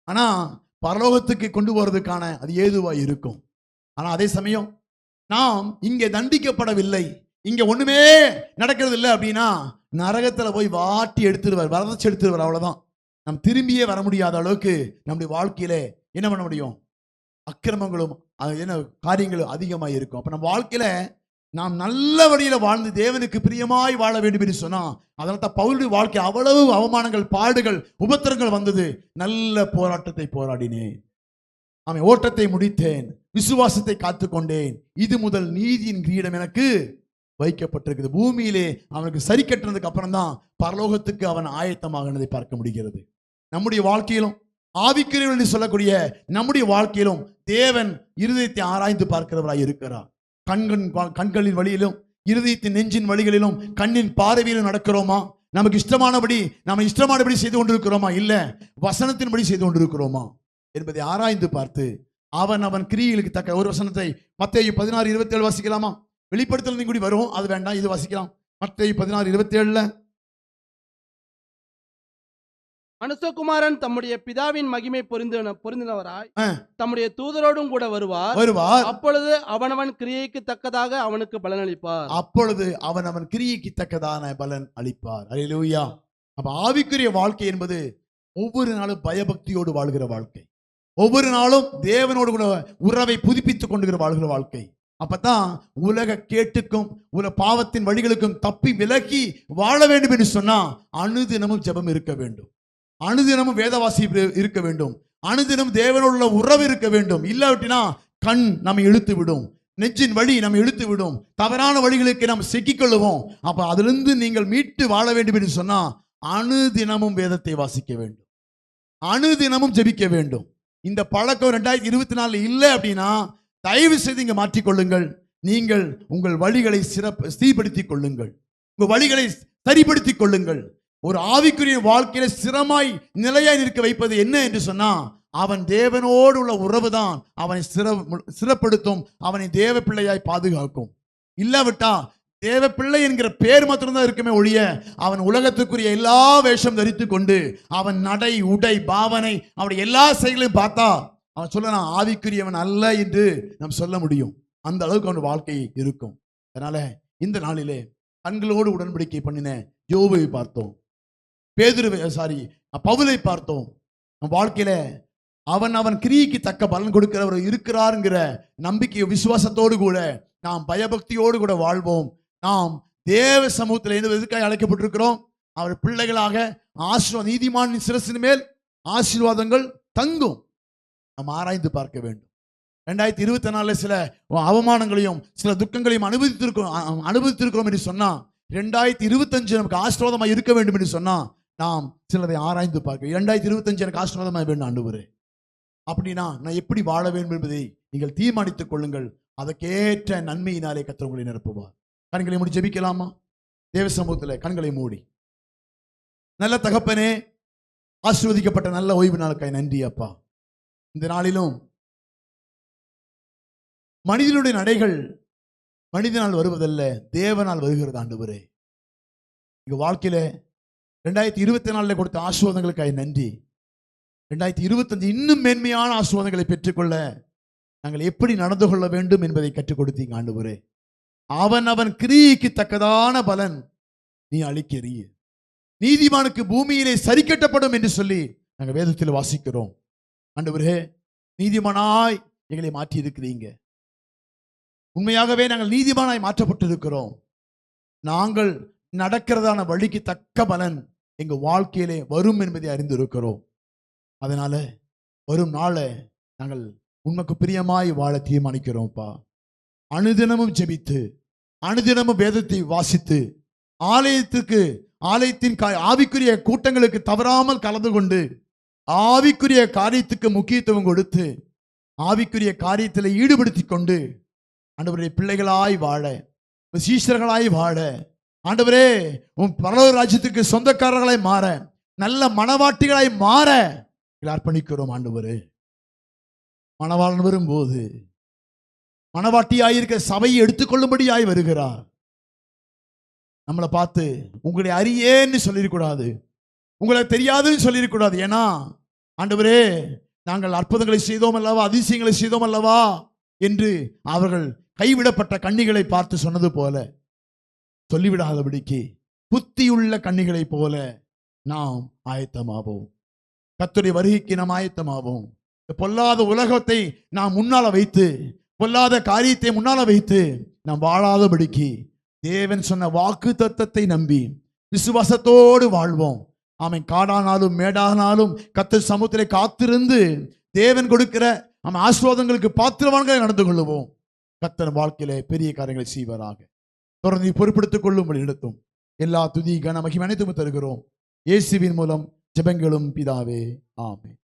ஆனா பரலோகத்துக்கு கொண்டு போறதுக்கான அது ஏதுவா இருக்கும். ஆனா அதே சமயம் நாம் இங்கே தண்டிக்கப்படவில்லை, இங்க ஒண்ணுமே நடக்கிறது இல்லை அப்படின்னா நரகத்துல போய் வாட்டி எடுத்துருவார், வரதச்சு எடுத்துருவார். அவ்வளவுதான். நாம் திரும்பியே வர முடியாத அளவுக்கு நம்முடைய வாழ்க்கையில என்ன பண்ண முடியும், அக்கிரமங்களும் என்ன காரியங்களும் அதிகமாக இருக்கும். அப்ப நம்ம வாழ்க்கையில நாம் நல்ல வழியில வாழ்ந்து தேவனுக்கு பிரியமாய் வாழ வேண்டும் என்று சொன்னா, அதனால தான் பவுலுடைய வாழ்க்கை அவ்வளவு அவமானங்கள், பாடுகள், உபத்திரங்கள் வந்தது. நல்ல போராட்டத்தை போராடினேன், அவன் ஓட்டத்தை முடித்தேன், விசுவாசத்தை காத்துக்கொண்டேன், இது முதல் நீதியின் கிரீடம் எனக்கு வைக்கப்பட்டிருக்குது. பூமியிலே அவனுக்கு சரி கட்டுறதுக்கு அப்புறம் தான் பரலோகத்துக்கு அவன் ஆயத்தமாகினதை பார்க்க முடிகிறது. நம்முடைய வாழ்க்கையிலும் ஆவிக்குரியவர்கள் சொல்லக்கூடிய நம்முடைய வாழ்க்கையிலும் தேவன் இருதயத்தை ஆராய்ந்து பார்க்கிறவராய் இருக்கிறார். கண்களின் வழியிலும், இருதயத்தின் நெஞ்சின் வழிகளிலும், கண்ணின் பார்வையிலும் நடக்கிறோமா? நமக்கு இஷ்டமானபடி செய்து கொண்டிருக்கிறோமா, இல்ல வசனத்தின்படி செய்து கொண்டிருக்கிறோமா என்பதை ஆராய்ந்து பார்த்து அவன் கிரியைகளுக்கு தக்க ஒரு வசனத்தை மத்தேயு 16:27 வாசிக்கலாமா? வெளிப்படுத்தல் கூடி வரும், அது வேண்டாம், இது வாசிக்கலாம். மத்தேயு 16:27. மனுஷகுமாரன் தம்முடைய பிதாவின் மகிமை பொருந்தினவராய் தம்முடைய தூதரோடும் கூட வருவார். அப்பொழுது அவனவன் கிரியைக்கு தக்கதாக அவனுக்கு பலன் அளிப்பார். அவனவன் கிரியைக்கு தக்கதான பலன் அளிப்பார். அல்லேலூயா. அப்ப ஆவிக்குரிய வாழ்க்கை என்பது ஒவ்வொரு நாளும் பயபக்தியோடு வாழ்கிற வாழ்க்கை, ஒவ்வொரு நாளும் தேவனோடு கூட உறவை புதுப்பித்துக் கொண்டுகிற வாழ்கிற வாழ்க்கை. அப்பதான் உலக கேட்டுக்கும் பாவத்தின் வழிகளுக்கும் தப்பி விலகி வாழ வேண்டும் என்று சொன்னா அனுதினமும் ஜெபம் இருக்க வேண்டும், அனுதினமும் வேதவாசி இருக்க வேண்டும், அனுதினம் தேவனோட உறவு இருக்க வேண்டும். இல்லாவிட்டினா கண் நம்மை இழுத்து விடும், நெஞ்சின் வழி நம்ம இழுத்து விடும், தவறான வழிகளுக்கு நாம் சிக்கிக்கொள்ளுவோம். அப்ப அதிலிருந்து நீங்கள் மீட்டு வாழ வேண்டும் என்று சொன்னா அனுதினமும் வேதத்தை வாசிக்க வேண்டும், அனுதினமும் ஜெபிக்க வேண்டும். இந்த பழக்கம் 2024 இல்லை அப்படின்னா தயவு செய்து இங்க மாற்றிக்கொள்ளுங்கள். நீங்கள் உங்கள் வழிகளை சீர்படுத்திக் கொள்ளுங்கள், உங்கள் வழிகளை சரிப்படுத்திக் கொள்ளுங்கள். ஒரு ஆவிக்குரிய வாழ்க்கையில சிரமாய் நிலையாய் நிற்க வைப்பது என்ன என்று சொன்னா அவன் தேவனோடு உள்ள உறவு தான் அவனை சிறப்படுத்தும், அவனை தேவ பிள்ளையாய் பாதுகாக்கும். இல்லாவிட்டா தேவ பிள்ளை என்கிற பேர் மாத்திரம்தான் இருக்குமே ஒழிய அவன் உலகத்துக்குரிய எல்லா வேஷம் தரித்து கொண்டு அவன் நடை உடை பாவனை அவனுடைய எல்லா செயல்களையும் பார்த்தா அவன் சொல்லலாம் ஆவிக்குரியவன் அல்ல என்று நாம் சொல்ல முடியும். அந்த அளவுக்கு அவன் வாழ்க்கை இருக்கும். அதனால இந்த நாளிலே கண்களோடு உடன்படிக்கை பண்ணின யோபை பார்த்தோம், பவுலை பார்த்தோம். நம் வாழ்க்கையில அவன் கிரியைக்கு தக்க பலன் கொடுக்கிறவர் இருக்கிறார்ங்கிற நம்பிக்கை விசுவாசத்தோடு கூட நாம் பயபக்தியோடு கூட வாழ்வோம். நாம் தேவ சமூகத்தில் எதுக்காக அழைக்கப்பட்டிருக்கிறோம்? அவர் பிள்ளைகளாக நீதிமான் சிரசின் மேல் ஆசீர்வாதங்கள் தங்கும். நாம் ஆராய்ந்து பார்க்க வேண்டும். 2024 சில அவமானங்களையும் சில துக்கங்களையும் அனுபவித்திருக்கிறோம் என்று சொன்னா 2025 நமக்கு ஆசீர்வாதமாக இருக்க வேண்டும் என்று சொன்னா நாம் சிலரை ஆராய்ந்து பார்க்க 2025 எனக்கு ஆசீர்வாதமாக வேண்டும் ஆண்டவரே, அப்படின்னா நான் எப்படி வாழ வேண்டும் என்பதை நீங்கள் தீர்மானித்துக் கொள்ளுங்கள். அதற்கேற்ற நன்மையினாலே கர்த்தர் உங்களை நிரப்புவார். கண்களை மூடி ஜெபிக்கலாமா? தேவ சமூகத்தில் கண்களை மூடி. நல்ல தகப்பனே, ஆசீர்வதிக்கப்பட்ட நல்ல ஓய்வு நாளுக்காய் நன்றி அப்பா. இந்த நாளிலும் மனிதனுடைய நடைகள் மனிதனால் வருவதல்ல, தேவனால் வருகிறது ஆண்டவரே. எங்க வாழ்க்கையில 2024 கொடுத்த ஆசீர்வாதங்களுக்காய் நன்றி. 2025 இன்னும் மேன்மையான ஆசீர்வாதங்களை பெற்றுக்கொள்ள நாங்கள் எப்படி நடந்து கொள்ள வேண்டும் என்பதை கற்றுக் கொடுத்தீங்க ஆண்டவரே. அவன் கிரியைக்கு தக்கதான பலன் நீ அளிக்கிறீ. நீதிமானுக்கு பூமியிலே சரி கட்டப்படும் என்று சொல்லி நாங்கள் வேதத்தில் வாசிக்கிறோம். ஆண்டவரே, நீதிமானாய் எங்களை மாற்றி இருக்கிறீங்க. உண்மையாகவே நாங்கள் நீதிமானாய் மாற்றப்பட்டிருக்கிறோம். நாங்கள் நடக்கிறதான வழிக்கு தக்க பலன் எங்க வாழ்க்கையிலே வரும் என்பதை அறிந்திருக்கிறோம். அதனால வரும் நாளை நாங்கள் உண்மைக்கு பிரியமாய் வாழ தீர்மானிக்கிறோம்ப்பா. அனுதினமும் ஜெபித்து அனுதினமும் வேதத்தை வாசித்து ஆலயத்தின் ஆவிக்குரிய கூட்டங்களுக்கு தவறாமல் கலந்து கொண்டு ஆவிக்குரிய காரியத்துக்கு முக்கியத்துவம் கொடுத்து ஆவிக்குரிய காரியத்தில் ஈடுபடுத்தி கொண்டு ஆண்டவருடைய பிள்ளைகளாய் வாழ, சீஷர்களாய் வாழ, ஆண்டவரே உன் பரலோக ராஜ்யத்துக்கு சொந்தக்காரர்களாய் மாற, நல்ல மனவாட்டிகளாய் மாற அர்ப்பணிக்கிறோம் ஆண்டவரே. மணவாளன் வரும்போது மணவாட்டியாயிருக்க சபையை எடுத்துக்கொள்ளும்படியாய் வருகிறார். நம்மளை பார்த்து உங்களை அறியேன்னு சொல்லிடக்கூடாது, உங்களை தெரியாதுன்னு சொல்லிடக்கூடாது. ஏன்னா ஆண்டவரே நாங்கள் அற்புதங்களை செய்தோம் அல்லவா, அதிசயங்களை செய்தோம் அல்லவா என்று அவர்கள் கைவிடப்பட்ட கன்னிகளை பார்த்து சொன்னது போல சொல்லிவிடாதபடிக்கு புத்தியுள்ள கன்னிகளை போல நாம் ஆயத்தமாவோம். கர்த்தருடைய வருகைக்கு நாம் ஆயத்தமாவோம். பொல்லாத உலகத்தை நாம் முன்னால வைத்து, பொல்லாத காரியத்தை முன்னால வைத்து நாம் வாழாதபடிக்கு தேவன் சொன்ன வாக்கு தத்தத்தை நம்பி விசுவாசத்தோடு வாழ்வோம். ஆமென். காடானாலும் மேடானாலும் கர்த்தர் சமூகத்திலே காத்திருந்து தேவன் கொடுக்கிற நம்ம ஆசீர்வாதங்களுக்கு பாத்திரவான்களை நடந்து கொள்ளுவோம். கர்த்தர் வாழ்க்கையிலே பெரிய காரியங்களை செய்வாராக. தொடர்ந்து பொறுப்படுத்திக் கொள்ளும்படி நடத்தும். எல்லா துதி கன மகிமை அனைத்தும் தருகிறோம். இயேசுவின் மூலம் ஜெபங்களும் பிதாவே, ஆமென்.